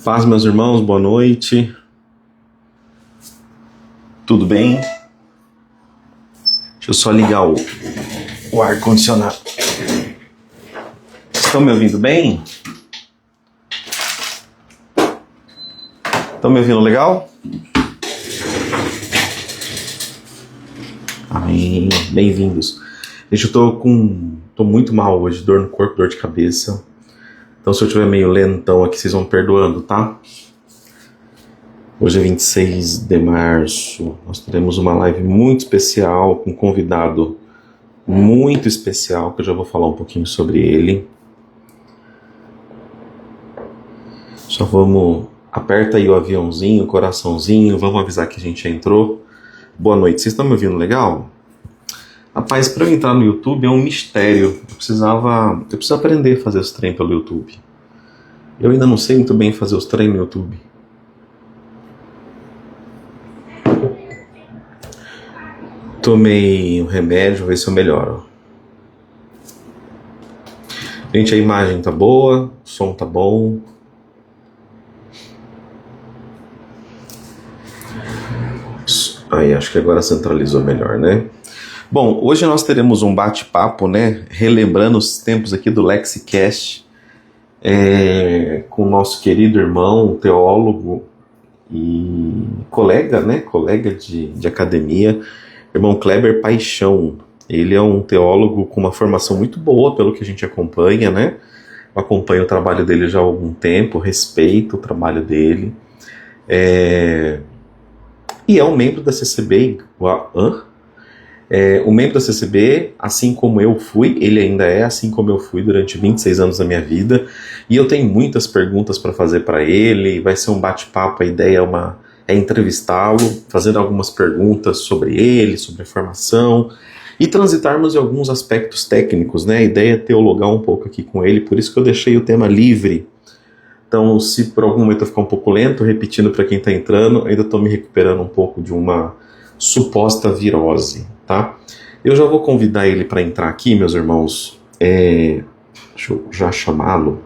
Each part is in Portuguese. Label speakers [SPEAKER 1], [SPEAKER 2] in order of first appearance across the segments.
[SPEAKER 1] Paz, meus irmãos, boa noite. Tudo bem? Deixa eu só ligar o ar-condicionado. Estão me ouvindo bem? Estão me ouvindo legal? Amém. Bem-vindos. Gente, eu tô muito mal hoje, dor no corpo, dor de cabeça. Então, se eu estiver meio lentão aqui, vocês vão me perdoando, tá? Hoje é 26 de março, nós teremos uma live muito especial, com um convidado muito especial, que eu já vou falar um pouquinho sobre ele. Só aperta aí o aviãozinho, o coraçãozinho, vamos avisar que a gente já entrou. Boa noite, vocês estão me ouvindo legal? Rapaz, para eu entrar no YouTube é um mistério, eu preciso aprender a fazer os treinos pelo YouTube. Eu ainda não sei muito bem fazer os treinos no YouTube. Tomei um remédio, vou ver se eu melhoro. Gente, a imagem tá boa, o som tá bom. Aí, acho que agora centralizou melhor, né? Bom, hoje nós teremos um bate-papo, né? Relembrando os tempos aqui do LexiCast, com o nosso querido irmão, teólogo e colega, né? Colega de academia, irmão Kleber Paixão. Ele é um teólogo com uma formação muito boa, pelo que a gente acompanha, né? Eu acompanho o trabalho dele já há algum tempo, respeito o trabalho dele. E é um membro da CCB. O membro da CCB, assim como eu fui, ele ainda é, assim como eu fui durante 26 anos da minha vida. E eu tenho muitas perguntas para fazer para ele. Vai ser um bate-papo, a ideia é entrevistá-lo, fazendo algumas perguntas sobre ele, sobre a formação, e transitarmos em alguns aspectos técnicos, né? A ideia é teologar um pouco aqui com ele, por isso que eu deixei o tema livre. Então, se por algum momento eu ficar um pouco lento, repetindo para quem está entrando, ainda estou me recuperando um pouco de uma suposta virose, tá? Eu já vou convidar ele para entrar aqui, meus irmãos. Deixa eu já chamá-lo.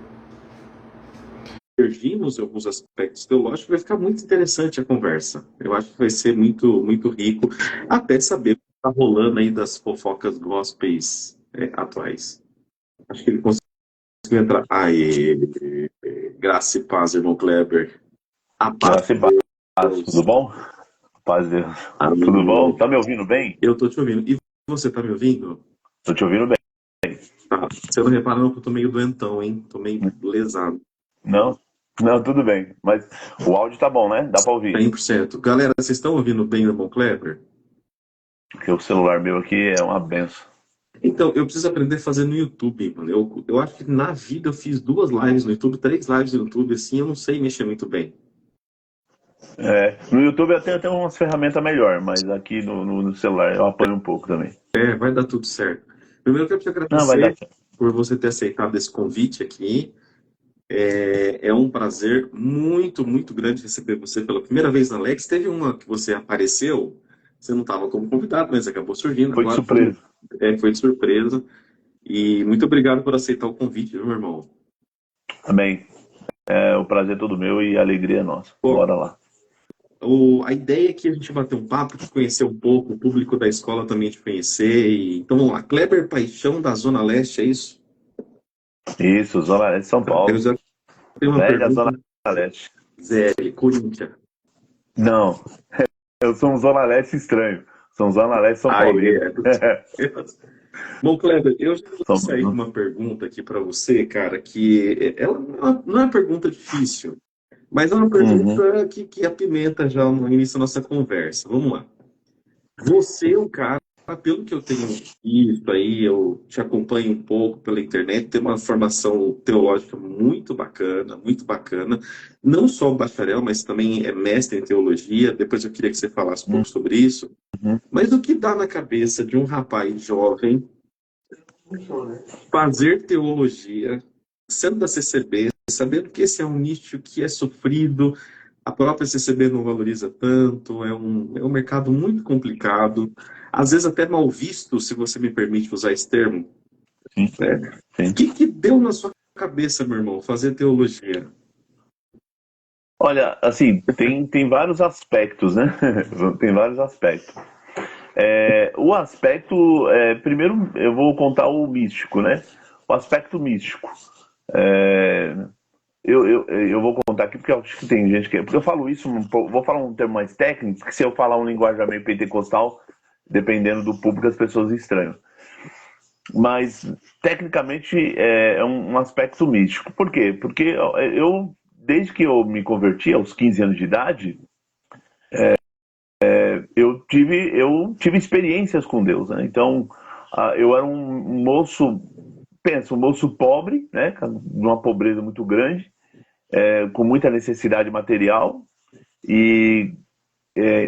[SPEAKER 1] Divergimos em alguns aspectos teológicos, vai ficar muito interessante a conversa. Eu acho que vai ser muito, muito rico, até saber o que está rolando aí das fofocas gospels atuais. Acho que ele conseguiu entrar. Graça e paz, irmão Kleber. A paz.
[SPEAKER 2] Graça e paz, tudo bom? Paz de Deus.
[SPEAKER 1] Amém.
[SPEAKER 2] Tudo bom? Tá me ouvindo bem?
[SPEAKER 1] Eu tô te ouvindo. E você tá me ouvindo?
[SPEAKER 2] Tô te ouvindo bem.
[SPEAKER 1] Tá. Você não reparou que eu tô meio doentão, hein? Tô meio lesado.
[SPEAKER 2] Não, tudo bem. Mas o áudio tá bom, né? Dá pra ouvir.
[SPEAKER 1] 100%. Galera, vocês estão ouvindo bem, irmão Kleber?
[SPEAKER 2] Porque o celular meu aqui é uma benção.
[SPEAKER 1] Então, eu preciso aprender a fazer no YouTube, mano. Eu acho que na vida eu fiz 2 lives no YouTube, 3 lives no YouTube, assim, eu não sei mexer muito bem.
[SPEAKER 2] No YouTube eu tenho até umas ferramentas melhor, mas aqui no celular eu apanho um pouco também.
[SPEAKER 1] Vai dar tudo certo. Primeiro eu quero te
[SPEAKER 2] Não, vai dar
[SPEAKER 1] agradecer
[SPEAKER 2] certo.
[SPEAKER 1] por você ter aceitado esse convite aqui. É um prazer muito, muito grande receber você pela primeira vez na Lex. Teve uma que você apareceu, você não estava como convidado, mas acabou surgindo.
[SPEAKER 2] Foi de
[SPEAKER 1] Agora
[SPEAKER 2] surpresa.
[SPEAKER 1] foi de surpresa. E muito obrigado por aceitar o convite, meu irmão.
[SPEAKER 2] Também. O prazer é todo meu e a alegria é nossa.
[SPEAKER 1] Pô,
[SPEAKER 2] Bora lá.
[SPEAKER 1] a ideia é que a gente bater um papo, te conhecer um pouco, o público da escola também te conhecer. Então vamos lá, Kleber Paixão da Zona Leste, é isso?
[SPEAKER 2] Isso, Zona Leste de São
[SPEAKER 1] Eu
[SPEAKER 2] Paulo.
[SPEAKER 1] já tenho uma
[SPEAKER 2] Velha Zona
[SPEAKER 1] pergunta.
[SPEAKER 2] Leste.
[SPEAKER 1] ZL, Corinthians.
[SPEAKER 2] Não, eu sou um Zona Leste estranho. Sou um Zona Leste São Paulino.
[SPEAKER 1] Bom, Kleber, eu já vou
[SPEAKER 2] São
[SPEAKER 1] sair com uma pergunta aqui para você, cara, que ela não é uma pergunta difícil, mas é uma pergunta que apimenta já no início da nossa conversa. Vamos lá. Você é um cara, pelo que eu tenho visto aí, eu te acompanho um pouco pela internet, tem uma formação teológica muito bacana, muito bacana. Não só o bacharel, mas também é mestre em teologia. Depois eu queria que você falasse um pouco sobre isso. Mas o que dá na cabeça de um rapaz jovem fazer teologia, sendo da CCB, sabendo que esse é um nicho que é sofrido, a própria CCB não valoriza tanto, é um mercado muito complicado, às vezes até mal visto, se você me permite usar esse termo.
[SPEAKER 2] Sim.
[SPEAKER 1] O que deu na sua cabeça, meu irmão, fazer teologia?
[SPEAKER 2] Olha, assim, tem vários aspectos, né? Tem vários aspectos. O aspecto, primeiro eu vou contar o místico, né? O aspecto místico. É, eu vou contar aqui porque eu acho que tem gente que. Porque eu falo isso, vou falar um termo mais técnico, que se eu falar um linguajar meio pentecostal, dependendo do público, as pessoas estranham. Mas, tecnicamente, é um aspecto místico. Por quê? Porque desde que eu me converti, aos 15 anos de idade, eu tive experiências com Deus, né? Então, eu era um moço, pensa, um moço pobre, né? De uma pobreza muito grande, com muita necessidade material e,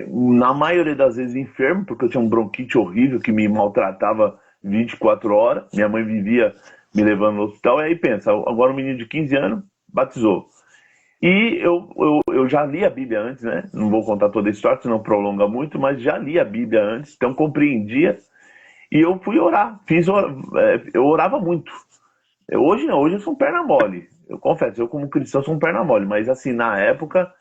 [SPEAKER 2] na maioria das vezes, enfermo, porque eu tinha um bronquite horrível que me maltratava 24 horas. Minha mãe vivia me levando no hospital. E aí pensa, agora um menino de 15 anos batizou. E eu já li a Bíblia antes, né? Não vou contar toda a história, senão prolonga muito, mas já li a Bíblia antes, então compreendia. E eu fui orar, eu orava muito. Hoje não, hoje eu sou um perna mole. Eu confesso, eu como cristão sou um perna mole, mas assim, na época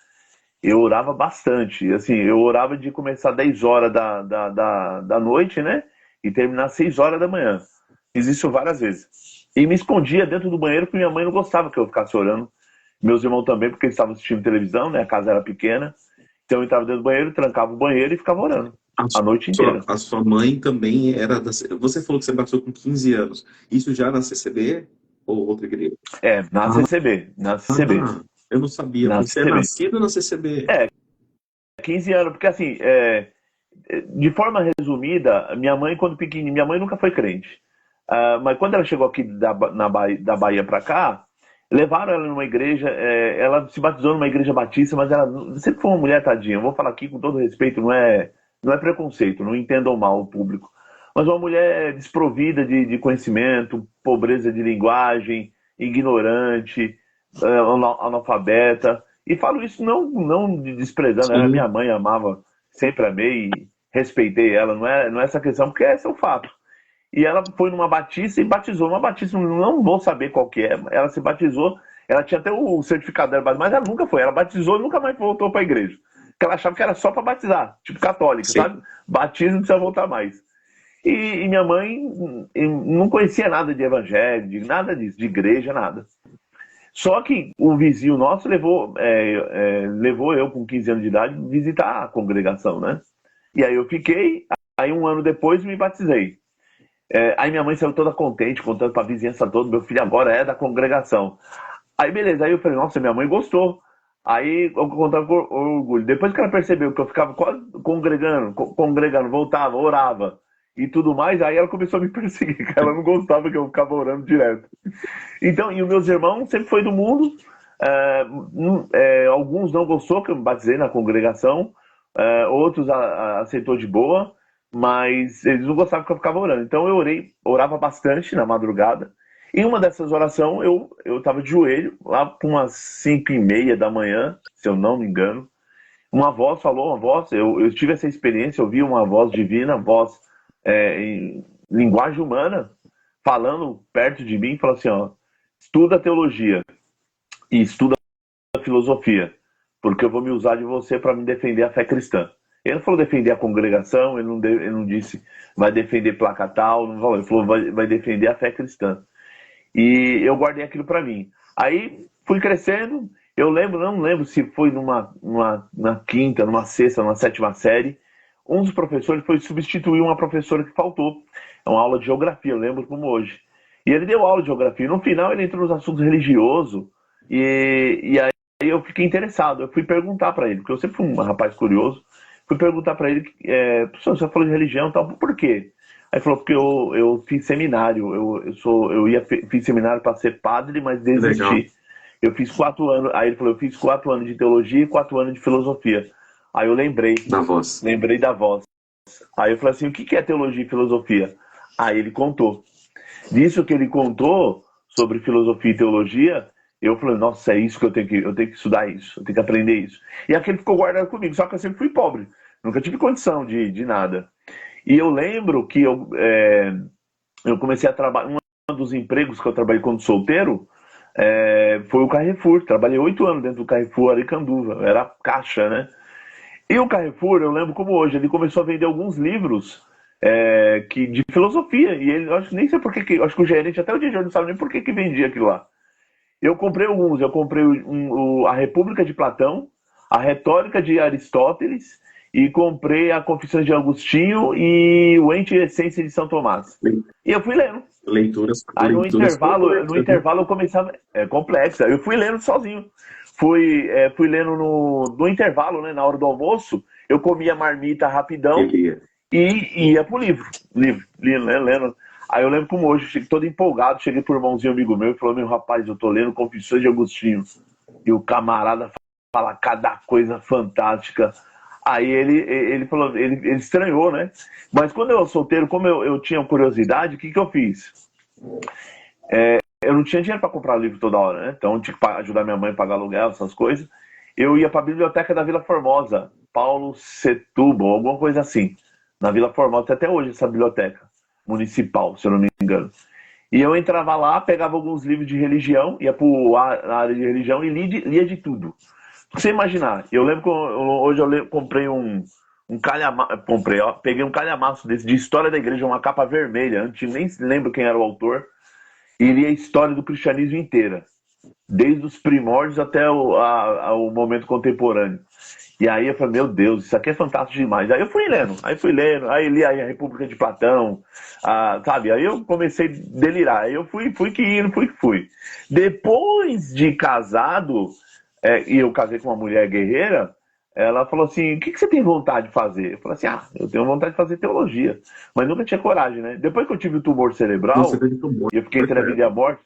[SPEAKER 2] eu orava bastante. Assim, eu orava de começar 10 horas da noite, né? E terminar 6 horas da manhã. Fiz isso várias vezes. E me escondia dentro do banheiro porque minha mãe não gostava que eu ficasse orando. Meus irmãos também, porque eles estavam assistindo televisão, né? A casa era pequena. Então eu entrava dentro do banheiro, trancava o banheiro e ficava orando
[SPEAKER 1] A
[SPEAKER 2] a noite inteira.
[SPEAKER 1] a sua mãe também era da. Você falou que você bateu com 15 anos. Isso já na CCB ou outra igreja?
[SPEAKER 2] Na
[SPEAKER 1] Ah,
[SPEAKER 2] CCB, na CCB,
[SPEAKER 1] eu não sabia.
[SPEAKER 2] na
[SPEAKER 1] Você é
[SPEAKER 2] CCB.
[SPEAKER 1] nascido na CCB.
[SPEAKER 2] 15 anos, porque assim, de forma resumida, minha mãe, quando pequenininha, minha mãe nunca foi crente. Mas quando ela chegou aqui da Bahia para cá, levaram ela numa igreja, ela se batizou numa igreja batista, mas ela sempre foi uma mulher tadinha. Eu vou falar aqui com todo respeito, não é preconceito, não entendam mal o público. Mas uma mulher desprovida de conhecimento, pobreza de linguagem, ignorante, analfabeta. E falo isso não desprezando, ela é minha
[SPEAKER 1] Sim.
[SPEAKER 2] mãe, amava, sempre amei e respeitei ela, não é essa questão, porque esse é o fato. E ela foi numa batista e batizou. Uma batista, não vou saber qual que é. Ela se batizou, ela tinha até o certificado dela, mas ela nunca foi. Ela batizou e nunca mais voltou para a igreja. Porque ela achava que era só para batizar, tipo católica,
[SPEAKER 1] Sim.
[SPEAKER 2] sabe? Batismo não precisa voltar mais. E minha mãe não conhecia nada de evangelho, de nada disso, de igreja, nada. Só que o vizinho nosso levou eu, com 15 anos de idade, visitar a congregação, né? E aí eu fiquei, aí um ano depois me batizei. Aí minha mãe saiu toda contente, contando pra vizinhança toda, meu filho agora é da congregação. Aí beleza, aí eu falei, nossa, minha mãe gostou. Aí eu contava com orgulho. Depois que ela percebeu que eu ficava quase congregando, voltava, orava e tudo mais, aí ela começou a me perseguir, que ela não gostava que eu ficava orando direto. Então, e os meus irmãos sempre foi do mundo, alguns não gostou que eu me batizei na congregação, outros aceitou de boa, mas eles não gostavam que eu ficava orando. Então eu orava bastante na madrugada. Em uma dessas orações, eu estava de joelho, lá por umas 5:30 da manhã, se eu não me engano. Uma voz falou, eu tive essa experiência, eu vi uma voz divina, voz em linguagem humana, falando perto de mim, falou assim, ó, estuda teologia e estuda filosofia, porque eu vou me usar de você para me defender a fé cristã. Ele não falou defender a congregação, ele não disse vai defender placa tal, não falou, ele falou vai defender a fé cristã. E eu guardei aquilo para mim. Aí fui crescendo, não lembro se foi na quinta, numa sexta, numa sétima série, um dos professores foi substituir uma professora que faltou. É uma aula de geografia, eu lembro como hoje. E ele deu aula de geografia. No final ele entrou nos assuntos religiosos e aí eu fiquei interessado. Eu fui perguntar para ele, porque eu sempre fui um rapaz curioso. Fui perguntar para ele, professor, você falou de religião e tal, por quê? Aí falou, porque eu fiz seminário, fiz seminário para ser padre, mas
[SPEAKER 1] Legal.
[SPEAKER 2] desisti. Eu fiz 4 anos, aí ele falou, eu fiz 4 anos de teologia e 4 anos de filosofia. Aí eu
[SPEAKER 1] Da voz.
[SPEAKER 2] lembrei da voz. Aí eu falei assim, o que é teologia e filosofia? Aí ele contou. Disso que ele contou sobre filosofia e teologia, eu falei, nossa, é isso que eu tenho que estudar isso, eu tenho que aprender isso. E aquele ficou guardado comigo, só que eu sempre fui pobre, nunca tive condição de nada. E eu lembro que eu comecei a trabalhar, um dos empregos que eu trabalhei quando solteiro, foi o Carrefour. Trabalhei 8 anos dentro do Carrefour Aricanduva, era caixa, né? E o Carrefour, eu lembro como hoje, ele começou a vender alguns livros de filosofia. E ele, eu acho, nem sei por que, acho que o gerente até o dia de hoje não sabe nem por que vendia aquilo lá. Eu comprei alguns, eu comprei a República de Platão, a Retórica de Aristóteles e comprei a Confissões de Agostinho e o Ente e Essência de São Tomás. E eu fui lendo. Aí no intervalo eu começava. É complexa. Eu fui lendo sozinho. Fui lendo no intervalo, né? Na hora do almoço, eu comia marmita rapidão e ia pro livro. Lendo. Aí eu lembro como hoje, cheguei todo empolgado, cheguei pro irmãozinho amigo meu e falou: meu rapaz, eu tô lendo Confissões de Agostinho. E o camarada fala cada coisa fantástica. Aí ele falou, ele estranhou, né? Mas quando eu era solteiro, como eu tinha curiosidade, o que eu fiz? Eu não tinha dinheiro para comprar livro toda hora, né? Então eu tinha que ajudar minha mãe a pagar aluguel, essas coisas. Eu ia para a biblioteca da Vila Formosa, Paulo Setúbal, alguma coisa assim. Na Vila Formosa, tem até hoje essa biblioteca municipal, se eu não me engano. E eu entrava lá, pegava alguns livros de religião, ia para a área de religião e lia de tudo. Pra você imaginar, eu lembro que hoje eu comprei um calhamaço, peguei um calhamaço desse de história da igreja, uma capa vermelha, antes nem lembro quem era o autor, e li a história do cristianismo inteira, desde os primórdios até o momento contemporâneo. E aí eu falei, meu Deus, isso aqui é fantástico demais. Aí eu fui lendo, aí li a República de Platão, sabe? Aí eu comecei a delirar, aí eu fui que fui. Depois de casado, e eu casei com uma mulher guerreira, ela falou assim, o que você tem vontade de fazer? Eu falei assim, eu tenho vontade de fazer teologia, mas nunca tinha coragem, né? Depois que eu tive o tumor cerebral, e eu fiquei entre a vida e a morte,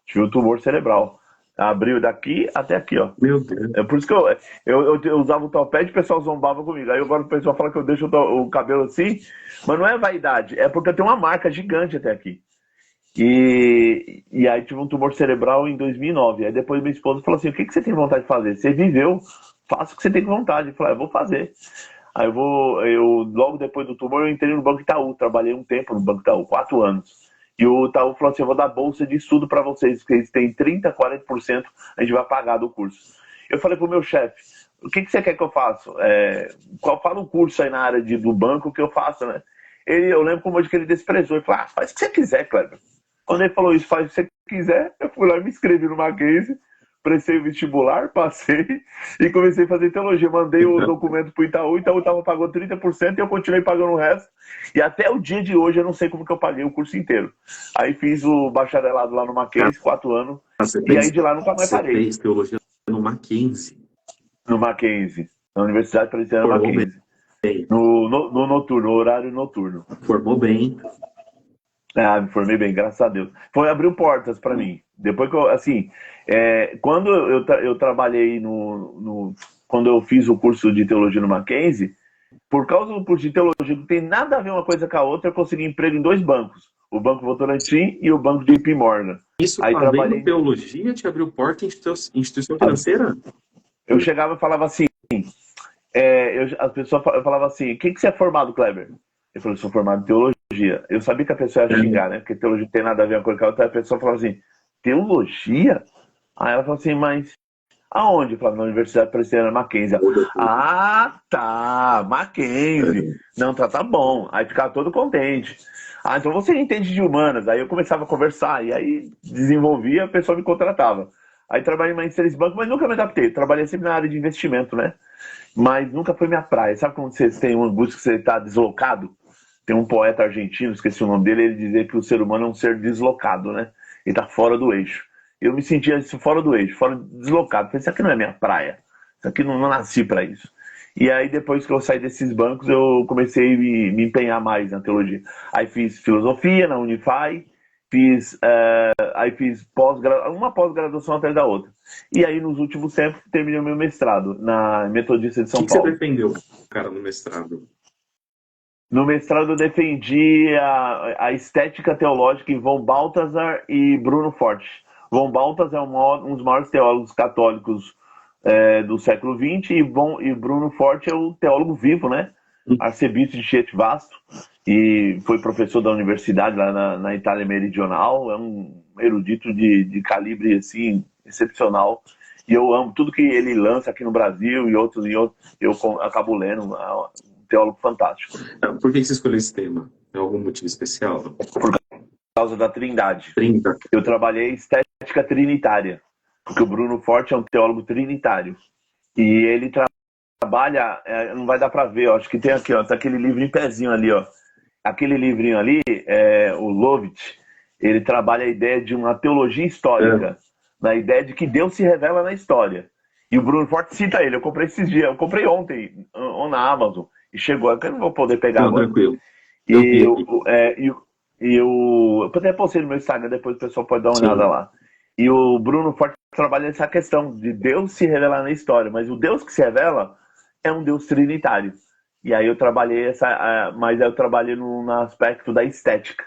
[SPEAKER 2] tive o tumor cerebral. Abriu daqui até aqui, ó.
[SPEAKER 1] Meu Deus.
[SPEAKER 2] É por isso que eu usava o topete e o pessoal zombava comigo. Aí agora o pessoal fala que eu deixo o cabelo assim, mas não é vaidade, é porque eu tenho uma marca gigante até aqui. E aí tive um tumor cerebral em 2009. Aí depois minha esposa falou assim, o que você tem vontade de fazer? Você viveu, faça o que você tem vontade. Eu falei, eu vou fazer. Aí logo depois do tumor, eu entrei no Banco Itaú. Trabalhei um tempo no Banco Itaú, 4 anos. E o Itaú falou assim, eu vou dar bolsa de estudo para vocês, porque eles têm 30%, 40%, a gente vai pagar do curso. Eu falei pro meu chefe, o que você quer que eu faça? Fala um curso aí na área do banco que eu faço, né? Eu lembro como hoje que ele desprezou. Ele falou, faz o que você quiser, Kleber. Quando ele falou isso, faz o que você quiser, eu fui lá e me inscrevi no Mackenzie, prestei o vestibular, passei e comecei a fazer teologia. Mandei o documento pro Itaú estava pagando 30% e eu continuei pagando o resto. E até o dia de hoje eu não sei como que eu paguei o curso inteiro. Aí fiz o bacharelado lá no Mackenzie, 4 anos, e aí de lá nunca mais parei.
[SPEAKER 1] Você fez teologia no Mackenzie?
[SPEAKER 2] No Mackenzie, na Universidade Presbiteriana Mackenzie. No noturno, no horário noturno.
[SPEAKER 1] Formou bem.
[SPEAKER 2] Me formei bem, graças a Deus. Abriu portas para mim. Depois que eu, assim, quando eu trabalhei quando eu fiz o curso de teologia no Mackenzie, por causa do curso de teologia, que não tem nada a ver uma coisa com a outra, eu consegui emprego em 2 bancos. O Banco Votorantim e o Banco JP Morgan.
[SPEAKER 1] Isso, aí trabalhei em teologia, te abriu porta em instituição financeira?
[SPEAKER 2] Eu chegava e falava assim, as pessoas falavam assim, o que você é formado, Kleber? Eu falei, sou formado em teologia. Eu sabia que a pessoa ia xingar, né? Porque teologia não tem nada a ver com a outra. A pessoa falava assim, teologia? Aí ela falou assim, mas aonde? Eu falei, na Universidade Presbiteriana Mackenzie. Tá, Mackenzie. Não, tá bom. Aí ficava todo contente. Então você entende de humanas. Aí eu começava a conversar, e aí desenvolvia, a pessoa me contratava. Aí trabalhei mais em 3 bancos, mas nunca me adaptei. Trabalhei sempre na área de investimento, né? Mas nunca foi minha praia. Sabe quando você tem uma busca que você está deslocado? Tem um poeta argentino, esqueci o nome dele, ele dizia que o ser humano é um ser deslocado, né? Ele está fora do eixo. Eu me sentia fora do eixo, deslocado. Falei, isso aqui não é minha praia. Isso aqui não nasci para isso. E aí, depois que eu saí desses bancos, eu comecei a me empenhar mais na teologia. Aí fiz filosofia na Unify, fiz uma pós-graduação atrás da outra. E aí, nos últimos tempos, terminei o meu mestrado na Metodista de São Paulo.
[SPEAKER 1] O que você defendeu, cara, no mestrado?
[SPEAKER 2] No mestrado eu defendi a estética teológica em von Balthasar e Bruno Forte. Von Balthasar é um dos maiores teólogos católicos do século XX e Bruno Forte é o teólogo vivo, né? arcebispo de Chieti Vasto, e foi professor da universidade lá na Itália Meridional. É um erudito de calibre assim, excepcional. E eu amo tudo que ele lança aqui no Brasil e outros, eu acabo lendo. É um teólogo fantástico.
[SPEAKER 1] Por que você escolheu esse tema? Tem algum motivo especial?
[SPEAKER 2] Por causa da Trindade.
[SPEAKER 1] 30.
[SPEAKER 2] Eu trabalhei estética trinitária, porque o Bruno Forte é um teólogo trinitário. E ele trabalha, não vai dar para ver, ó, acho que tem aqui, ó, tá aquele livro em pezinho ali, ó. Aquele livrinho ali, o Lovett, ele trabalha a ideia de uma teologia histórica, na ideia de que Deus se revela na história. E o Bruno Forte cita ele. Eu comprei esses dias, eu comprei ontem na Amazon, e chegou, eu não vou poder pegar agora.
[SPEAKER 1] Tranquilo.
[SPEAKER 2] Eu até postei no meu Instagram, depois o pessoal pode dar uma olhada lá. E o Bruno Forte trabalha essa questão de Deus se revelar na história, mas o Deus que se revela é um Deus trinitário. E aí eu trabalhei mas eu trabalhei no aspecto da estética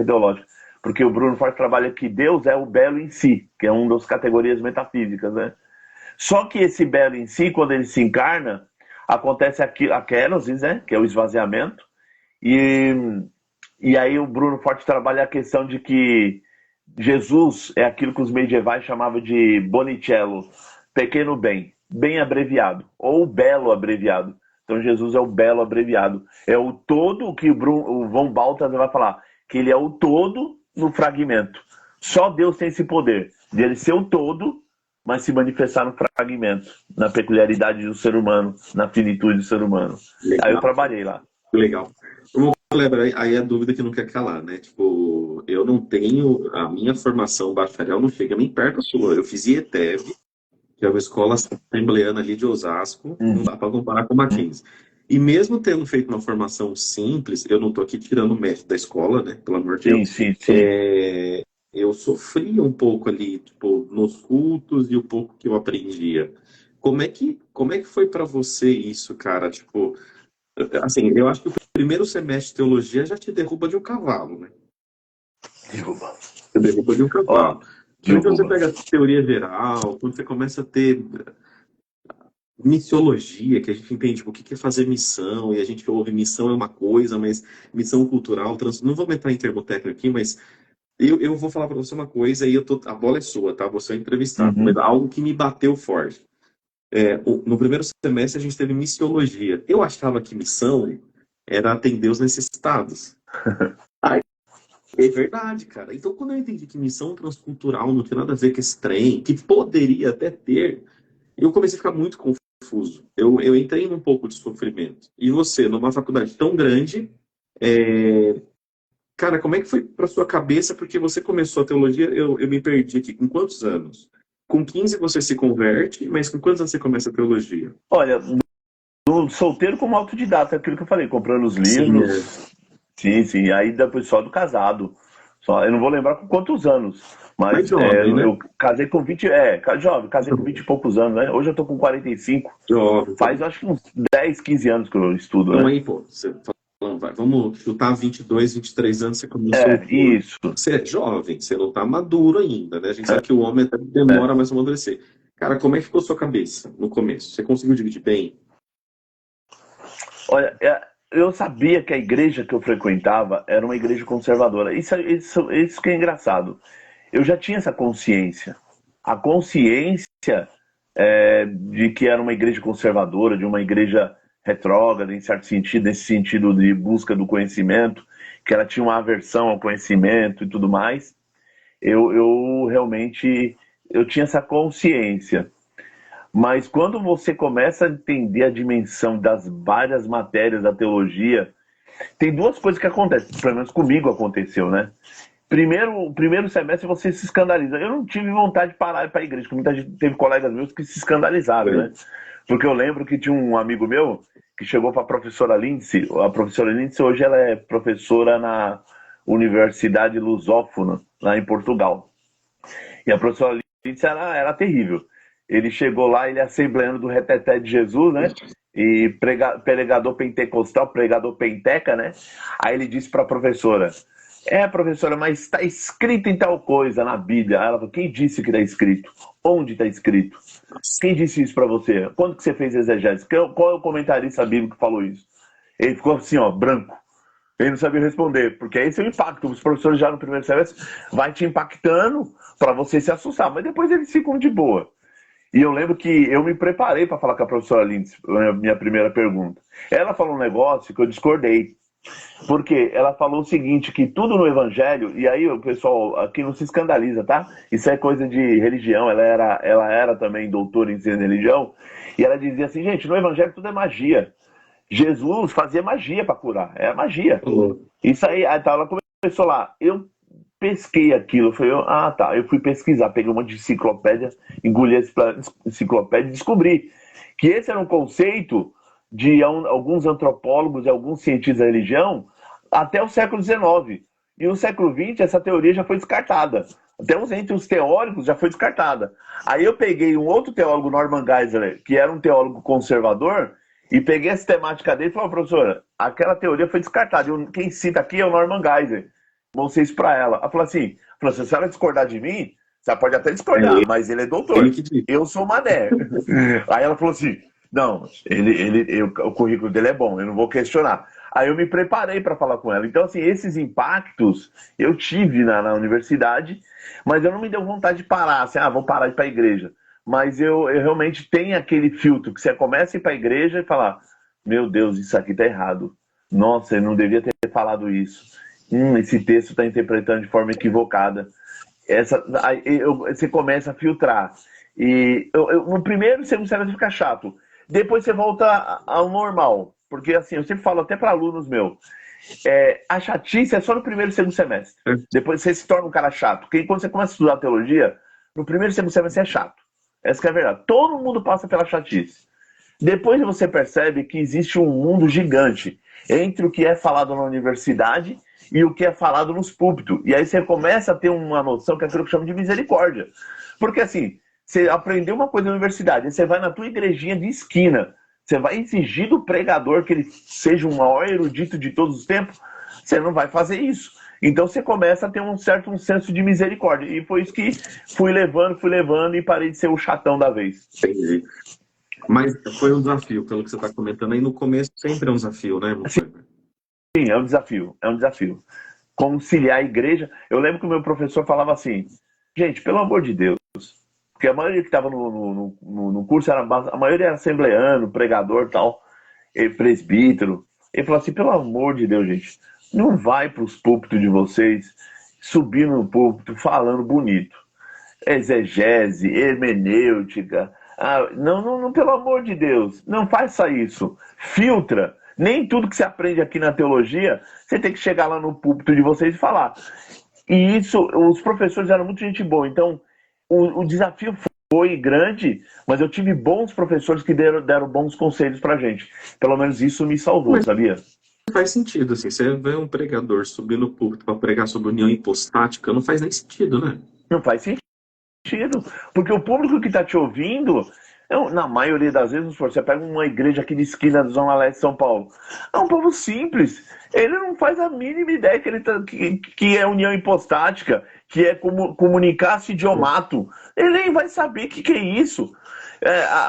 [SPEAKER 2] teológica, porque o Bruno Forte trabalha que Deus é o belo em si, que é uma das categorias metafísicas, né? Só que esse belo em si, quando ele se encarna, acontece a kenosis, né? Que é o esvaziamento, e aí o Bruno Forte trabalha a questão de que Jesus é aquilo que os medievais chamavam de bonicello, pequeno bem, bem abreviado, ou belo abreviado. Então Jesus é o belo abreviado. É o todo que o Von Balthasar vai falar, que ele é o todo no fragmento. Só Deus tem esse poder de ele ser o todo, mas se manifestar no fragmento, na peculiaridade do ser humano, na finitude do ser humano. Legal. Aí eu trabalhei lá.
[SPEAKER 1] Legal. Aí a dúvida que não quer calar, né? Tipo, eu não tenho, a minha formação bacharel não chega nem perto da sua. Eu fiz IETEV, que é uma escola assembleana ali de Osasco, não dá para comparar com o Mackenzie. E mesmo tendo feito uma formação simples, eu não estou aqui tirando o mérito da escola, né? Pelo amor de Deus.
[SPEAKER 2] Sim.
[SPEAKER 1] Eu sofria um pouco ali, tipo, nos cultos e o pouco que eu aprendia. Como é que foi para você isso, cara? Tipo, assim, eu acho que o primeiro semestre de teologia já te derruba de um cavalo, né?
[SPEAKER 2] Derruba.
[SPEAKER 1] Te derruba de um cavalo. Quando você pega a teoria geral, quando você começa a ter missiologia, que a gente entende tipo, o que é fazer missão, e a gente ouve missão é uma coisa, mas missão cultural, não vou entrar em termo técnico aqui, mas eu vou falar para você uma coisa e a bola é sua, tá? Você é entrevistado, mas algo que me bateu forte. No primeiro semestre a gente teve missiologia. Eu achava que missão era atender os necessitados. É verdade, cara. Então, quando eu entendi que missão transcultural não tem nada a ver com esse trem, que poderia até ter, eu comecei a ficar muito confuso. Eu entrei num pouco de sofrimento. E você, numa faculdade tão grande, cara, como é que foi para sua cabeça? Porque você começou a teologia, eu me perdi aqui. Com quantos anos? Com 15 você se converte, mas com quantos anos você começa a teologia?
[SPEAKER 2] Olha, solteiro como autodidata, aquilo que eu falei, comprando os livros. Sim. Aí depois só do casado. Eu não vou lembrar com quantos anos. Mas jovem, né? Eu casei com 20. Jovem, casei com 20 e poucos anos, né? Hoje eu tô com 45. Jovem. Faz acho que uns 10, 15 anos que eu estudo,
[SPEAKER 1] então,
[SPEAKER 2] né?
[SPEAKER 1] Aí, pô, você falando, vamos chutar 22, 23 anos, você começou.
[SPEAKER 2] Isso.
[SPEAKER 1] Você é jovem, você não tá maduro ainda, né? A gente sabe que o homem até demora mais a amadurecer. Cara, como é que ficou sua cabeça no começo? Você conseguiu dividir bem?
[SPEAKER 2] Olha, eu sabia que a igreja que eu frequentava era uma igreja conservadora. Isso que é engraçado. Eu já tinha essa consciência. A consciência de que era uma igreja conservadora, de uma igreja retrógrada, em certo sentido, nesse sentido de busca do conhecimento, que ela tinha uma aversão ao conhecimento e tudo mais. Eu realmente tinha essa consciência. Mas quando você começa a entender a dimensão das várias matérias da teologia, tem duas coisas que acontecem, pelo menos comigo aconteceu, né? O primeiro semestre você se escandaliza. Eu não tive vontade de parar para a igreja, porque muita gente teve colegas meus que se escandalizaram, né? Porque eu lembro que tinha um amigo meu que chegou para a professora Lindsay. A professora Lindsay hoje ela é professora na Universidade Lusófona, lá em Portugal. E a professora Lindsay era terrível. Ele chegou lá, ele é assembleano do Reteté de Jesus, né? E pregador pentecostal, pregador penteca, né? Aí ele disse para a professora: professora, mas está escrito em tal coisa na Bíblia. Ela falou: quem disse que está escrito? Onde está escrito? Quem disse isso para você? Quando que você fez exegese? Qual é o comentarista bíblico que falou isso? Ele ficou assim, ó, branco. Ele não sabia responder, porque esse é o impacto. Os professores já no primeiro semestre vai te impactando para você se assustar, mas depois eles ficam de boa. E eu lembro que eu me preparei para falar com a professora Lindsay, minha primeira pergunta. Ela falou um negócio que eu discordei. Porque ela falou o seguinte, que tudo no evangelho, e aí o pessoal aqui não se escandaliza, tá? Isso é coisa de religião, ela era também doutora em ciência de religião, e ela dizia assim, gente, no evangelho tudo é magia. Jesus fazia magia para curar, é magia. Isso aí, então ela começou lá, eu pesquei aquilo, eu falei, tá, eu fui pesquisar, peguei um monte de enciclopédia, engoli essa enciclopédia e descobri que esse era um conceito de alguns antropólogos e alguns cientistas da religião até o século XIX. E no século XX essa teoria já foi descartada. Até entre os teóricos já foi descartada. Aí eu peguei um outro teólogo, Norman Geisler, que era um teólogo conservador, e peguei essa temática dele e falei, professora, aquela teoria foi descartada. Quem cita aqui é o Norman Geisler. Mostrei isso para ela. Ela falou assim, se a senhora discordar de mim, você pode até discordar, mas ele é doutor. Eu sou mané. Aí ela falou assim, não, o currículo dele é bom, eu não vou questionar. Aí eu me preparei para falar com ela. Então, assim, esses impactos eu tive na universidade, mas eu não me deu vontade de parar, assim, vou parar de ir para a igreja. Mas eu realmente tenho aquele filtro que você começa a ir para a igreja e falar, meu Deus, isso aqui tá errado. Nossa, eu não devia ter falado isso. Esse texto está interpretando de forma equivocada. Você começa a filtrar. E no primeiro e segundo semestre fica chato. Depois você volta ao normal. Porque assim, eu sempre falo até para alunos meus, a chatice é só no primeiro e segundo semestre. Depois você se torna um cara chato. Porque quando você começa a estudar teologia, no primeiro e segundo semestre é chato. Essa que é a verdade. Todo mundo passa pela chatice. Depois você percebe que existe um mundo gigante entre o que é falado na universidade e o que é falado nos púlpitos. E aí você começa a ter uma noção que é aquilo que chama de misericórdia. Porque assim, você aprendeu uma coisa na universidade, aí você vai na tua igrejinha de esquina, você vai exigir do pregador que ele seja o maior erudito de todos os tempos, você não vai fazer isso. Então você começa a ter um senso de misericórdia. E foi isso que fui levando e parei de ser o chatão da vez.
[SPEAKER 1] Entendi. Mas foi um desafio, pelo que você está comentando aí, no começo sempre é um desafio, né,
[SPEAKER 2] Sim, é um desafio. Conciliar a igreja. Eu lembro que o meu professor falava assim, gente, pelo amor de Deus, porque a maioria que estava no curso, a maioria era assembleano, pregador tal, presbítero. Ele falou assim, pelo amor de Deus, gente, não vai para os púlpitos de vocês, subir no púlpito, falando bonito. Exegese, hermenêutica. Não, pelo amor de Deus, não faça isso. Filtra. Nem tudo que você aprende aqui na teologia, você tem que chegar lá no púlpito de vocês e falar. E isso, os professores eram muito gente boa. Então, o desafio foi grande, mas eu tive bons professores que deram bons conselhos pra gente. Pelo menos isso me salvou, sabia?
[SPEAKER 1] Faz sentido, assim, você vê um pregador subir no púlpito para pregar sobre união hipostática, não faz nem sentido, né?
[SPEAKER 2] Não faz sentido, porque o público que está te ouvindo, na maioria das vezes, você pega uma igreja aqui de esquina da Zona Leste de São Paulo, é um povo simples, ele não faz a mínima ideia que é união hipostática, que é comunicar-se idiomato, ele nem vai saber o que é isso.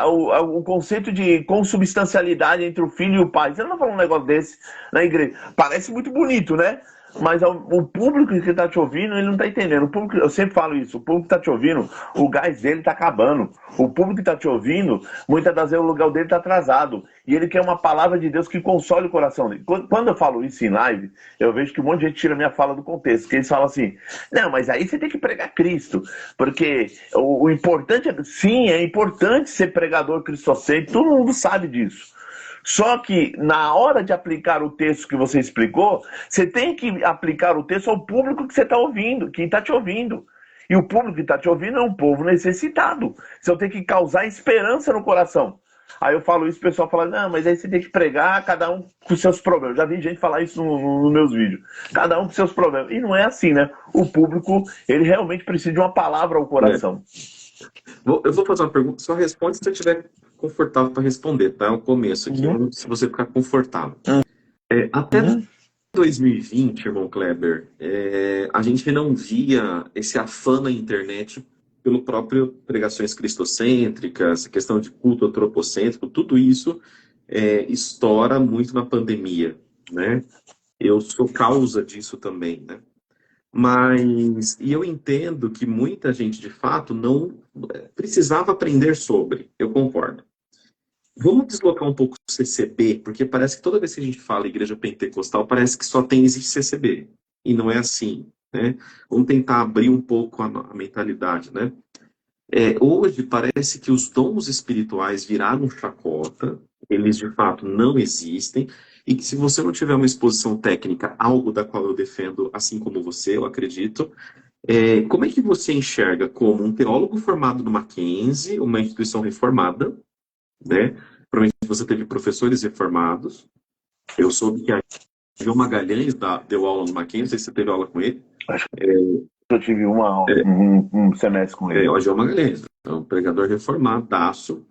[SPEAKER 2] O conceito de consubstancialidade entre o filho e o pai. Você não vai falar um negócio desse na igreja. Parece muito bonito, né? Mas o público que está te ouvindo, ele não está entendendo. Eu sempre falo isso, o público que está te ouvindo, o gás dele está acabando. O público que está te ouvindo, muitas das vezes o lugar dele está atrasado. E ele quer uma palavra de Deus que console o coração dele. Quando eu falo isso em live, eu vejo que um monte de gente tira minha fala do contexto. Que eles falam assim, não, mas aí você tem que pregar Cristo. Porque o importante sim, é importante ser pregador cristocêntrico, todo mundo sabe disso. Só que na hora de aplicar o texto que você explicou, você tem que aplicar o texto ao público que você está ouvindo, quem está te ouvindo. E o público que está te ouvindo é um povo necessitado. Você tem que causar esperança no coração. Aí eu falo isso, o pessoal fala, não, mas aí você tem que pregar cada um com seus problemas. Já vi gente falar isso nos meus vídeos. Cada um com seus problemas. E não é assim, né? O público, ele realmente precisa de uma palavra ao coração.
[SPEAKER 1] Eu vou fazer uma pergunta, só responde se você estiver confortável para responder, tá? É o começo aqui, se você ficar confortável. Até 2020, irmão Kleber, a gente não via esse afã na internet pelo próprio pregações cristocêntricas, questão de culto antropocêntrico, tudo isso estoura muito na pandemia, né? Eu sou causa disso também, né? Mas, e eu entendo que muita gente, de fato, não precisava aprender sobre, eu concordo. Vamos deslocar um pouco o CCB, porque parece que toda vez que a gente fala igreja pentecostal, parece que só tem, existe CCB. E não é assim, né? Vamos tentar abrir um pouco a mentalidade, né? Hoje parece que os dons espirituais viraram chacota, eles de fato não existem, e que se você não tiver uma exposição técnica, algo da qual eu defendo, assim como você, eu acredito, como é que você enxerga como um teólogo formado no Mackenzie, uma instituição reformada, né? Provavelmente você teve professores reformados. Eu soube que a João Magalhães deu aula no Mackenzie, não sei se você teve aula com ele.
[SPEAKER 2] Acho que eu tive um semestre com ele.
[SPEAKER 1] O João Magalhães, é um pregador reformadaço.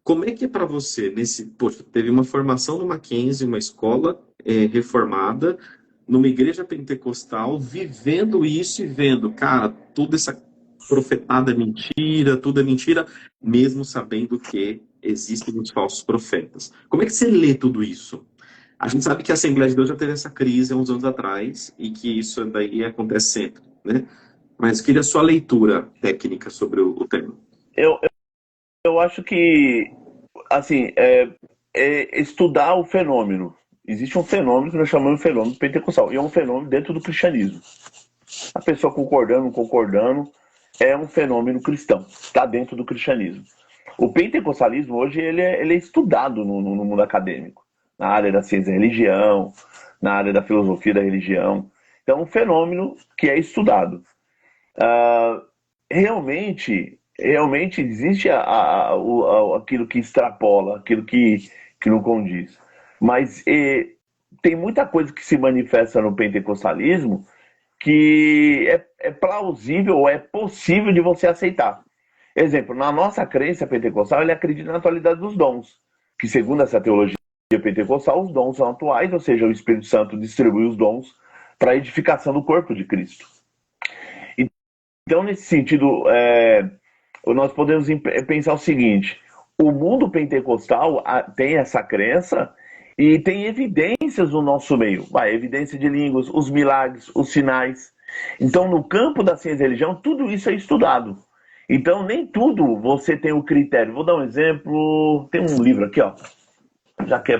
[SPEAKER 1] Como é que é para você, poxa, teve uma formação no Mackenzie, uma escola reformada, numa igreja pentecostal, vivendo isso e vendo, cara, toda essa profetada é mentira, tudo é mentira, mesmo sabendo que existem os falsos profetas. Como é que você lê tudo isso? A gente sabe que a Assembleia de Deus já teve essa crise há uns anos atrás e que isso daí acontece sempre, né? Mas queria a sua leitura técnica sobre o tema.
[SPEAKER 2] Eu, eu acho que, assim, estudar o fenômeno. Existe um fenômeno que nós chamamos de fenômeno pentecostal, e é um fenômeno dentro do cristianismo. A pessoa concordando, não concordando, é um fenômeno cristão, está dentro do cristianismo. O pentecostalismo hoje ele é estudado no mundo acadêmico, na área da ciência da religião, na área da filosofia da religião. Então, é um fenômeno que é estudado. Realmente existe aquilo que extrapola, aquilo que não condiz. Mas tem muita coisa que se manifesta no pentecostalismo que é plausível ou é possível de você aceitar. Exemplo, na nossa crença pentecostal, ele acredita na atualidade dos dons, que segundo essa teologia pentecostal, os dons são atuais, ou seja, o Espírito Santo distribui os dons para a edificação do corpo de Cristo. Então, nesse sentido, nós podemos pensar o seguinte: o mundo pentecostal tem essa crença e tem evidências no nosso meio. Evidência de línguas, os milagres, os sinais. Então, no campo da ciência e religião, tudo isso é estudado. Então, nem tudo você tem o critério. Vou dar um exemplo. Tem um livro aqui, ó. Já que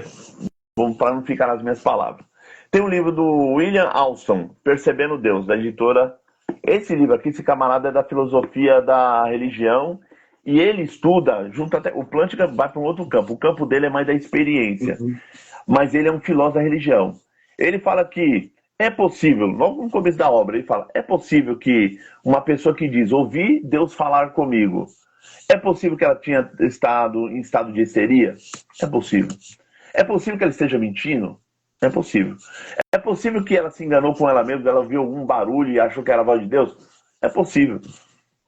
[SPEAKER 2] vamos para não ficar nas minhas palavras. Tem um livro do William Alston, Percebendo Deus, da editora. Esse livro aqui, esse camarada é da filosofia da religião e ele estuda, o Plantinga vai para um outro campo. O campo dele é mais da experiência, mas ele é um filósofo da religião. Ele fala que é possível, logo no começo da obra, ele fala, é possível que uma pessoa que diz, ouvi Deus falar comigo, é possível que ela tinha estado em estado de histeria? É possível. É possível que ela esteja mentindo? É possível. É possível que ela se enganou com ela mesma, ela viu algum barulho e achou que era a voz de Deus? É possível.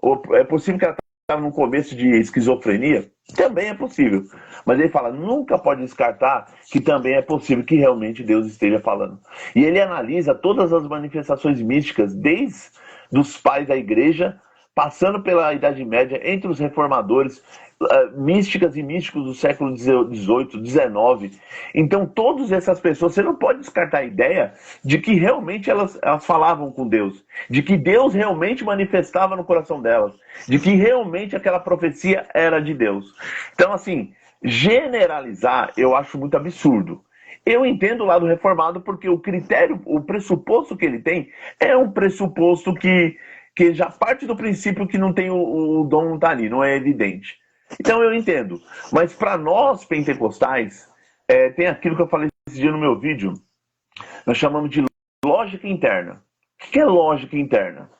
[SPEAKER 2] Ou é possível que ela estava num começo de esquizofrenia? Também é possível. Mas ele fala, nunca pode descartar que também é possível que realmente Deus esteja falando. E ele analisa todas as manifestações místicas, desde os pais da igreja, passando pela Idade Média, entre os reformadores, místicas e místicos do século XVIII, XIX. Então, todas essas pessoas, você não pode descartar a ideia de que realmente elas falavam com Deus, de que Deus realmente manifestava no coração delas, de que realmente aquela profecia era de Deus. Então, assim, generalizar eu acho muito absurdo. Eu entendo o lado reformado porque o critério, o pressuposto que ele tem é um pressuposto que já parte do princípio que não tem o dom, não está ali, não é evidente. Então eu entendo. Mas para nós pentecostais, tem aquilo que eu falei esse dia no meu vídeo, nós chamamos de lógica interna. O que é lógica interna?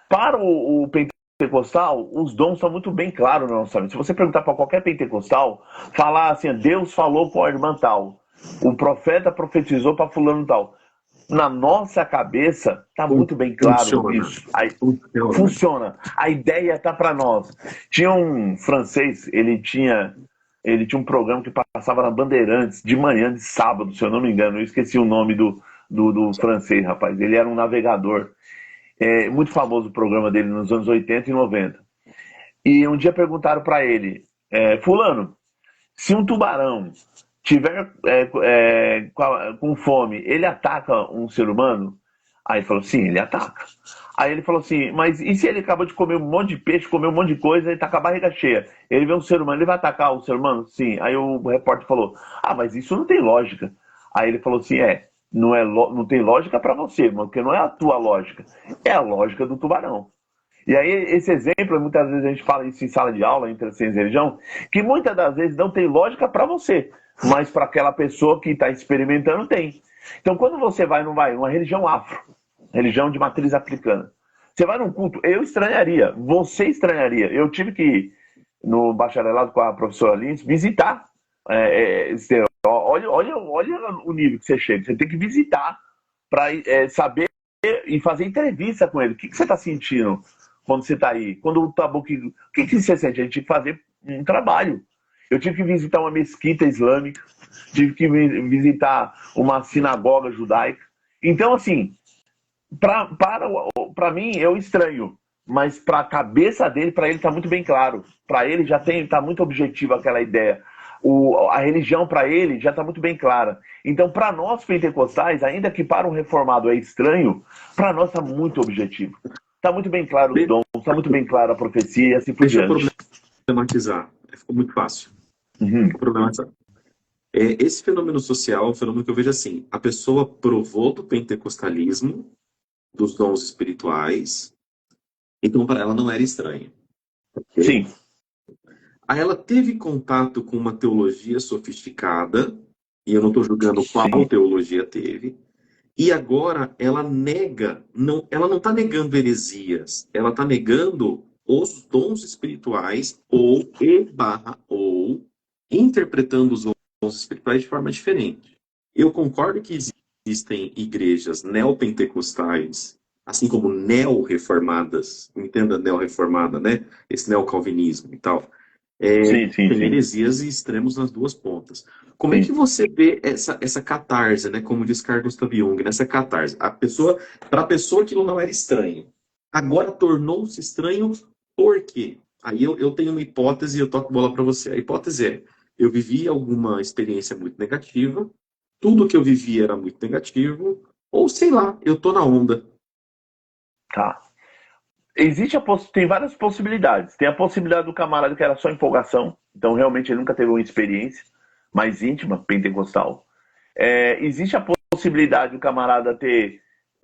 [SPEAKER 2] Para o pentecostal, os dons são muito bem claros na nossa mente. Se você perguntar para qualquer pentecostal, falar assim, Deus falou com a irmã tal, o profeta profetizou para fulano tal. Na nossa cabeça está muito bem claro isso. Funciona. A ideia está para nós. Tinha um francês, ele tinha um programa que passava na Bandeirantes de manhã de sábado, se eu não me engano. Eu esqueci o nome do francês, rapaz. Ele era um navegador. Muito famoso o programa dele nos anos 80 e 90. E um dia perguntaram para ele, fulano, se um tubarão tiver com fome, ele ataca um ser humano? Aí ele falou, sim, ele ataca. Aí ele falou assim, mas e se ele acabou de comer um monte de peixe, comer um monte de coisa, ele tá com a barriga cheia? Ele vê um ser humano, ele vai atacar o ser humano? Sim. Aí o repórter falou, ah, mas isso não tem lógica. Aí ele falou assim, não tem lógica para você, porque não é a tua lógica, é a lógica do tubarão. E aí, esse exemplo, muitas vezes a gente fala isso em sala de aula, entre ciência e religião, que muitas das vezes não tem lógica para você, mas para aquela pessoa que está experimentando tem. Então, quando você vai numa religião afro, religião de matriz africana, você vai num culto, eu estranharia, você estranharia. Eu tive que ir no bacharelado com a professora Lins visitar. Olha o nível que você chega. Você tem que visitar para saber e fazer entrevista com ele. O que você está sentindo quando você está aí? Quando o tabuque. O que você sente? A gente tinha que fazer um trabalho. Eu tive que visitar uma mesquita islâmica, tive que visitar uma sinagoga judaica. Então, assim, para mim, eu estranho. Mas para a cabeça dele, para ele está muito bem claro. Para ele já está muito objetivo aquela ideia. A religião para ele já está muito bem clara. Então, para nós pentecostais, ainda que para um reformado é estranho, para nós está muito objetivo. Está muito bem claro os dons, está muito bem clara a profecia e assim por
[SPEAKER 1] Deixa eu
[SPEAKER 2] diante.
[SPEAKER 1] problematizar. Ficou muito fácil.
[SPEAKER 2] Uhum.
[SPEAKER 1] Problematizar. Esse fenômeno social é um fenômeno que eu vejo assim. A pessoa provou do pentecostalismo, dos dons espirituais, então para ela não era estranho. Okay?
[SPEAKER 2] Sim.
[SPEAKER 1] Aí ela teve contato com uma teologia sofisticada, e eu não estou julgando qual teologia teve, e agora ela nega, ela não está negando heresias, ela está negando os dons espirituais, ou interpretando os dons espirituais de forma diferente. Eu concordo que existem igrejas neopentecostais, assim como neo-reformadas, entenda neo-reformada, né? Esse neocalvinismo e tal. Tem heresias e extremos nas duas pontas. Como é que você vê essa catarse, né? Como diz Carl Gustav Jung, nessa catarse? Para a pessoa aquilo não era estranho. Agora tornou-se estranho por quê? Aí eu tenho uma hipótese e eu toco bola para você. A hipótese é, eu vivi alguma experiência muito negativa, tudo que eu vivi era muito negativo, ou sei lá, eu tô na onda.
[SPEAKER 2] Tá. Tem várias possibilidades. Tem a possibilidade do camarada que era só empolgação, então realmente ele nunca teve uma experiência mais íntima, pentecostal. Existe a possibilidade do camarada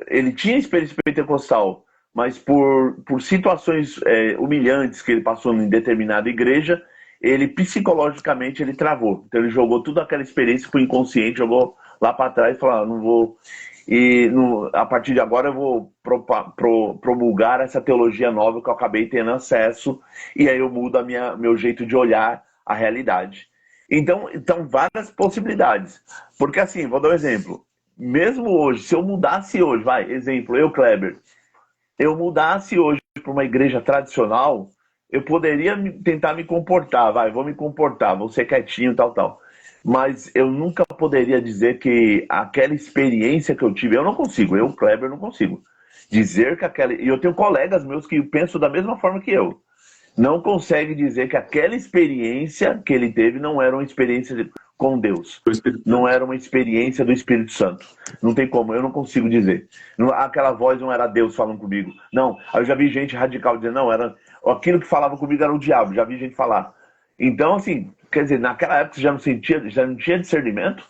[SPEAKER 2] ele tinha experiência pentecostal, mas por situações humilhantes que ele passou em determinada igreja, ele psicologicamente ele travou. Então ele jogou toda aquela experiência pro inconsciente, jogou lá para trás e falou, não vou... E a partir de agora eu vou promulgar essa teologia nova que eu acabei tendo acesso, e aí eu mudo meu jeito de olhar a realidade. Então, várias possibilidades. Porque assim, vou dar um exemplo. Mesmo hoje, se eu mudasse hoje, exemplo, eu, Kleber, eu mudasse hoje para uma igreja tradicional, eu poderia tentar me comportar, vou me comportar, vou ser quietinho, tal. Mas eu nunca poderia dizer que aquela experiência que eu tive, eu não consigo, eu, Kleber, não consigo dizer que aquela... E eu tenho colegas meus que pensam da mesma forma que eu. Não consegue dizer que aquela experiência que ele teve não era uma experiência com Deus. Não era uma experiência do Espírito Santo. Não tem como, eu não consigo dizer. Aquela voz não era Deus falando comigo. Não, eu já vi gente radical dizendo, não, aquilo que falava comigo era o diabo, já vi gente falar. Então, assim, quer dizer, naquela época você já não tinha discernimento,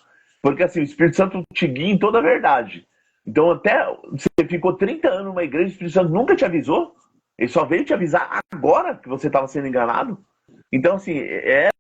[SPEAKER 2] porque assim, o Espírito Santo te guia em toda a verdade. Então, até você ficou 30 anos numa igreja, o Espírito Santo nunca te avisou? Ele só veio te avisar agora que você estava sendo enganado? Então, assim,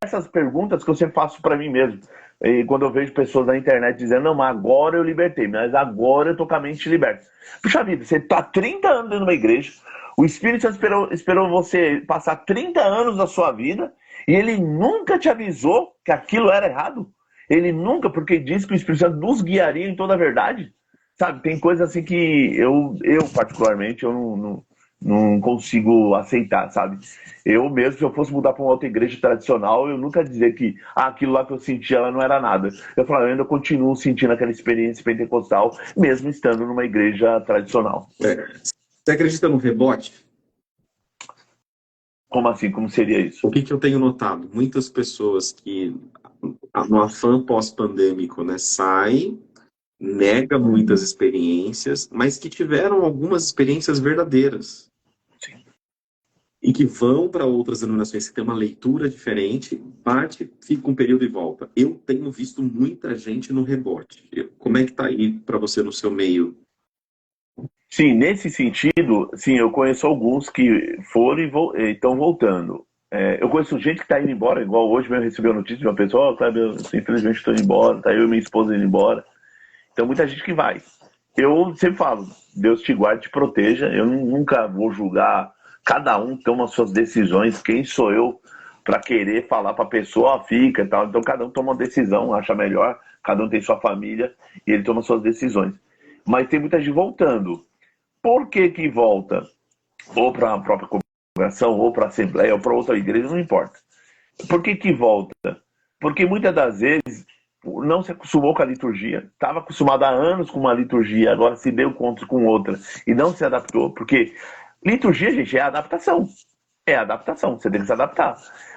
[SPEAKER 2] essas perguntas que eu sempre faço para mim mesmo. E quando eu vejo pessoas na internet dizendo, não, mas agora eu libertei, mas agora eu tô com a mente liberta. Puxa vida, você tá 30 anos dentro de uma igreja, o Espírito Santo esperou você passar 30 anos da sua vida e ele nunca te avisou que aquilo era errado? Ele nunca, porque diz que o Espírito Santo nos guiaria em toda a verdade. Sabe, tem coisas assim que eu particularmente, eu não consigo aceitar, sabe? Eu mesmo, se eu fosse mudar para uma outra igreja tradicional, eu nunca dizer que aquilo lá que eu sentia ela não era nada. Eu falo, eu ainda continuo sentindo aquela experiência pentecostal, mesmo estando numa igreja tradicional.
[SPEAKER 1] Você acredita no rebote?
[SPEAKER 2] Como assim? Como seria isso?
[SPEAKER 1] O que eu tenho notado? Muitas pessoas que no afã pós-pandêmico, né? Sai, nega muitas experiências, mas que tiveram algumas experiências verdadeiras
[SPEAKER 2] Sim.
[SPEAKER 1] e que vão para outras denominações que têm uma leitura diferente, parte, fica um período e volta. Eu tenho visto muita gente no rebote. Como é que tá aí para você no seu meio?
[SPEAKER 2] Sim, nesse sentido, sim, eu conheço alguns que foram e estão voltando. Eu conheço gente que está indo embora, igual hoje mesmo recebi a notícia de uma pessoa, Kleber, eu, infelizmente estou indo embora, tá eu e minha esposa indo embora. Então muita gente que vai. Eu sempre falo, Deus te guarde, te proteja, eu nunca vou julgar, cada um toma suas decisões, quem sou eu para querer falar para a pessoa, ó, fica e tal. Então cada um toma uma decisão, acha melhor, cada um tem sua família e ele toma suas decisões. Mas tem muita gente voltando. Por que que volta? Ou para a própria congregação, ou para a assembleia, ou para outra igreja, não importa. Por que que volta? Porque muitas das vezes não se acostumou com a liturgia, estava acostumado há anos com uma liturgia, agora se deu conta com outra e não se adaptou, porque liturgia, gente, é adaptação. É adaptação, você tem que se adaptar.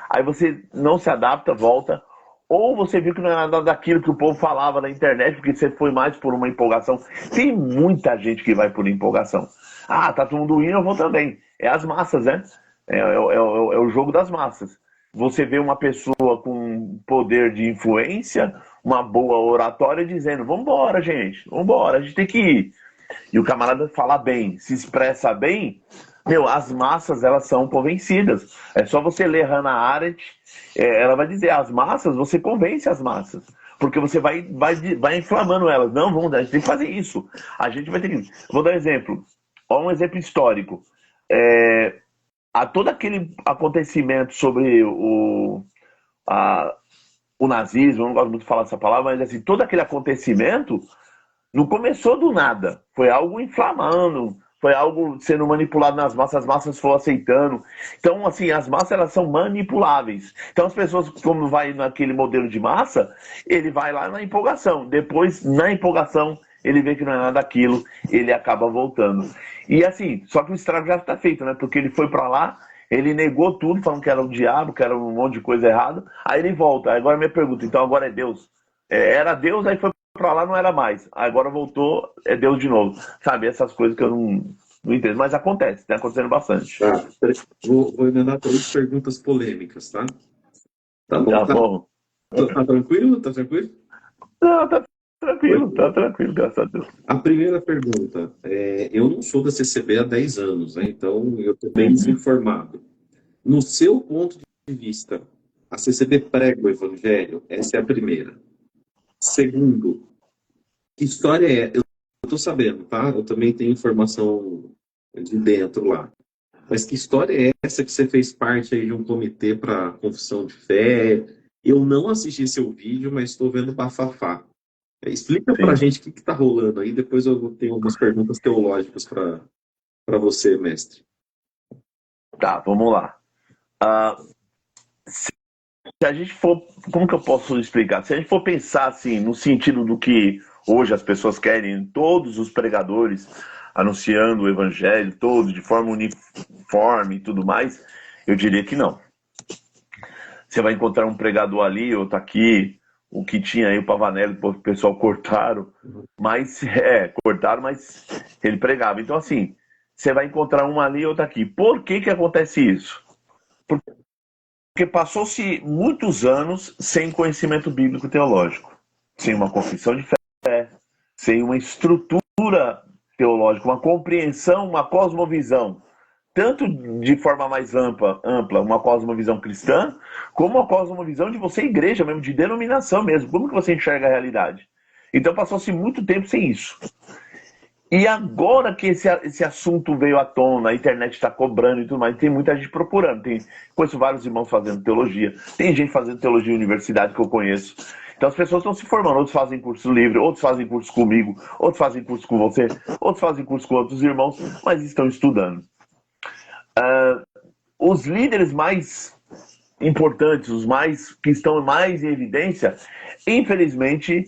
[SPEAKER 2] Aí você não se adapta, volta, ou você viu que não é nada daquilo que o povo falava na internet, porque você foi mais por uma empolgação. Tem muita gente que vai por empolgação. Ah, tá todo mundo indo, eu vou também. É as massas, né? É o jogo das massas. Você vê uma pessoa com poder de influência, uma boa oratória, dizendo: vambora, gente, vambora, a gente tem que ir. E o camarada fala bem, se expressa bem, meu, as massas, elas são convencidas. É só você ler Hannah Arendt, ela vai dizer, as massas, você convence as massas. Porque você vai inflamando elas. Não, vamos, a gente tem que fazer isso. A gente vai ter que... Vou dar um exemplo. Ó, um exemplo histórico. A todo aquele acontecimento sobre a, o nazismo, eu não gosto muito de falar essa palavra, mas assim, todo aquele acontecimento não começou do nada. Foi algo inflamando, foi algo sendo manipulado nas massas, as massas foram aceitando. Então, assim, as massas, elas são manipuláveis. Então, as pessoas, como vai naquele modelo de massa, ele vai lá na empolgação. Depois, na empolgação, ele vê que não é nada daquilo, ele acaba voltando. E assim, só que o estrago já está feito, né? Porque ele foi para lá, ele negou tudo, falando que era o diabo, que era um monte de coisa errada. Aí ele volta. Agora minha pergunta, então agora é Deus? Era Deus, aí foi pra lá, não era mais. Agora voltou, é Deus de novo. Sabe, essas coisas que eu não entendo. Mas acontece, tá acontecendo bastante.
[SPEAKER 1] Tá, vou emendar três perguntas polêmicas, tá? Tá bom?
[SPEAKER 2] Tá bom?
[SPEAKER 1] Tá tranquilo? Tá tranquilo?
[SPEAKER 2] Não, tá tranquilo, graças a Deus.
[SPEAKER 1] A primeira pergunta, eu não sou da CCB há 10 anos, né? Então eu estou bem desinformado. No seu ponto de vista, a CCB prega o evangelho? Essa é a primeira. Segundo, que história é? Eu estou sabendo, tá? Eu também tenho informação de dentro lá. Mas que história é essa que você fez parte aí de um comitê para confissão de fé? Eu não assisti seu vídeo, mas estou vendo bafafá. Explica para a
[SPEAKER 2] Sim.
[SPEAKER 1] gente o que está rolando aí, depois eu tenho algumas perguntas teológicas para você, mestre.
[SPEAKER 2] Tá, vamos lá. Ah, se a gente for. Como que eu posso explicar? Se a gente for pensar assim, no sentido do que hoje as pessoas querem, todos os pregadores anunciando o evangelho, todos de forma uniforme e tudo mais, eu diria que não. Você vai encontrar um pregador ali, outro aqui, o que tinha aí o Pavanelli, o pessoal cortaram, mas cortaram, mas ele pregava. Então, assim, você vai encontrar um ali, outro aqui. Por que que acontece isso? Porque passou-se muitos anos sem conhecimento bíblico teológico, sem uma confissão de fé, sem uma estrutura teológica, uma compreensão, uma cosmovisão, tanto de forma mais ampla, uma cosmovisão cristã, como uma cosmovisão de você, igreja mesmo, de denominação mesmo. Como que você enxerga a realidade? Então passou-se muito tempo sem isso. E agora que esse assunto veio à tona, a internet está cobrando e tudo mais, tem muita gente procurando. Conheço vários irmãos fazendo teologia, tem gente fazendo teologia em universidade que eu conheço. Então as pessoas estão se formando, outros fazem curso livre, outros fazem curso comigo, outros fazem curso com você, outros fazem curso com outros irmãos, mas estão estudando. Os líderes mais importantes, os mais que estão mais em evidência, infelizmente,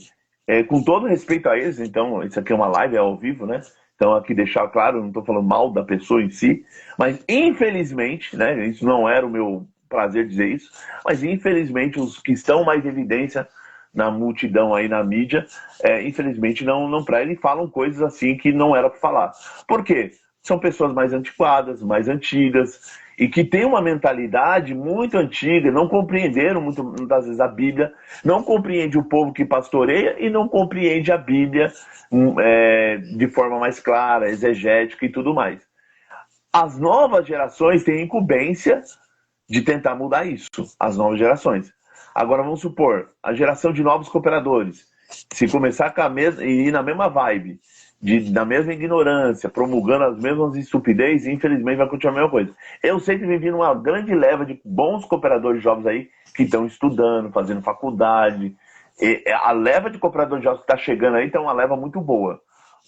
[SPEAKER 2] com todo respeito a eles, então, isso aqui é uma live, é ao vivo, né? Então, aqui deixar claro, não estou falando mal da pessoa em si, mas infelizmente, né? Isso não era o meu prazer dizer isso, mas infelizmente os que estão mais em evidência na multidão aí na mídia, infelizmente não pregam e falam coisas assim que não era para falar. Por quê? São pessoas mais antiquadas, mais antigas, e que têm uma mentalidade muito antiga, não compreenderam muitas vezes a Bíblia, não compreende o povo que pastoreia e não compreende a Bíblia de forma mais clara, exegética e tudo mais. As novas gerações têm incumbência de tentar mudar isso, as novas gerações. Agora vamos supor, a geração de novos cooperadores, se começar e ir na mesma vibe, na mesma ignorância, promulgando as mesmas estupidez, infelizmente vai continuar a mesma coisa. Eu sei que vem vindo uma grande leva de bons cooperadores jovens aí, que estão estudando, fazendo faculdade. E a leva de cooperadores jovens que está chegando aí, então é uma leva muito boa.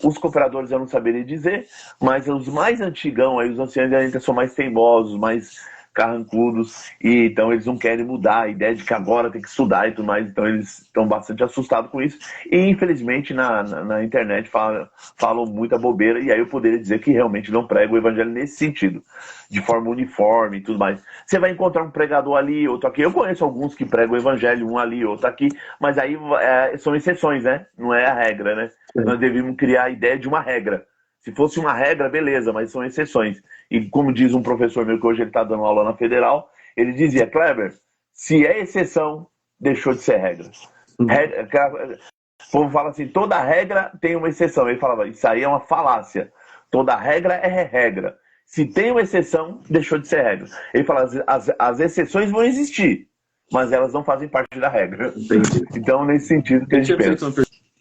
[SPEAKER 2] Os cooperadores eu não saberia dizer, mas os mais antigão, aí, os anciãos ainda são mais teimosos, mais carrancudos, e então eles não querem mudar a ideia de que agora tem que estudar e tudo mais, então eles estão bastante assustados com isso, e infelizmente na internet falam muita bobeira, e aí eu poderia dizer que realmente não prego o evangelho nesse sentido, de forma uniforme e tudo mais. Você vai encontrar um pregador ali, outro aqui, eu conheço alguns que pregam o evangelho, um ali, outro aqui, mas aí são exceções, né? Não é a regra, né? Nós devíamos criar a ideia de uma regra. Se fosse uma regra, beleza, mas são exceções. E como diz um professor meu que hoje ele está dando aula na Federal, ele dizia, Kleber, se é exceção, deixou de ser regra. O povo fala assim, toda regra tem uma exceção. Ele falava, isso aí é uma falácia. Toda regra é regra. Se tem uma exceção, deixou de ser regra. Ele fala, as exceções vão existir, mas elas não fazem parte da regra.
[SPEAKER 1] Entendi.
[SPEAKER 2] Então, nesse sentido que a gente pensa.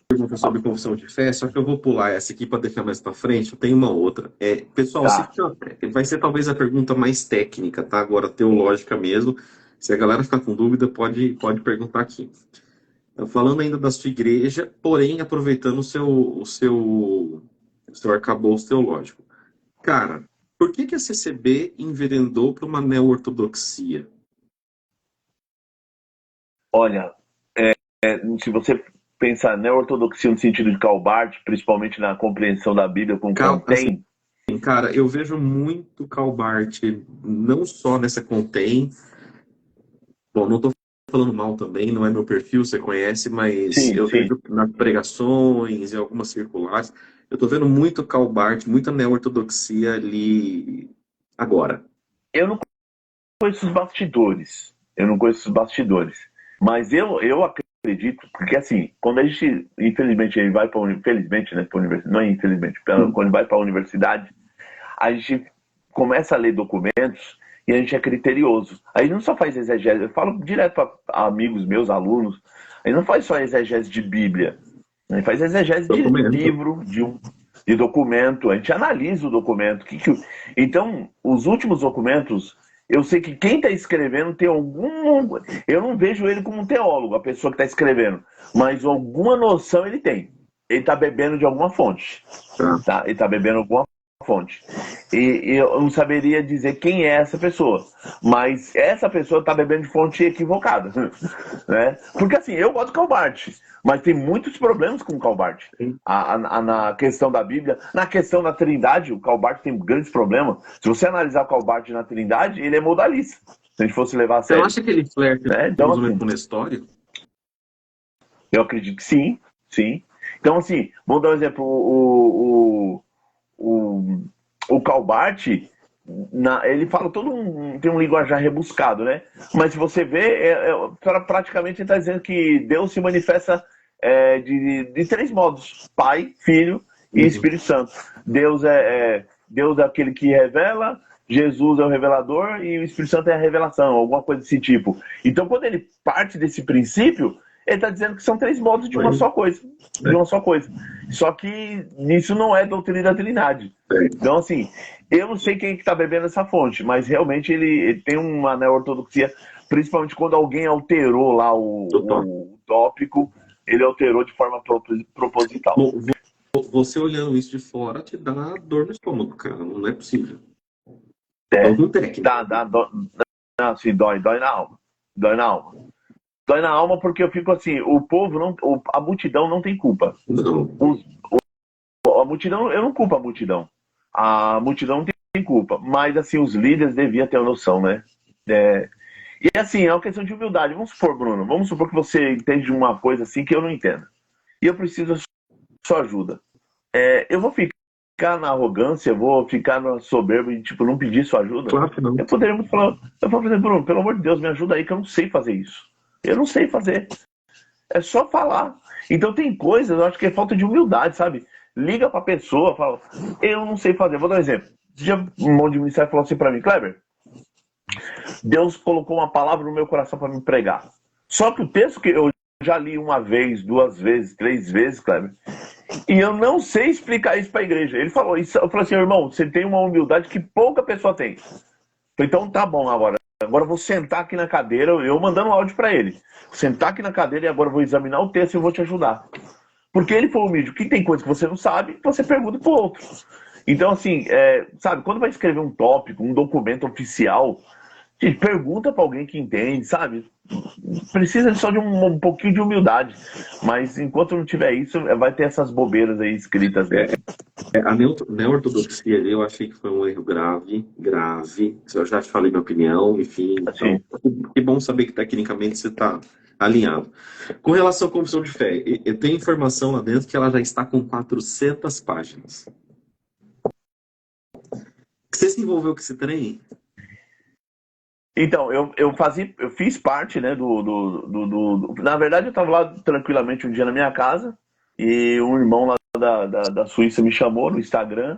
[SPEAKER 1] Pergunta sobre confissão de fé, só que eu vou pular essa aqui para deixar mais para frente. Eu tenho uma outra. Pessoal, vai ser talvez a pergunta mais técnica, tá? Agora teológica mesmo. Se a galera ficar com dúvida, pode perguntar aqui. Falando ainda da sua igreja, porém aproveitando o seu arcabouço teológico. Cara, por que a CCB enveredou para uma neo-ortodoxia?
[SPEAKER 2] Olha, se você pensar na ortodoxia no sentido de Karl Barth, principalmente na compreensão da Bíblia com contém.
[SPEAKER 1] Assim, cara, eu vejo muito Karl Barth, não só nessa contém. Bom, não estou falando mal também, não é meu perfil, você conhece, mas sim. Vejo nas pregações e algumas circulares. Eu estou vendo muito Karl Barth, muita neo-ortodoxia ali agora.
[SPEAKER 2] Eu não conheço os bastidores. Mas eu acredito, porque assim, quando a gente, infelizmente, ele vai para a universidade, não é infelizmente, quando vai para a universidade, a gente começa a ler documentos e a gente é criterioso. A gente não só faz exegese, eu falo direto para amigos meus, alunos, a gente não faz só exegese de Bíblia, a gente faz exegese de livro, de documento, a gente analisa o documento. Então, os últimos documentos, eu sei que quem está escrevendo tem algum... Eu não vejo ele como um teólogo, a pessoa que está escrevendo, mas alguma noção ele tem. Ele está bebendo de alguma fonte. Tá? Ele está bebendo alguma fonte. E eu não saberia dizer quem é essa pessoa, mas essa pessoa está bebendo de fonte equivocada. Né? Porque assim, eu gosto do Karl Barth, mas tem muitos problemas com o Karl Barth. Na questão da Bíblia, na questão da Trindade, o Karl Barth tem grandes problemas. Se você analisar o Karl Barth na Trindade, ele é modalista. Se a gente fosse levar a sério.
[SPEAKER 1] Você acha que ele flerta
[SPEAKER 2] então,
[SPEAKER 1] assim, com Nestório?
[SPEAKER 2] Eu acredito que sim, sim. Então, assim, vamos dar um exemplo. O Karl Barth, ele fala tem um linguajar rebuscado, né? Mas se você vê, praticamente ele está dizendo que Deus se manifesta de três modos: Pai, Filho e Espírito Santo. Deus é aquele que revela, Jesus é o revelador e o Espírito Santo é a revelação, alguma coisa desse tipo. Então, quando ele parte desse princípio, ele está dizendo que são três modos de uma só coisa. Só que isso não é doutrina da Trindade. Então, assim, eu não sei quem é que está bebendo essa fonte, mas realmente ele tem uma neo-ortodoxia, principalmente quando alguém alterou lá o tópico, ele alterou de forma proposital.
[SPEAKER 1] Bom, você olhando isso de fora te dá dor no estômago, cara. Não é possível.
[SPEAKER 2] Dói na alma. Dói na alma porque eu fico assim, a multidão não tem culpa. A multidão, eu não culpo a multidão. A multidão não tem culpa. Mas assim, os líderes deviam ter a noção, né? E assim, é uma questão de humildade. Vamos supor, Bruno, vamos supor que você entende de uma coisa assim que eu não entendo. E eu preciso da sua ajuda. Eu vou ficar na arrogância, eu vou ficar na soberba e, tipo, não pedir sua ajuda?
[SPEAKER 1] Claro que não.
[SPEAKER 2] Eu poderia muito falar, eu vou fazer, Bruno, pelo amor de Deus, me ajuda aí que eu não sei fazer isso. Eu não sei fazer. É só falar. Então tem coisas, eu acho que é falta de humildade, sabe? Liga pra pessoa, fala, eu não sei fazer. Vou dar um exemplo. Já um monte de ministério falou assim pra mim, Kleber, Deus colocou uma palavra no meu coração para me pregar. Só que o texto que eu já li uma vez, duas vezes, três vezes, Kleber, e eu não sei explicar isso para a igreja. Ele falou isso, eu falei assim, irmão, você tem uma humildade que pouca pessoa tem. Então tá bom agora. Agora eu vou sentar aqui na cadeira, eu mandando um áudio para ele. Sentar aqui na cadeira e agora eu vou examinar o texto e eu vou te ajudar. Porque ele foi humilde. Que tem coisa que você não sabe, você pergunta pro outro. Então, assim, sabe, quando vai escrever um tópico, um documento oficial, gente, pergunta para alguém que entende, sabe? Precisa só de um pouquinho de humildade. Mas enquanto não tiver isso, vai ter essas bobeiras aí escritas dentro.
[SPEAKER 1] A neortodoxia ali eu achei que foi um erro grave, grave. Eu já te falei minha opinião, enfim. Então,
[SPEAKER 2] Assim,
[SPEAKER 1] que bom saber que tecnicamente você está alinhado. Com relação à confissão de fé, eu tenho informação lá dentro que ela já está com 400 páginas. Você se envolveu com esse trem?
[SPEAKER 2] então, eu fiz parte, né, na verdade, eu estava lá tranquilamente um dia na minha casa e um irmão lá da Suíça me chamou no Instagram.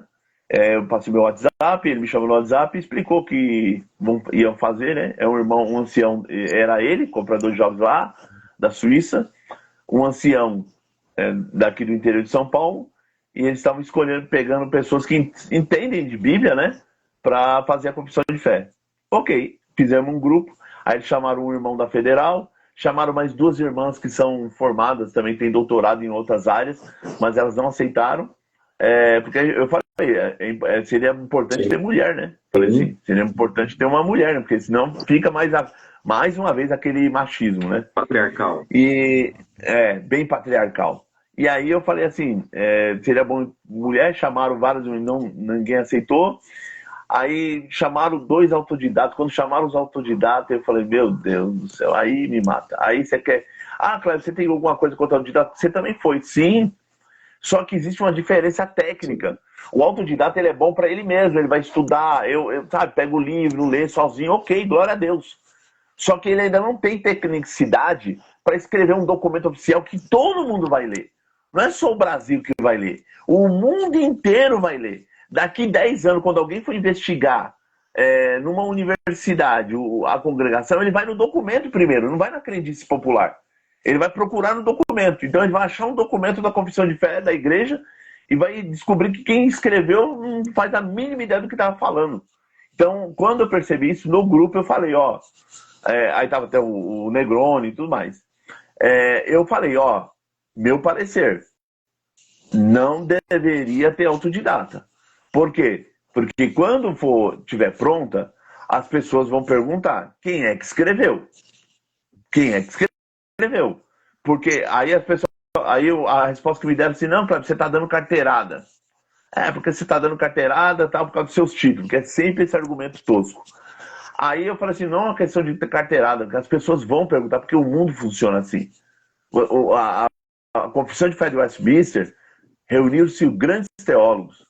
[SPEAKER 2] Eu passei meu WhatsApp, ele me chamou no WhatsApp e explicou que iam fazer, né? É um irmão, um ancião, era ele, comprador de jogos lá, da Suíça, um ancião daqui do interior de São Paulo, e eles estavam escolhendo, pegando pessoas que entendem de Bíblia, né? Para fazer a confissão de fé. Ok, fizemos um grupo, aí eles chamaram um irmão da Federal, chamaram mais duas irmãs que são formadas, também têm doutorado em outras áreas, mas elas não aceitaram, porque eu falei, seria importante
[SPEAKER 1] Sim.
[SPEAKER 2] ter mulher, né? Falei assim, seria importante ter uma mulher, né? Porque senão fica mais uma vez aquele machismo, né?
[SPEAKER 1] Patriarcal.
[SPEAKER 2] E bem patriarcal. E aí eu falei assim, seria bom mulher, chamaram vários, ninguém aceitou. Aí chamaram dois autodidatas. Quando chamaram os autodidatas, eu falei, meu Deus do céu, aí me mata. Aí você quer. Ah, Cléber, você tem alguma coisa contra o autodidata? Você também foi, sim. Só que existe uma diferença técnica. O autodidata ele é bom para ele mesmo, ele vai estudar, sabe, pega o livro, lê sozinho, ok, glória a Deus. Só que ele ainda não tem tecnicidade para escrever um documento oficial que todo mundo vai ler. Não é só o Brasil que vai ler, o mundo inteiro vai ler. Daqui 10 anos, quando alguém for investigar numa universidade a congregação, ele vai no documento primeiro, não vai na crendice popular. Ele vai procurar no documento. Então ele vai achar um documento da confissão de fé da igreja e vai descobrir que quem escreveu não faz a mínima ideia do que estava falando. Então, quando eu percebi isso no grupo, eu falei, aí estava até o Negroni e tudo mais. Eu falei, meu parecer, não deveria ter autodidata. Por quê? Porque quando tiver pronta, as pessoas vão perguntar quem é que escreveu. Quem é que escreveu? Porque aí as pessoas, aí a resposta que me deram assim, não, Cleber, você está dando carteirada. Porque você está dando carteirada, tal, por causa dos seus títulos, que é sempre esse argumento tosco. Aí eu falei assim, não é uma questão de ter carteirada, porque as pessoas vão perguntar, porque o mundo funciona assim. A Confissão de Fé de Westminster reuniu-se grandes teólogos.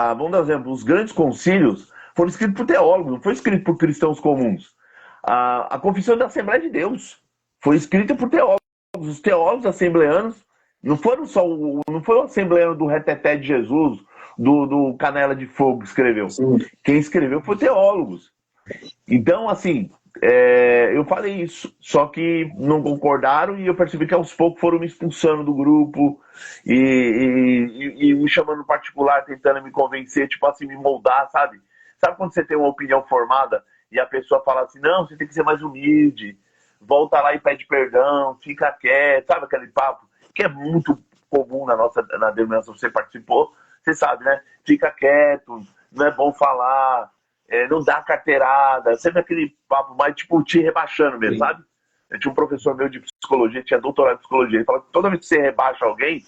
[SPEAKER 2] Vamos dar um exemplo, os grandes concílios foram escritos por teólogos, não foi escrito por cristãos comuns. A Confissão da Assembleia de Deus foi escrita por teólogos. Os teólogos assembleanos não foi o assembleano do Reteté de Jesus, do Canela de Fogo que escreveu.
[SPEAKER 1] Sim.
[SPEAKER 2] Quem escreveu foi teólogos. Então, assim, eu falei isso, só que não concordaram e eu percebi que aos poucos foram me expulsando do grupo e me chamando no particular, tentando me convencer, tipo assim, me moldar, sabe? Sabe quando você tem uma opinião formada e a pessoa fala assim, não, você tem que ser mais humilde, volta lá e pede perdão, fica quieto, sabe aquele papo? Que é muito comum na denominação que você participou, você sabe, né? Fica quieto, não é bom falar, não dá carteirada, sempre aquele papo mais tipo te rebaixando mesmo, sabe? Eu tinha um professor meu de psicologia, tinha doutorado em psicologia, ele falava que toda vez que você rebaixa alguém,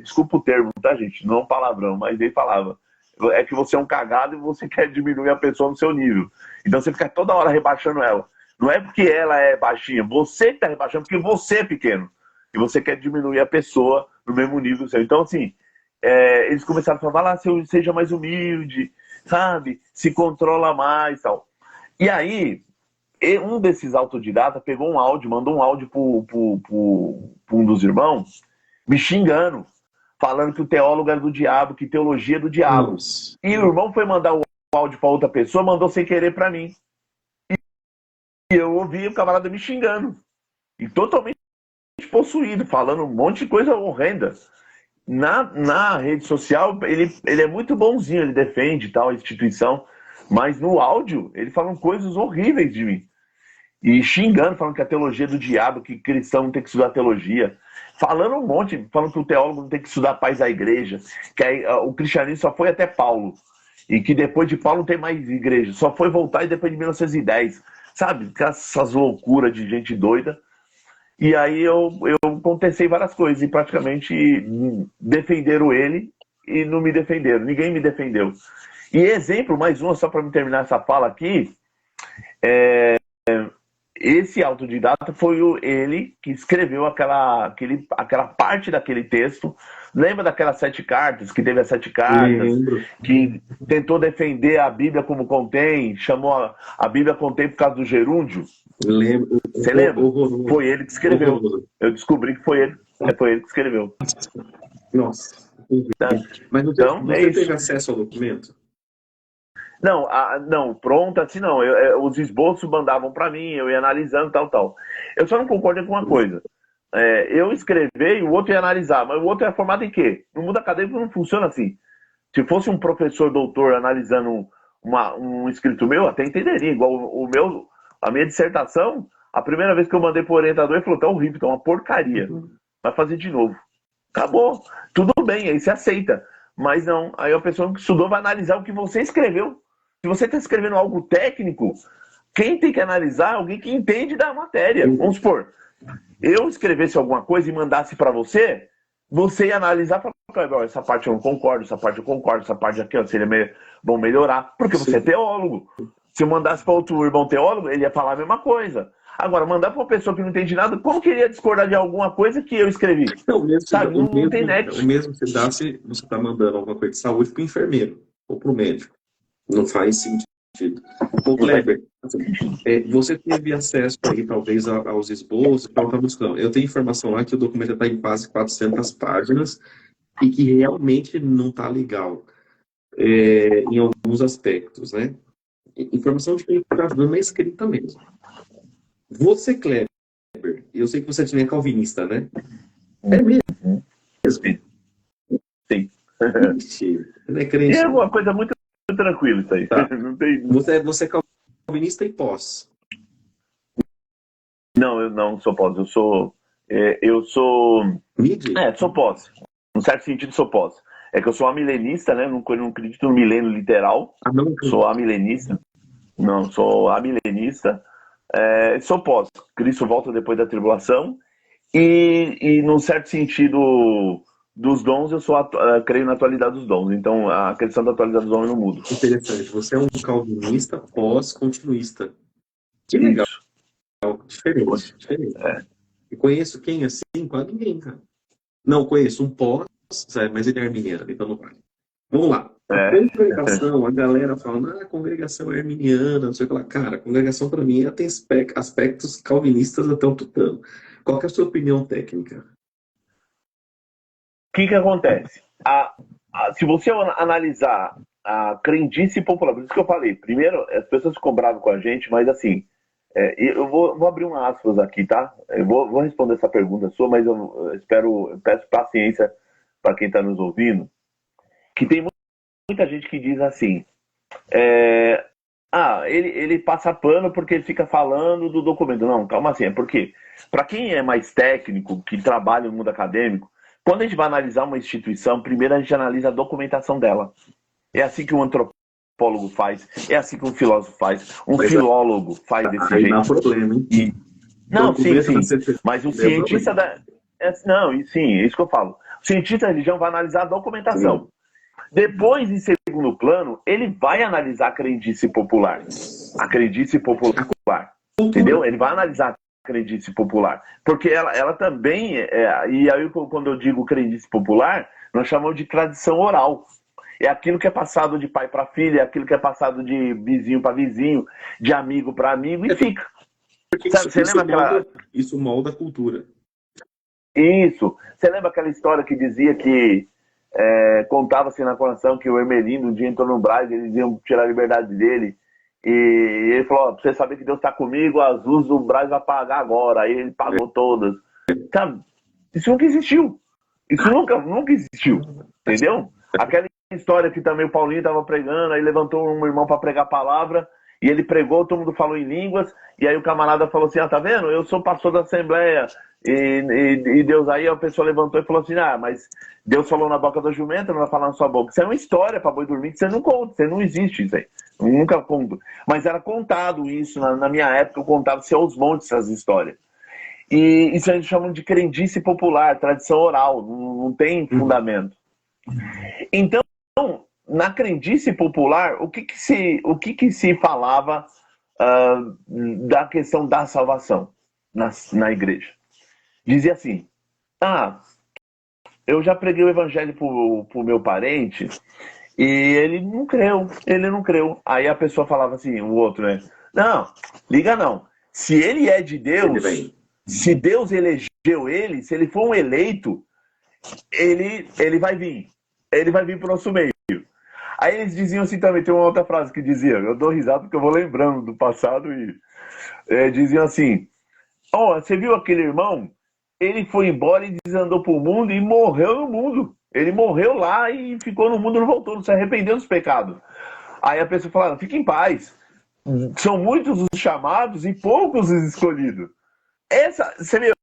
[SPEAKER 2] desculpa o termo, tá, gente? Não é um palavrão, mas ele falava, é que você é um cagado e você quer diminuir a pessoa no seu nível. Então você fica toda hora rebaixando ela. Não é porque ela é baixinha, você que tá rebaixando porque você é pequeno. E você quer diminuir a pessoa no mesmo nível seu. Então, assim, eles começaram a falar, seja mais humilde, sabe? Se controla mais e tal. E aí, um desses autodidatas pegou um áudio, mandou um áudio pro um dos irmãos, me xingando, falando que o teólogo era do diabo, que teologia é do diabo.
[SPEAKER 1] Nossa.
[SPEAKER 2] E o irmão foi mandar o áudio para outra pessoa, mandou sem querer para mim. E eu ouvi o camarada me xingando. E totalmente possuído, falando um monte de coisa horrenda. Na rede social, ele é muito bonzinho, ele defende tal a instituição, mas no áudio, ele fala coisas horríveis de mim. E xingando, falando que a teologia é do diabo, que cristão não tem que estudar teologia. Falando um monte, falando que o teólogo não tem que estudar paz da igreja, que o cristianismo só foi até Paulo. E que depois de Paulo não tem mais igreja, só foi voltar depois de 1910. Sabe? Essas loucuras de gente doida. E aí eu contestei várias coisas e praticamente defenderam ele e não me defenderam. Ninguém me defendeu. E exemplo, mais uma, só para me terminar essa fala aqui, esse autodidata foi ele que escreveu aquela parte daquele texto. Lembra daquelas 7 cartas, que teve as 7 cartas, que tentou defender a Bíblia como contém, chamou a Bíblia contém por causa do gerúndio?
[SPEAKER 1] Lembro.
[SPEAKER 2] Você lembra? Foi ele que escreveu. Eu descobri que foi ele. Foi ele que escreveu.
[SPEAKER 1] Nossa.
[SPEAKER 2] Tá.
[SPEAKER 1] Mas você teve acesso ao documento?
[SPEAKER 2] Não, pronto, assim não. Os esboços mandavam para mim, eu ia analisando, tal. Eu só não concordo com uma coisa. Eu escrever e o outro ia analisar, mas o outro é formado em quê? No mundo acadêmico não funciona assim. Se fosse um professor doutor analisando um escrito meu, até entenderia. Igual a minha dissertação, a primeira vez que eu mandei pro orientador, ele falou, tá horrível, tá uma porcaria. Vai fazer de novo. Acabou. Tudo bem, aí você aceita. Mas não, aí a pessoa que estudou vai analisar o que você escreveu. Se você está escrevendo algo técnico, quem tem que analisar é alguém que entende da matéria. Vamos supor, eu escrevesse alguma coisa e mandasse para você, você ia analisar e falar, essa parte eu não concordo, essa parte eu concordo, essa parte aqui seria bom melhorar, porque você é teólogo. Se eu mandasse para outro irmão teólogo, ele ia falar a mesma coisa. Agora, mandar para uma pessoa que não entende nada, como que ele ia discordar de alguma coisa que eu escrevi?
[SPEAKER 1] Não,
[SPEAKER 2] não tem nexo.
[SPEAKER 1] O mesmo se dá se você está mandando alguma coisa de saúde para o enfermeiro ou para o médico. Não faz sentido. Ô, Kleber, você teve acesso aí, talvez, aos esboços que ela está buscando. Eu tenho informação lá que o documento está em quase 400 páginas e que realmente não está legal em alguns aspectos, né? Informação de quem está dando na escrita mesmo. Você, Kleber, eu sei que você também é calvinista, né? É mesmo?
[SPEAKER 2] Sim.
[SPEAKER 1] Não é crente?
[SPEAKER 2] É uma coisa muito tranquila isso aí.
[SPEAKER 1] Tá.
[SPEAKER 2] Não tem...
[SPEAKER 1] Você é calvinista e pós?
[SPEAKER 2] Não, eu não sou pós. Eu sou... sou pós. No certo sentido, sou pós. É que eu sou amilenista, né? Não acredito no milênio literal.
[SPEAKER 1] Não.
[SPEAKER 2] Sou amilenista. Não, sou amilenista. Sou pós. Cristo volta depois da tribulação. E num certo sentido dos dons, eu creio na atualidade dos dons. Então, a questão da atualidade dos dons eu não mudo.
[SPEAKER 1] Interessante. Você é um calvinista pós-continuista. Que legal. Diferente. E conheço quem assim? Quase ninguém, cara. Não, conheço um pós, mas ele é arminiano, então não vale. Vamos lá. A congregação, a galera falando, a congregação é arminiana, não sei o que lá. Cara, a congregação para mim tem aspectos calvinistas até o tutano. Qual que é a sua opinião técnica?
[SPEAKER 2] O que acontece? Se você analisar a crendice popular, por isso que eu falei, primeiro, as pessoas ficam bravas com a gente, mas assim, eu vou abrir um aspas aqui, tá? Eu vou responder essa pergunta sua, mas eu peço paciência para quem está nos ouvindo, que tem muita gente que diz assim, ele passa pano porque ele fica falando do documento. Não, calma assim, é porque, para quem é mais técnico, que trabalha no mundo acadêmico, quando a gente vai analisar uma instituição, primeiro a gente analisa a documentação dela. É assim que um antropólogo faz, é assim que um filósofo faz, filólogo faz desse jeito.
[SPEAKER 1] Não há problema, hein?
[SPEAKER 2] Não, sim. Mas o cientista é isso que eu falo. O cientista da religião vai analisar a documentação. Sim. Depois, em segundo plano, ele vai analisar a crendice popular. A crendice popular. Entendeu? Ele vai analisar a crendice popular. Porque ela também, e aí quando eu digo crendice popular, nós chamamos de tradição oral. É aquilo que é passado de pai para filho, é aquilo que é passado de vizinho para vizinho, de amigo para amigo, e fica.
[SPEAKER 1] Porque
[SPEAKER 2] Sabe, você lembra aquela...
[SPEAKER 1] Isso molda a cultura.
[SPEAKER 2] Isso. Você lembra aquela história que dizia que contava-se na coração que o Hermelino um dia entrou no Brás, eles iam tirar a liberdade dele, e ele falou, pra você saber que Deus está comigo, as luzes do Brás vai pagar agora. Aí ele pagou todas. Sabe? Isso nunca existiu. Isso nunca existiu. Entendeu? Aquela história que também o Paulinho estava pregando, aí levantou um irmão para pregar a palavra, e ele pregou, todo mundo falou em línguas, e aí o camarada falou assim, tá vendo? Eu sou pastor da Assembleia, e Deus, aí a pessoa levantou e falou assim, mas Deus falou na boca da jumenta, não vai falar na sua boca. Isso é uma história para boi dormir que você não conta, você não existe isso aí. Eu nunca conto. Mas era contado isso, na minha época eu contava-se aos montes essas histórias. E isso a gente chama de crendice popular, tradição oral, não tem fundamento. Então, na crendice popular, o que se falava da questão da salvação na igreja? Dizia assim, eu já preguei o evangelho pro meu parente e ele não creu. Aí a pessoa falava assim, o outro, né? Não, liga não. Se ele é de Deus, se Deus elegeu ele, se ele for um eleito, ele vai vir. Ele vai vir pro nosso meio. Aí eles diziam assim também, tem uma outra frase que dizia, eu dou risada porque eu vou lembrando do passado, e diziam assim, você viu aquele irmão? Ele foi embora e desandou pro mundo e morreu no mundo. Ele morreu lá e ficou no mundo, não voltou, não se arrependeu dos pecados. Aí a pessoa falava, fica em paz. São muitos os chamados e poucos os escolhidos. Você vê,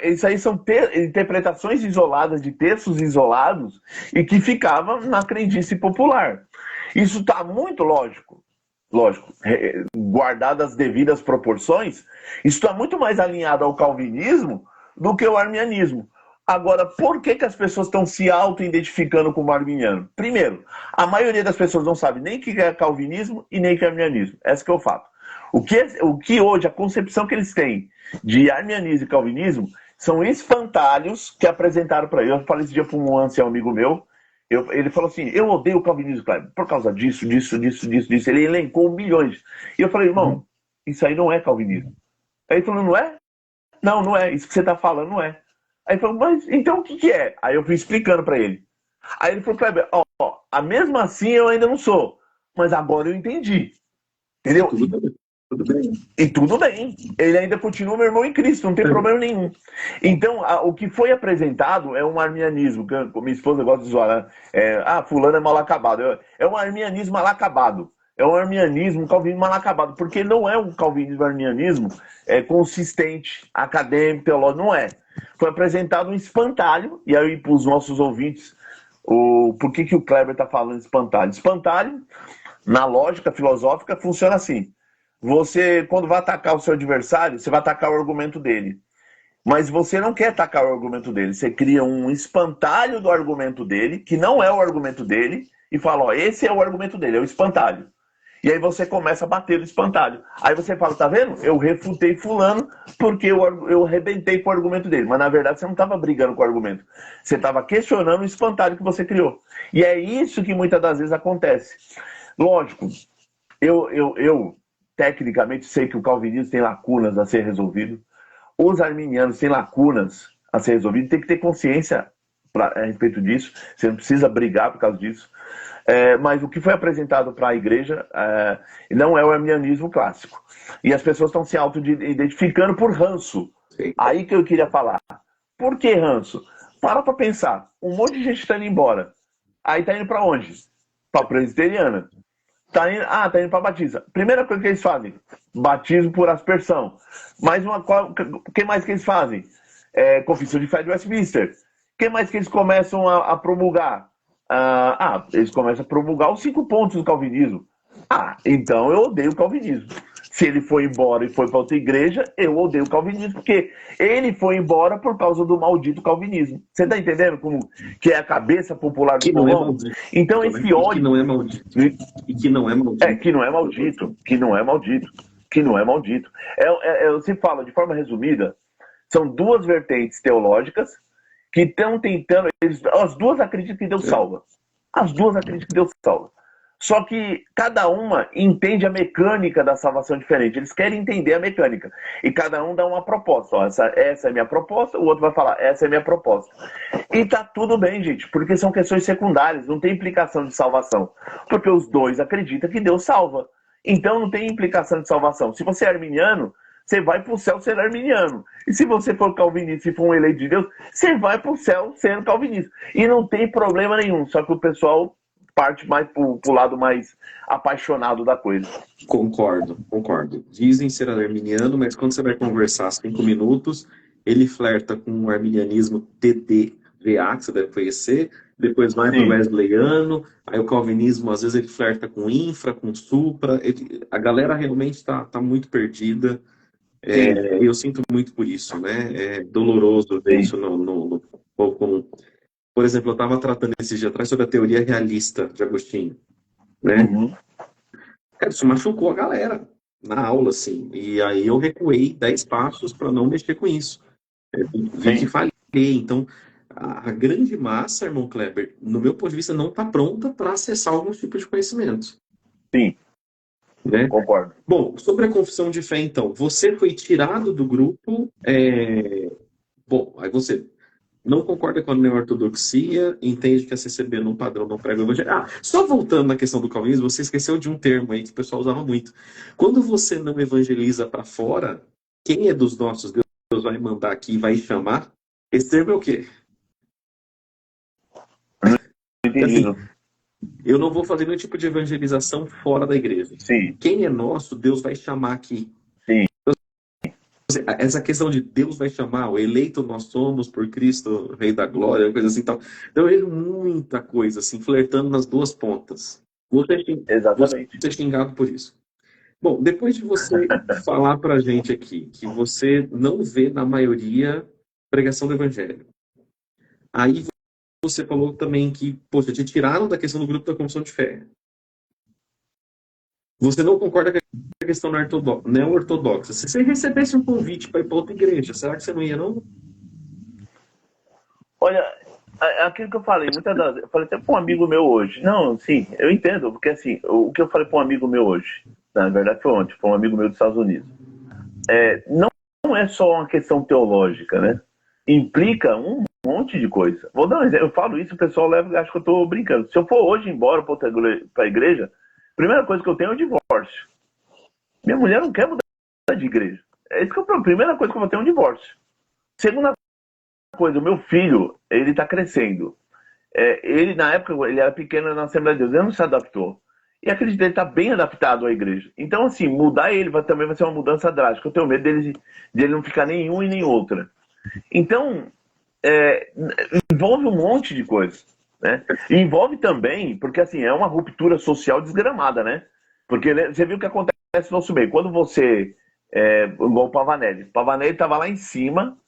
[SPEAKER 2] isso aí são interpretações isoladas de textos isolados e que ficavam na crendice popular. Isso está muito lógico, guardadas as devidas proporções, isso está muito mais alinhado ao calvinismo do que ao arminianismo. Agora, por que as pessoas estão se auto-identificando como arminiano? Primeiro, a maioria das pessoas não sabe nem o que é calvinismo e nem o que é arminianismo. Esse que é o fato. O que hoje, a concepção que eles têm de arminianismo e calvinismo, são espantalhos que apresentaram para ele. Eu falei esse dia para um ancião amigo meu, ele falou assim, eu odeio o calvinismo, Kleber, por causa disso. Ele elencou milhões. E eu falei, irmão, isso aí não é calvinismo. Aí ele falou, não é? Não, não é. Isso que você está falando não é. Aí ele falou, mas então o que é? Aí eu fui explicando para ele. Aí ele falou, Kleber, mesmo assim eu ainda não sou. Mas agora eu entendi. Entendeu?
[SPEAKER 1] Tudo bem.
[SPEAKER 2] E tudo bem. Ele ainda continua meu irmão em Cristo, não tem problema nenhum. Então, o que foi apresentado é um arminianismo. Minha esposa gosta de zoar. Fulano é mal acabado. É um arminianismo mal acabado. É um arminianismo, um calvinismo mal acabado. Porque não é um calvinismo arminianismo consistente, acadêmico, teológico. Não é. Foi apresentado um espantalho. E aí, para os nossos ouvintes, por que o Kleber está falando espantalho? Espantalho, na lógica filosófica, funciona assim. Você, quando vai atacar o seu adversário, você vai atacar o argumento dele. Mas você não quer atacar o argumento dele. Você cria um espantalho do argumento dele, que não é o argumento dele, e fala, esse é o argumento dele, é o espantalho. E aí você começa a bater no espantalho. Aí você fala, tá vendo? Eu refutei fulano porque eu arrebentei com o argumento dele. Mas na verdade você não estava brigando com o argumento. Você estava questionando o espantalho que você criou. E é isso que muitas das vezes acontece. Lógico, eu tecnicamente sei que o calvinismo tem lacunas a ser resolvido. Os arminianos têm lacunas a ser resolvidas. Tem que ter consciência a respeito disso. Você não precisa brigar por causa disso. Mas o que foi apresentado para a igreja não é o arminianismo clássico. E as pessoas estão se auto-identificando por ranço. Sim. Aí que eu queria falar. Por que ranço? Para pensar. Um monte de gente está indo embora. Aí está indo para onde? Para a presbiteriana. Tá indo para batista. Primeira coisa que eles fazem, batismo por aspersão. O que mais que eles fazem? Confissão de fé de Westminster. O que mais que eles começam a promulgar? Eles começam a promulgar os 5 pontos do calvinismo. Então eu odeio o calvinismo. Se ele foi embora e foi para outra igreja, eu odeio o calvinismo, porque ele foi embora por causa do maldito calvinismo. Você está entendendo como que é a cabeça popular do
[SPEAKER 1] Que não é
[SPEAKER 2] povão?
[SPEAKER 1] maldito,
[SPEAKER 2] Então
[SPEAKER 1] né?
[SPEAKER 2] esse
[SPEAKER 1] E que
[SPEAKER 2] ódio...
[SPEAKER 1] não é maldito. E que não é maldito.
[SPEAKER 2] Que não é maldito, que não é maldito, que não é maldito. Se fala, de forma resumida, são duas vertentes teológicas que estão tentando... As duas acreditam que Deus salva. As duas acreditam que Deus salva. Só que cada uma entende a mecânica da salvação diferente. Eles querem entender a mecânica. E cada um dá uma proposta. Ó, essa é a minha proposta, o outro vai falar, essa é a minha proposta. E tá tudo bem, gente, porque são questões secundárias, não tem implicação de salvação. Porque os dois acreditam que Deus salva. Então não tem implicação de salvação. Se você é arminiano, você vai para o céu sendo arminiano. E se você for calvinista e for um eleito de Deus, você vai para o céu sendo calvinista. E não tem problema nenhum. Só que o pessoal parte mais pro lado mais apaixonado da coisa.
[SPEAKER 1] Concordo. Dizem ser arminiano, mas quando você vai conversar 5 minutos, ele flerta com o arminianismo TDVA, que você deve conhecer, depois vai para o wesleyano, aí o calvinismo, às vezes ele flerta com infra, com supra, a galera realmente está muito perdida. Eu sinto muito por isso, né? É doloroso ver isso no povo comum. Por exemplo, eu estava tratando esses dias atrás sobre a teoria realista de Agostinho, né?
[SPEAKER 2] Uhum.
[SPEAKER 1] Cara, isso machucou a galera na aula, assim. E aí eu recuei 10 passos para não mexer com isso. Vi que falhei. Então, a grande massa, irmão Kleber, no meu ponto de vista, não está pronta para acessar alguns tipos de conhecimentos.
[SPEAKER 2] Sim,
[SPEAKER 1] né?
[SPEAKER 2] Concordo.
[SPEAKER 1] Bom, sobre a confissão de fé, então, você foi tirado do grupo. Bom, aí você não concorda com a neo-ortodoxia, entende que a CCB no padrão não prega o evangelho. Só voltando na questão do calvinismo, você esqueceu de um termo aí que o pessoal usava muito. Quando você não evangeliza para fora, quem é dos nossos, Deus vai mandar aqui e vai chamar, esse termo é o quê?
[SPEAKER 2] Entendi.
[SPEAKER 1] Assim, eu não vou fazer nenhum tipo de evangelização fora da igreja.
[SPEAKER 2] Sim.
[SPEAKER 1] Quem é nosso, Deus vai chamar aqui.
[SPEAKER 2] Sim.
[SPEAKER 1] Essa questão de Deus vai chamar, o eleito nós somos por Cristo, Rei da Glória, coisa assim tal. Então eu vejo muita coisa assim, flertando nas duas pontas.
[SPEAKER 2] Exatamente.
[SPEAKER 1] Você é xingado por isso. Bom, depois de você falar pra gente aqui que você não vê na maioria pregação do Evangelho, aí você falou também que, poxa, te tiraram da questão do grupo da confissão de fé. Você não concorda com a questão neo-ortodoxa. Se você recebesse um convite para ir para outra igreja, será que você não ia, não?
[SPEAKER 2] Olha, aquilo que eu falei, muitas das vezes, eu falei até para um amigo meu hoje. Não, sim, eu entendo, porque assim, o que eu falei para um amigo meu hoje, na verdade foi ontem, foi um amigo meu dos Estados Unidos. Não é só uma questão teológica, né? Implica um monte de coisa. Vou dar um exemplo, eu falo isso, o pessoal leva e acha que eu estou brincando. Se eu for hoje embora para a igreja, a primeira coisa que eu tenho é o divórcio. Minha mulher não quer mudar de igreja. É isso que a primeira coisa que eu vou ter é um divórcio. Segunda coisa, o meu filho, ele está crescendo. Ele, na época, ele era pequeno na Assembleia de Deus, ele não se adaptou. E acredito que ele está bem adaptado à igreja. Então, assim, mudar ele também vai ser uma mudança drástica. Eu tenho medo de ele não ficar nenhum e nem outra. Então, envolve um monte de coisa, né? E envolve também, porque assim, é uma ruptura social desgramada, né? Porque você viu o que acontece no nosso meio. Quando você, igual o Pavanelli estava lá em cima,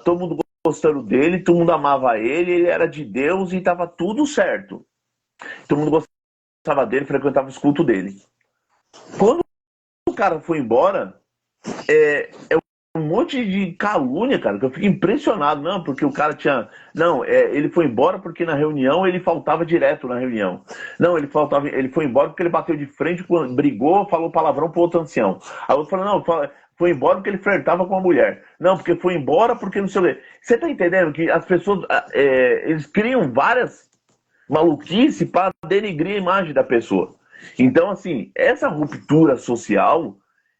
[SPEAKER 2] todo mundo gostando dele, todo mundo amava ele era de Deus e estava tudo certo. Todo mundo gostava dele, frequentava os cultos dele. Quando o cara foi embora, um monte de calúnia, cara, que eu fico impressionado, não, porque o cara tinha... Não, ele foi embora porque na reunião ele faltava direto na reunião. Não, ele foi embora porque ele bateu de frente, brigou, falou palavrão pro outro ancião. Aí o outro falou, não, foi embora porque ele flertava com a mulher. Não, porque foi embora porque não sei o quê. Você tá entendendo que as pessoas, eles criam várias maluquices para denegrir a imagem da pessoa. Então, assim, essa ruptura social...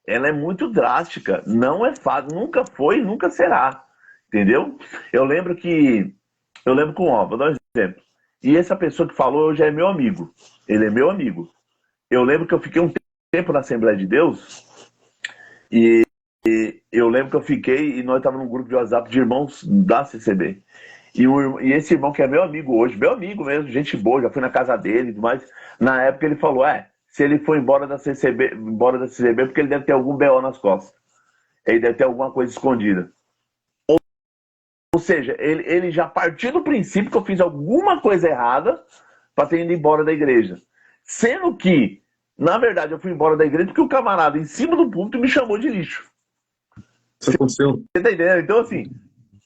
[SPEAKER 2] ela é muito drástica, não é fácil, nunca foi, nunca será, entendeu? Eu lembro com vou dar um exemplo, e essa pessoa que falou hoje é meu amigo, ele é meu amigo. Eu lembro que eu fiquei um tempo na Assembleia de Deus, e eu lembro que eu fiquei, e nós estávamos num grupo de WhatsApp de irmãos da CCB, e esse irmão que é meu amigo hoje, meu amigo mesmo, gente boa, já fui na casa dele, mas na época ele falou, se ele foi embora da CCB porque ele deve ter algum BO nas costas. Ele deve ter alguma coisa escondida. Ou seja, ele já partiu do princípio que eu fiz alguma coisa errada para ter ido embora da igreja. Sendo que, na verdade, eu fui embora da igreja porque o camarada em cima do púlpito me chamou de lixo.
[SPEAKER 1] Isso aconteceu?
[SPEAKER 2] Você tá entendendo? Então, assim,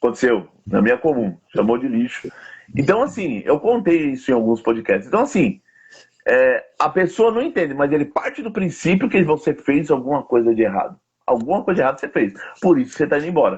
[SPEAKER 2] aconteceu na minha comum, chamou de lixo. Então, assim, eu contei isso em alguns podcasts. Então, assim, a pessoa não entende, mas ele parte do princípio que você fez alguma coisa de errado. Alguma coisa de errado você fez. Por isso você tá indo embora.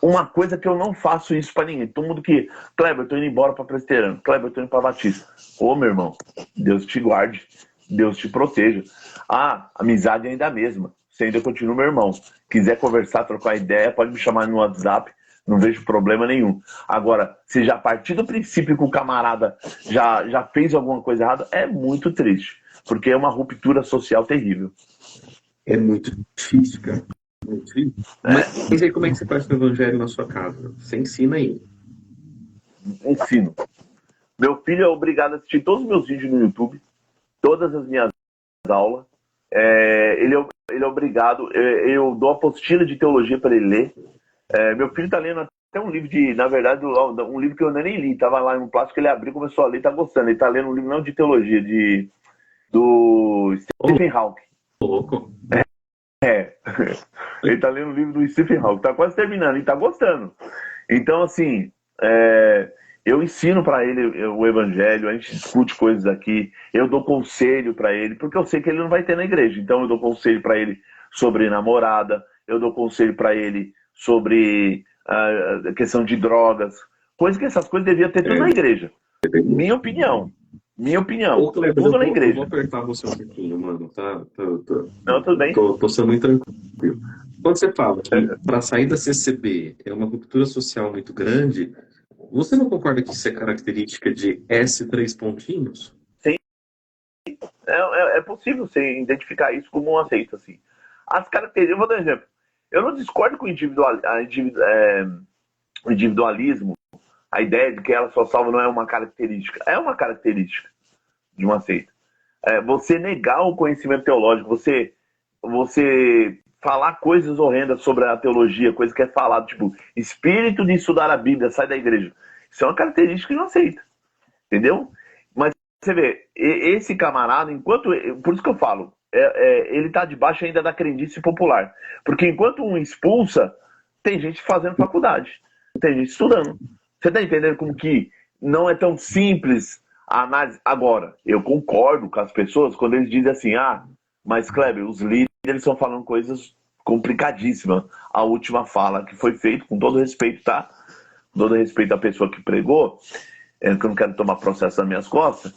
[SPEAKER 2] Uma coisa que eu não faço isso pra ninguém. Todo mundo que... Kleber, eu tô indo embora pra Presbiteriano. Kleber, eu tô indo pra Batista. Ô, meu irmão, Deus te guarde. Deus te proteja. Ah, a amizade ainda é a mesma. Você ainda continua meu irmão. Quiser conversar, trocar ideia, pode me chamar no WhatsApp. Não vejo problema nenhum. Agora, se já partir do princípio que o camarada já fez alguma coisa errada, é muito triste. Porque é uma ruptura social terrível.
[SPEAKER 1] É muito difícil, cara. Muito difícil. Mas aí como é que você faz com o evangelho na sua casa? Você ensina aí.
[SPEAKER 2] Ensino. Meu filho é obrigado a assistir todos os meus vídeos no YouTube, todas as minhas aulas. Ele é obrigado, eu dou apostila de teologia para ele ler. Meu filho está lendo até um livro na verdade, um livro que eu nem li, estava lá em um plástico, ele abriu, começou a ler, está gostando. Ele está lendo um livro não de teologia, do Stephen Hawking.
[SPEAKER 1] Louco.
[SPEAKER 2] Ele está lendo o livro do Stephen Hawking, está quase terminando e está gostando. Então, assim, eu ensino para ele o evangelho, a gente discute coisas aqui, eu dou conselho para ele, porque eu sei que ele não vai ter na igreja. Então, eu dou conselho para ele sobre namorada, eu dou conselho para ele sobre a questão de drogas, coisa que essas coisas deviam ter tudo na igreja. Minha opinião.
[SPEAKER 1] Ô, Kleber,
[SPEAKER 2] Tudo na igreja.
[SPEAKER 1] eu vou apertar você um pouquinho, mano, tá?
[SPEAKER 2] Não, tudo bem.
[SPEAKER 1] Tô sendo muito tranquilo. Quando você fala que para sair da CCB é uma ruptura social muito grande, você não concorda que isso é característica de S3 pontinhos?
[SPEAKER 2] Sim. É possível você identificar isso como um aceito, assim. As características, eu vou dar um exemplo. Eu não discordo com o individualismo, a ideia de que ela só salva não é uma característica. É uma característica de uma seita. Você negar o conhecimento teológico, você falar coisas horrendas sobre a teologia, coisa que é falado, tipo, espírito de estudar a Bíblia, sai da igreja. Isso é uma característica de uma seita. Entendeu? Mas você vê, esse camarada, por isso que eu falo, ele está debaixo ainda da crendice popular. Porque enquanto um expulsa, tem gente fazendo faculdade, tem gente estudando. Você está entendendo como que não é tão simples a análise? Agora, eu concordo com as pessoas quando eles dizem assim, mas Kleber, os líderes estão falando coisas complicadíssimas. A última fala que foi feita, com todo respeito, tá? Com todo respeito à pessoa que pregou, que eu não quero tomar processo nas minhas costas,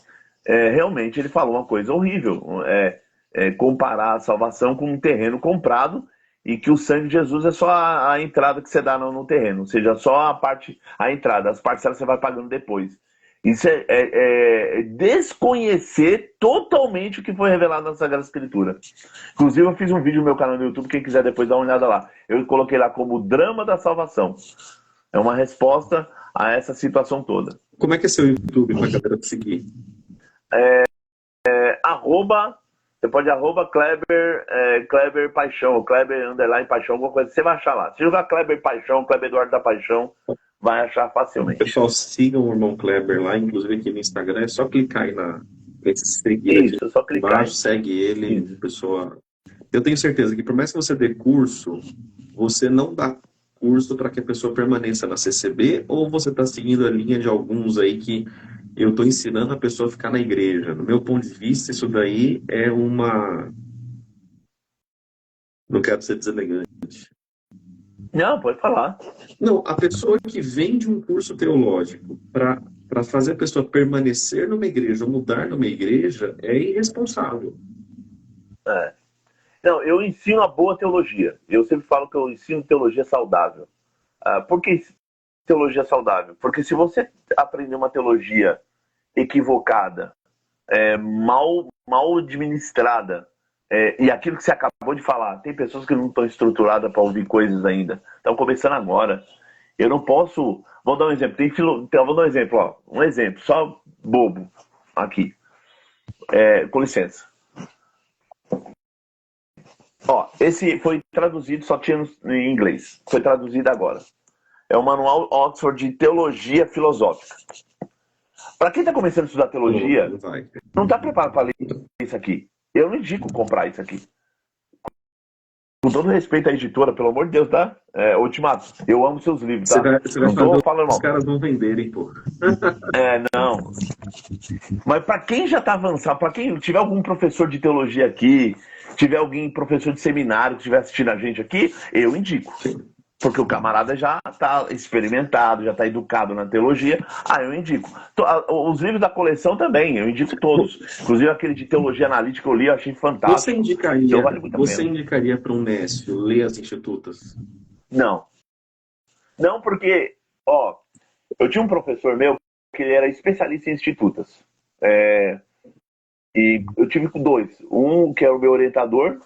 [SPEAKER 2] realmente ele falou uma coisa horrível. Comparar a salvação com um terreno comprado e que o sangue de Jesus é só a entrada que você dá no terreno, ou seja, só a entrada, as parcelas você vai pagando depois. Isso é desconhecer totalmente o que foi revelado na Sagrada Escritura. Inclusive, eu fiz um vídeo no meu canal no YouTube, quem quiser depois dar uma olhada lá. Eu coloquei lá como drama da salvação. É uma resposta a essa situação toda.
[SPEAKER 1] Como é que é seu YouTube para a galera te seguir?
[SPEAKER 2] Você pode Kleber Paixão, Kleber _ Paixão, alguma coisa, você vai achar lá. Se jogar Kleber Paixão, Kleber Eduardo da Paixão, vai achar facilmente.
[SPEAKER 1] Pessoal, sigam o irmão Kleber lá, inclusive aqui no Instagram, é só clicar aí nesse seguir.
[SPEAKER 2] Isso, é só clicar.
[SPEAKER 1] Embaixo, segue ele, pessoa. Eu tenho certeza que por mais que você dê curso, você não dá curso para que a pessoa permaneça na CCB, ou você está seguindo a linha de alguns aí que eu estou ensinando a pessoa a ficar na igreja. No meu ponto de vista, isso daí é uma... Não quero ser deselegante.
[SPEAKER 2] Não, pode falar.
[SPEAKER 1] Não, a pessoa que vende um curso teológico para fazer a pessoa permanecer numa igreja ou mudar numa igreja é irresponsável.
[SPEAKER 2] Não, eu ensino a boa teologia. Eu sempre falo que eu ensino teologia saudável. Por que teologia saudável? Porque se você aprender uma teologia equivocada, mal administrada, e aquilo que você acabou de falar, tem pessoas que não estão estruturadas para ouvir coisas ainda, estão começando agora. Eu não posso... Vou dar um exemplo. Vou dar um exemplo, ó. Um exemplo, só bobo aqui. Com licença. Ó, esse foi traduzido, só tinha em inglês. Foi traduzido agora. É o Manual Oxford de Teologia Filosófica. Para quem está começando a estudar teologia, não está preparado para ler isso aqui. Eu não indico comprar isso aqui. Com todo respeito à editora, pelo amor de Deus, tá? Ultimato, eu amo seus livros, tá?
[SPEAKER 1] Você vai
[SPEAKER 2] não tô falando mal.
[SPEAKER 1] Os caras vão venderem, pô.
[SPEAKER 2] Não. Mas para quem já está avançado, para quem tiver algum professor de teologia aqui, tiver alguém professor de seminário que estiver assistindo a gente aqui, eu indico.
[SPEAKER 1] Sim.
[SPEAKER 2] Porque o camarada já está experimentado, já está educado na teologia. Eu indico. Os livros da coleção também, eu indico todos. Inclusive aquele de teologia analítica que eu li, eu achei fantástico.
[SPEAKER 1] Você indicaria para um Nécio ler as Institutas?
[SPEAKER 2] Não. Não, porque, eu tinha um professor meu que ele era especialista em Institutas. E eu tive com dois. Um que é o meu orientador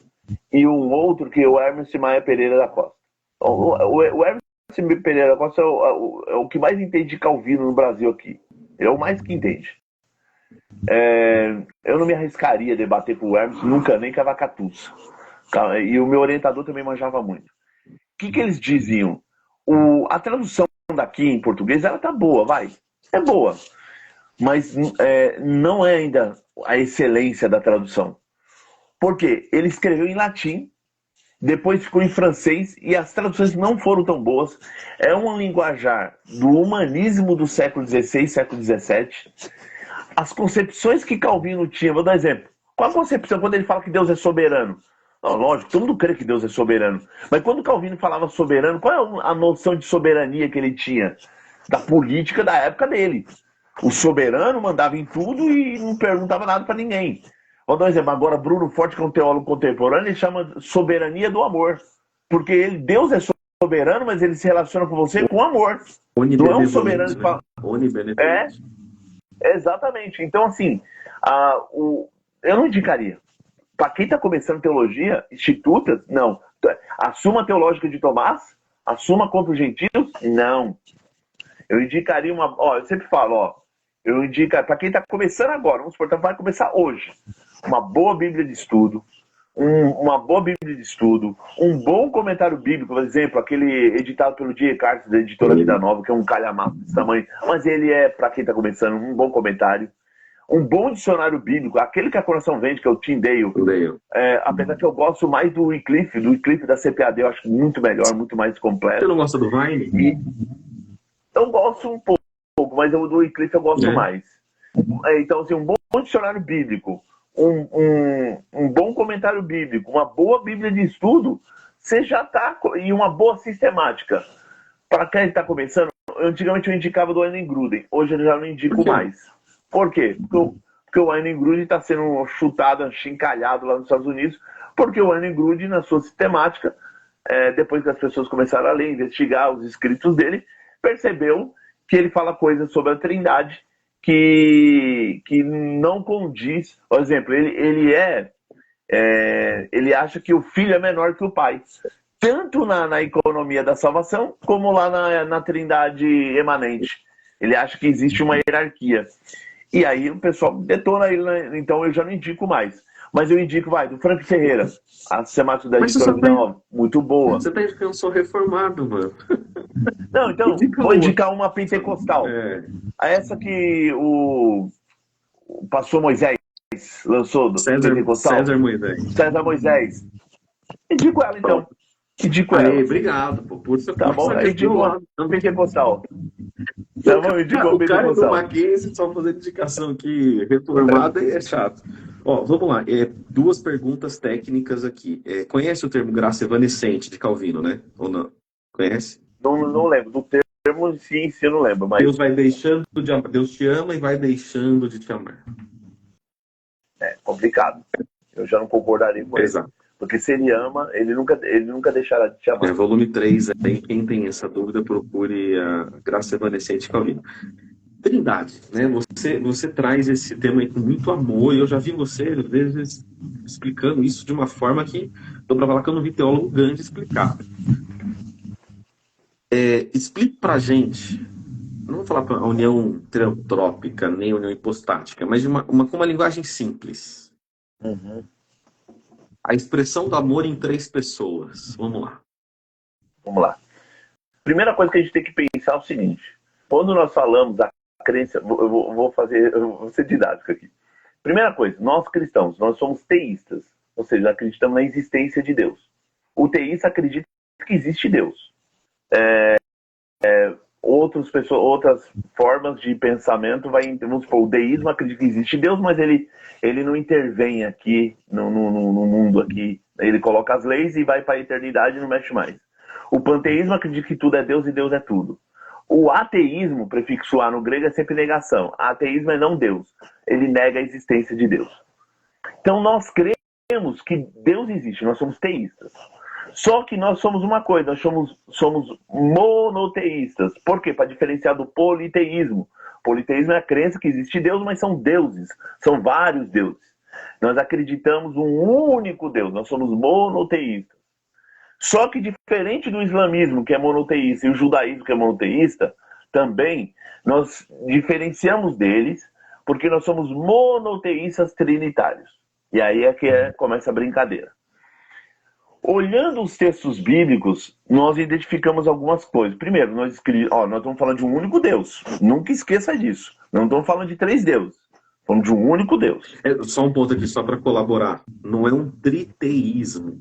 [SPEAKER 2] e um outro que é o Hermes Maia Pereira da Costa. O Hermes Pereira da Costa é o que mais entende de Calvino no Brasil aqui. Ele é o mais que entende. Eu não me arriscaria a debater com o Hermes, nunca, nem cavacatus. E o meu orientador também manjava muito. O que eles diziam? A tradução daqui em português, ela tá boa, vai. É boa. Mas não é ainda a excelência da tradução. Por quê? Ele escreveu em latim, depois ficou em francês e as traduções não foram tão boas. É um linguajar do humanismo do século XVI, século XVII. As concepções que Calvino tinha, vou dar um exemplo. Qual a concepção quando ele fala que Deus é soberano? Não, lógico, todo mundo crê que Deus é soberano. Mas quando Calvino falava soberano, qual é a noção de soberania que ele tinha? Da política da época dele. O soberano mandava em tudo e não perguntava nada para ninguém. Vou dar um exemplo. Agora, Bruno Forte, que é um teólogo contemporâneo, ele chama soberania do amor. Porque Deus é soberano, mas ele se relaciona com você com amor. Não é um soberano que fala... Exatamente. Então, assim, eu não indicaria. Para quem está começando teologia, Institutas, não. A Suma Teológica de Tomás, a Suma contra os Gentios, não. Eu indicaria eu sempre falo, eu indico, para quem está começando agora, vamos supor, vai começar hoje, uma boa Bíblia de estudo, um bom comentário bíblico, por exemplo, aquele editado pelo J. Carson, da editora Vida Nova, que é um calhamaço desse tamanho, mas ele é, para quem está começando, um bom comentário. Um bom dicionário bíblico, aquele que a Coração vende, que é o Tyndale. Apesar que eu gosto mais do Wycliffe da CPAD, eu acho muito melhor, muito mais completo.
[SPEAKER 1] Você não gosta do Vine?
[SPEAKER 2] Eu gosto um pouco, mas do Wycliffe eu gosto mais. Então, assim, um bom dicionário bíblico, um bom comentário bíblico, uma boa Bíblia de estudo, você já está... E uma boa sistemática. Para quem está começando, antigamente eu indicava do Wayne Grudem, hoje eu já não indico mais. Por quê? Porque o Wayne Grudem está sendo chutado, achincalhado lá nos Estados Unidos, porque o Wayne Grudem, na sua sistemática, depois que as pessoas começaram a ler, investigar os escritos dele, percebeu que ele fala coisas sobre a Trindade que não condiz. Por exemplo, ele acha que o filho é menor que o pai. Tanto na economia da salvação, como lá na Trindade emanente. Ele acha que existe uma hierarquia. E aí o pessoal detona ele, né? Então eu já não indico mais. Mas eu indico, do Frank Ferreira, a sistemática da editora Vida Nova, muito boa.
[SPEAKER 1] Você tá dizendo que eu sou reformado, mano.
[SPEAKER 2] Não, então, vou indicar uma pentecostal. Essa que o pastor Moisés lançou do pentecostal. César Moisés. Indico ela, então.
[SPEAKER 1] Obrigado, por ser
[SPEAKER 2] tá bom, eu indico uma pentecostal.
[SPEAKER 1] O cara do Mackenzie só fazendo indicação aqui, reformada, e é chato. Vamos lá. Duas perguntas técnicas aqui. Conhece o termo graça evanescente de Calvino, né? Ou não? Conhece?
[SPEAKER 2] Não lembro. Do termo, sim, eu não lembro. Mas...
[SPEAKER 1] Deus vai deixando de amar. Deus te ama e vai deixando de te amar.
[SPEAKER 2] É complicado. Eu já não concordaria com
[SPEAKER 1] Exato.
[SPEAKER 2] ele. Porque se ele ama, ele nunca deixará de te amar.
[SPEAKER 1] Volume 3, aí, quem tem essa dúvida, procure a Graça Evanescente de Calvino. Trindade, né? Você traz esse tema aí com muito amor, e eu já vi você, às vezes, explicando isso de uma forma que, dou pra falar que eu não vi teólogo grande explicar. Explique pra gente, não vou falar para a união triantrópica, nem união hipostática, mas com uma linguagem simples.
[SPEAKER 2] Uhum.
[SPEAKER 1] A expressão do amor em três pessoas. Vamos lá.
[SPEAKER 2] Vamos lá. Primeira coisa que a gente tem que pensar é o seguinte. Quando nós falamos da crença... eu vou ser didático aqui. Primeira coisa, nós cristãos, nós somos teístas. Ou seja, acreditamos na existência de Deus. O teísta acredita que existe Deus. Outras formas de pensamento, vamos supor, o deísmo acredita que existe Deus, mas ele não intervém aqui no mundo aqui. Ele coloca as leis e vai para a eternidade e não mexe mais. O panteísmo acredita que tudo é Deus e Deus é tudo. O ateísmo, prefixo A no grego, é sempre negação. Ateísmo é não Deus. Ele nega a existência de Deus. Então nós cremos que Deus existe, nós somos teístas. Só que nós somos uma coisa, nós somos monoteístas. Por quê? Para diferenciar do politeísmo. Politeísmo é a crença que existe Deus, mas são deuses, são vários deuses. Nós acreditamos um único Deus, nós somos monoteístas. Só que diferente do islamismo, que é monoteísta, e o judaísmo, que é monoteísta, também nós diferenciamos deles, porque nós somos monoteístas trinitários. E aí é que começa a brincadeira. Olhando os textos bíblicos, nós identificamos algumas coisas. Primeiro, nós estamos falando de um único Deus. Nunca esqueça disso. Não estamos falando de três deuses. Falamos de um único Deus.
[SPEAKER 1] Só um ponto aqui, só para colaborar. Não é um triteísmo.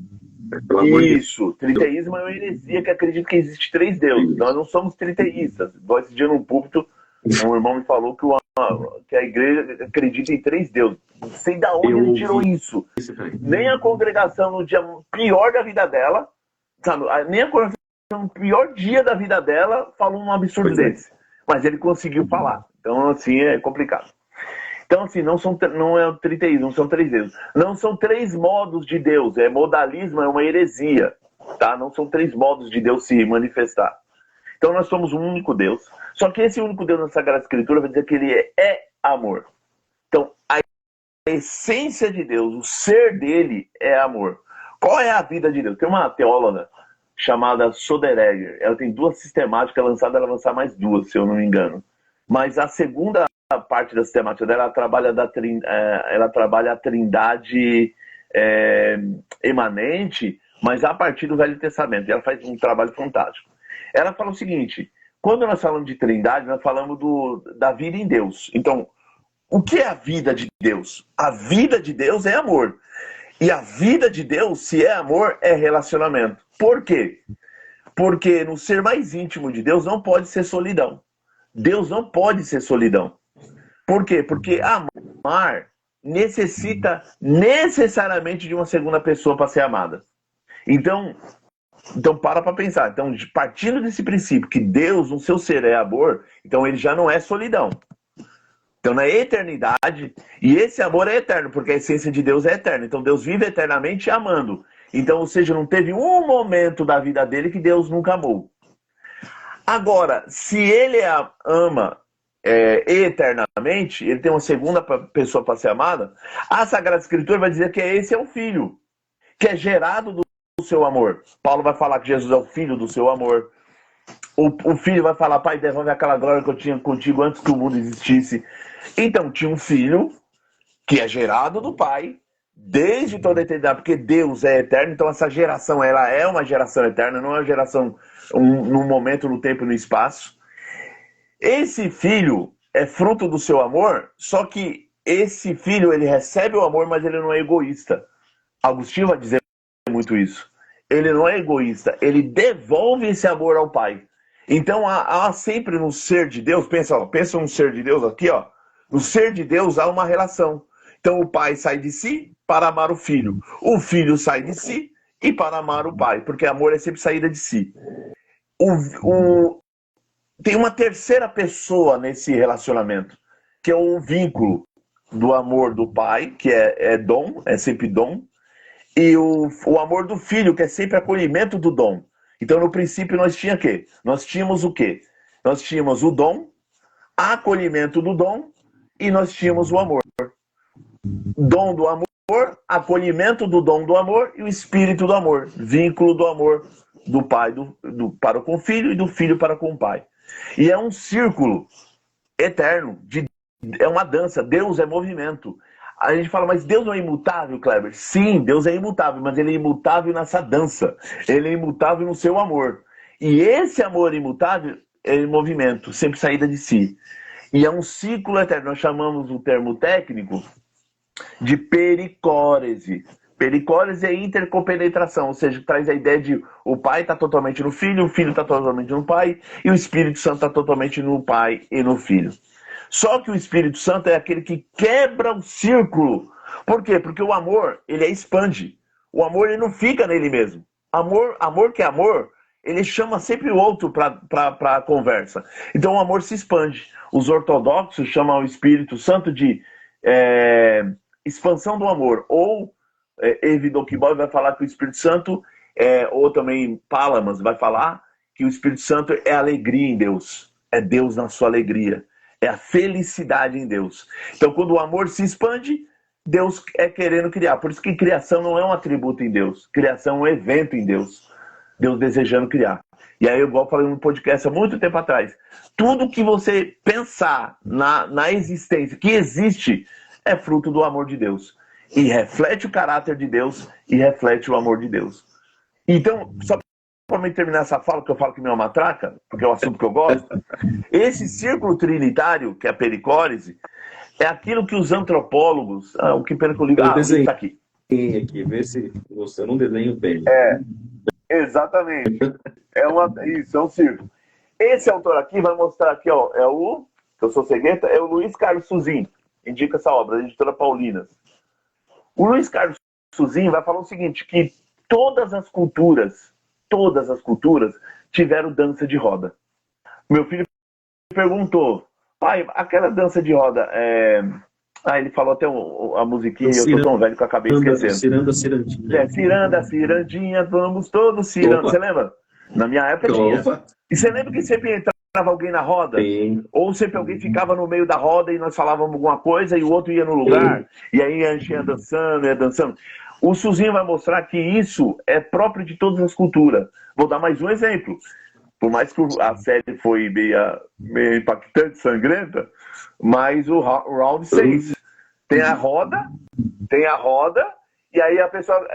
[SPEAKER 2] Isso. Triteísmo é uma heresia que acredita que existe três deuses. Nós não somos triteístas. Igual esse dia num púlpito, um irmão me falou que a igreja acredita em três deuses. Não sei de onde ele tirou isso. Nem a congregação no dia pior da vida dela, sabe? Nem a congregação no pior dia da vida dela falou um absurdo desse. Mas ele conseguiu falar. Então, assim, é complicado. Então, assim, não é o triteísmo, não são três deuses. Não são três modos de Deus. Modalismo é uma heresia. Tá? Não são três modos de Deus se manifestar. Então, nós somos um único Deus. Só que esse único Deus na Sagrada Escritura vai dizer que ele é amor. Então, a essência de Deus, o ser dele é amor. Qual é a vida de Deus? Tem uma teóloga chamada Soderegger. Ela tem duas sistemáticas lançadas, ela vai lançar mais duas, se eu não me engano. Mas a segunda parte da sistemática dela, ela trabalha a trindade emanente, mas a partir do Velho Testamento. E ela faz um trabalho fantástico. Ela fala o seguinte: quando nós falamos de trindade, nós falamos da vida em Deus. Então, o que é a vida de Deus? A vida de Deus é amor. E a vida de Deus, se é amor, é relacionamento. Por quê? Porque no ser mais íntimo de Deus não pode ser solidão. Deus não pode ser solidão. Por quê? Porque amar necessita necessariamente de uma segunda pessoa para ser amada. Então para pensar. Então, partindo desse princípio que Deus, no seu ser, é amor, então ele já não é solidão. Então, na eternidade, e esse amor é eterno, porque a essência de Deus é eterna. Então, Deus vive eternamente amando. Então, ou seja, não teve um momento da vida dele que Deus nunca amou. Agora, se ele ama eternamente, ele tem uma segunda pessoa para ser amada, a Sagrada Escritura vai dizer que esse é o Filho, que é gerado do seu amor. Paulo vai falar que Jesus é o Filho do seu amor. O Filho vai falar: Pai, devolve aquela glória que eu tinha contigo antes que o mundo existisse. Então, tinha um Filho que é gerado do Pai desde toda a eternidade, porque Deus é eterno. Então, essa geração, ela é uma geração eterna, não é uma geração num momento, no tempo e no espaço. Esse Filho é fruto do seu amor, só que esse Filho, ele recebe o amor, mas ele não é egoísta. Agostinho vai dizer muito isso. Ele não é egoísta, ele devolve esse amor ao Pai. Então há sempre no ser de Deus, pensa no ser de Deus aqui, ó. No ser de Deus há uma relação. Então o Pai sai de si para amar o Filho. O Filho sai de si e para amar o Pai, porque amor é sempre saída de si. Tem uma terceira pessoa nesse relacionamento, que é o vínculo do amor do Pai, que é dom, é sempre dom, e o amor do Filho, que é sempre acolhimento do dom. Então, no princípio, nós tínhamos o quê? Nós tínhamos o quê? Nós tínhamos o dom, acolhimento do dom, e nós tínhamos o amor. Dom do amor, acolhimento do dom do amor e o espírito do amor. Vínculo do amor do Pai para com o Filho e do Filho para com o Pai. E é um círculo eterno, é uma dança. Deus é movimento. A gente fala, mas Deus não é imutável, Kleber? Sim, Deus é imutável, mas ele é imutável nessa dança. Ele é imutável no seu amor. E esse amor imutável é em movimento, sempre saída de si. E é um ciclo eterno. Nós chamamos o termo técnico de pericórese. Pericórese é intercompenetração, ou seja, traz a ideia de o pai está totalmente no filho, o filho está totalmente no pai, e o Espírito Santo está totalmente no pai e no filho. Só que o Espírito Santo é aquele que quebra o círculo. Por quê? Porque o amor, ele expande. O amor, ele não fica nele mesmo. Amor que é amor, ele chama sempre o outro para a conversa. Então o amor se expande. Os ortodoxos chamam o Espírito Santo de expansão do amor. Ou Evidokibol vai falar que o Espírito Santo, ou também Palamas vai falar que o Espírito Santo é alegria em Deus. É Deus na sua alegria. É a felicidade em Deus. Então, quando o amor se expande, Deus é querendo criar. Por isso que criação não é um atributo em Deus. Criação é um evento em Deus. Deus desejando criar. E aí, igual eu falei no podcast há muito tempo atrás, tudo que você pensar na existência, que existe, é fruto do amor de Deus. E reflete o caráter de Deus e reflete o amor de Deus. Então, só para me terminar essa fala, que eu falo que não é uma matraca, porque é um assunto que eu gosto, esse círculo trinitário, que é a pericórese, é aquilo que os antropólogos... o que pena que eu ligo... o livro está aqui.
[SPEAKER 1] Aqui, vê se você não desenha bem.
[SPEAKER 2] Exatamente. Isso, é um círculo. Esse autor aqui vai mostrar aqui, ó, que eu sou cegueta, é o Luiz Carlos Suzin, indica essa obra, da editora Paulinas. O Luiz Carlos Suzin vai falar o seguinte, que todas as culturas tiveram dança de roda. Meu filho perguntou, pai, aquela dança de roda, ele falou até a musiquinha, eu tô tão velho que eu acabei esquecendo.
[SPEAKER 1] Ciranda, cirandinha.
[SPEAKER 2] Ciranda, cirandinha, vamos todos cirando. Você lembra? Na minha época tinha. E você lembra que sempre entrava alguém na roda?
[SPEAKER 1] Sim.
[SPEAKER 2] Ou sempre alguém ficava no meio da roda e nós falávamos alguma coisa e o outro ia no lugar? Sim. E aí a gente ia dançando. O Suzinho vai mostrar que isso é próprio de todas as culturas. Vou dar mais um exemplo. Por mais que a série foi meio impactante, sangrenta, mas o Round 6 tem a roda, e aí a pessoa,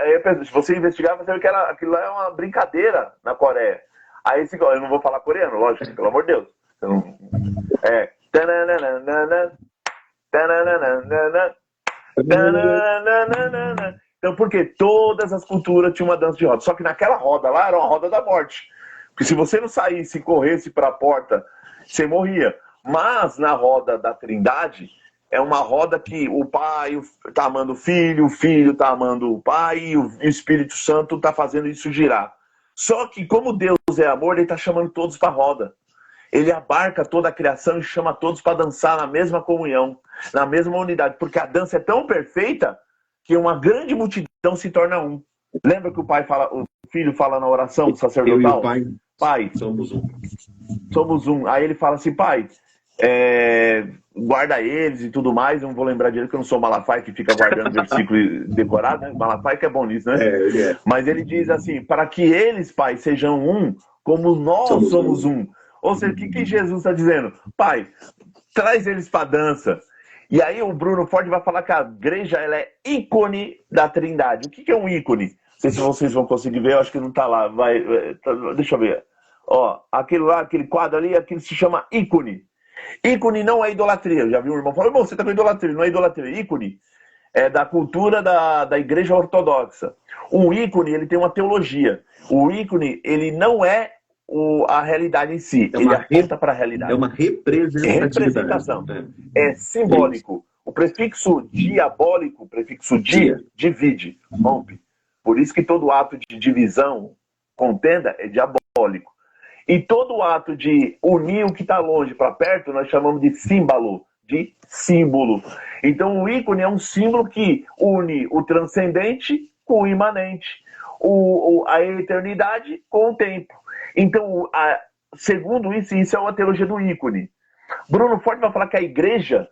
[SPEAKER 2] se você investigar, você vê que aquilo lá é uma brincadeira na Coreia. Aí eu não vou falar coreano, lógico, pelo amor de Deus. Então, porque todas as culturas tinham uma dança de roda. Só que naquela roda lá era uma roda da morte. Porque se você não saísse e corresse para a porta, você morria. Mas na roda da Trindade, é uma roda que o pai está amando o filho está amando o pai, e o Espírito Santo está fazendo isso girar. Só que como Deus é amor, ele está chamando todos para a roda. Ele abarca toda a criação e chama todos para dançar na mesma comunhão, na mesma unidade. Porque a dança é tão perfeita que uma grande multidão se torna um. Lembra que o filho fala na oração sacerdotal?
[SPEAKER 1] Eu e o pai somos um.
[SPEAKER 2] Somos um. Aí ele fala assim, pai, guarda eles e tudo mais. Eu não vou lembrar direito que eu não sou Malafaia que fica guardando versículo decorado, né? Malafaia que é bom nisso, né? Mas ele diz assim, para que eles, pai, sejam um, como nós somos um. Ou seja, o que Jesus está dizendo? Pai, traz eles para a dança. E aí o Bruno Ford vai falar que a igreja ela é ícone da Trindade. O que é um ícone? Não sei se vocês vão conseguir ver, eu acho que não está lá. Deixa eu ver. Ó, aquele quadro ali, aquilo se chama ícone. Ícone não é idolatria. Eu já vi um irmão falando, você está com idolatria. Não é idolatria. Ícone é da cultura da igreja ortodoxa. O ícone, ele tem uma teologia. O ícone, ele não é a realidade em si. Ele aponta para a realidade.
[SPEAKER 1] É uma representação.
[SPEAKER 2] É simbólico. O prefixo diabólico, o prefixo divide, rompe. Por isso que todo ato de divisão, contenda, é diabólico. E todo ato de unir o que está longe para perto, nós chamamos de símbolo, de símbolo. Então o ícone é um símbolo que une o transcendente com o imanente, a eternidade com o tempo. Então, segundo isso é uma teologia do ícone. Bruno Ford vai falar que a igreja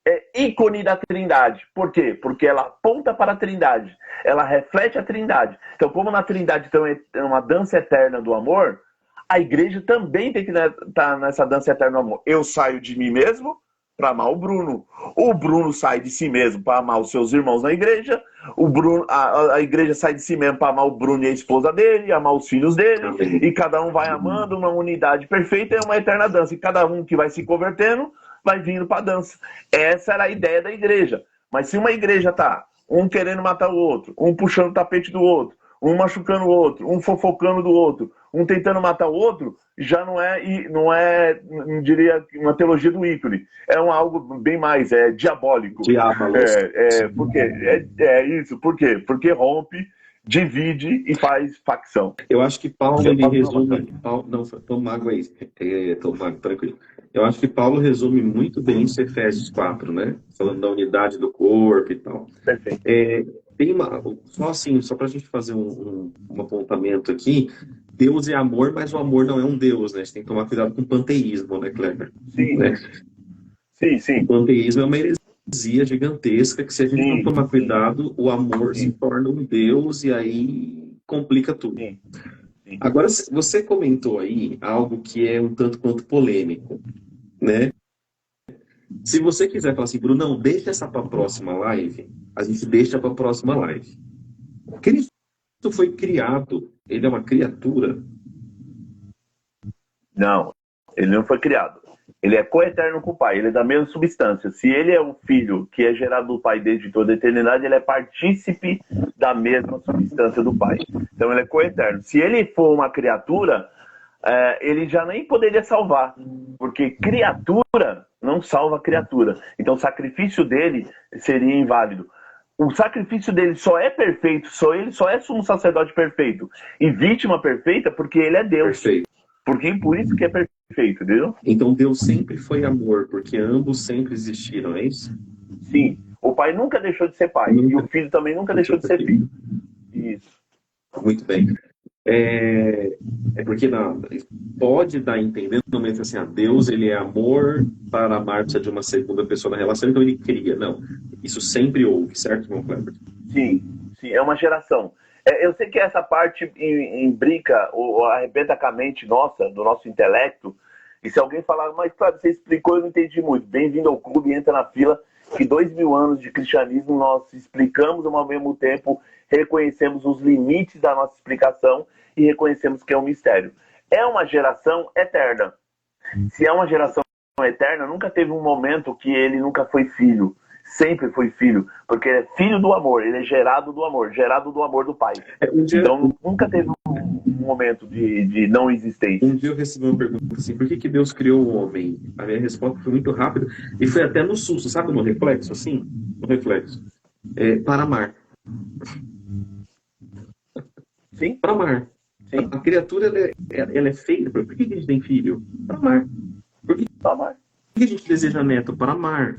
[SPEAKER 2] é ícone da Trindade. Por quê? Porque ela aponta para a Trindade. Ela reflete a Trindade. Então, como na Trindade tem uma dança eterna do amor, a igreja também tem que estar nessa dança eterna do amor. Eu saio de mim mesmo para amar o Bruno. O Bruno sai de si mesmo para amar os seus irmãos na igreja. O Bruno, a igreja sai de si mesmo para amar o Bruno e a esposa dele, amar os filhos dele.
[SPEAKER 1] Amém.
[SPEAKER 2] E cada um vai amando uma unidade perfeita, é uma eterna dança. E cada um que vai se convertendo vai vindo para a dança. Essa era a ideia da igreja. Mas se uma igreja tá um querendo matar o outro, um puxando o tapete do outro, um machucando o outro, um fofocando do outro, um tentando matar o outro, já não diria, uma teologia do ícone. É algo bem mais, diabólico.
[SPEAKER 1] Diabolos.
[SPEAKER 2] Por quê? Isso. Por quê? Porque rompe, divide e faz facção.
[SPEAKER 1] Eu acho que Paulo, ele resume... Não, toma água aí. Toma água, tranquilo. Eu acho que Paulo resume muito bem isso em Efésios 4, né? Falando da unidade do corpo e tal.
[SPEAKER 2] Perfeito.
[SPEAKER 1] Tem só para a gente fazer um apontamento aqui, Deus é amor, mas o amor não é um Deus, né? A gente tem que tomar cuidado com o panteísmo, né, Kleber?
[SPEAKER 2] Sim.
[SPEAKER 1] Né?
[SPEAKER 2] Sim.
[SPEAKER 1] O panteísmo é uma heresia gigantesca que, se a gente não tomar cuidado, o amor se torna um Deus e aí complica tudo.
[SPEAKER 2] Sim.
[SPEAKER 1] Agora, você comentou aí algo que é um tanto quanto polêmico, né? Se você quiser falar assim, Bruno, não, deixa essa para a próxima live, a gente deixa para a próxima live. Cristo foi criado, ele é uma criatura?
[SPEAKER 2] Não, ele não foi criado. Ele é coeterno com o Pai, ele é da mesma substância. Se ele é o Filho que é gerado do Pai desde toda a eternidade, ele é partícipe da mesma substância do Pai. Então ele é coeterno. Se ele for uma criatura, ele já nem poderia salvar, porque criatura não salva criatura. Então o sacrifício dele seria inválido. O sacrifício dele só é perfeito, ele só é sumo sacerdote perfeito e vítima perfeita porque ele é Deus.
[SPEAKER 1] Perfeito.
[SPEAKER 2] Porque por isso que é perfeito, entendeu?
[SPEAKER 1] Então Deus sempre foi amor, porque ambos sempre existiram, é isso?
[SPEAKER 2] Sim. O pai nunca deixou de ser pai. E o filho também nunca deixou de ser filho. Isso.
[SPEAKER 1] Muito bem. É porque pode dar a entender no momento assim, Deus ele é amor, para amar precisa de uma segunda pessoa na relação, então ele cria. Não, isso sempre houve, certo, irmão Kleber?
[SPEAKER 2] Sim, é uma geração. Eu sei que essa parte imbrica ou arrebenta com a mente nossa, do nosso intelecto, e se alguém falar, mas claro, você explicou, eu não entendi muito. Bem-vindo ao clube, entra na fila, que 2000 anos de cristianismo nós explicamos, ao mesmo tempo reconhecemos os limites da nossa explicação e reconhecemos que é um mistério. É uma geração eterna. Se é uma geração eterna, nunca teve um momento que ele nunca foi filho. Sempre foi filho, porque ele é filho do amor, ele é gerado do amor do Pai. Então nunca teve um momento de não existência.
[SPEAKER 1] Um dia eu recebi uma pergunta assim, por que Deus criou o homem? A minha resposta foi muito rápida e foi até no susto, sabe, no reflexo, assim? No reflexo. Para amar.
[SPEAKER 2] Sim.
[SPEAKER 1] Para amar.
[SPEAKER 2] Sim.
[SPEAKER 1] A criatura, ela é feita, por que a gente tem filho? Para amar. Por que a gente deseja neto? Para amar.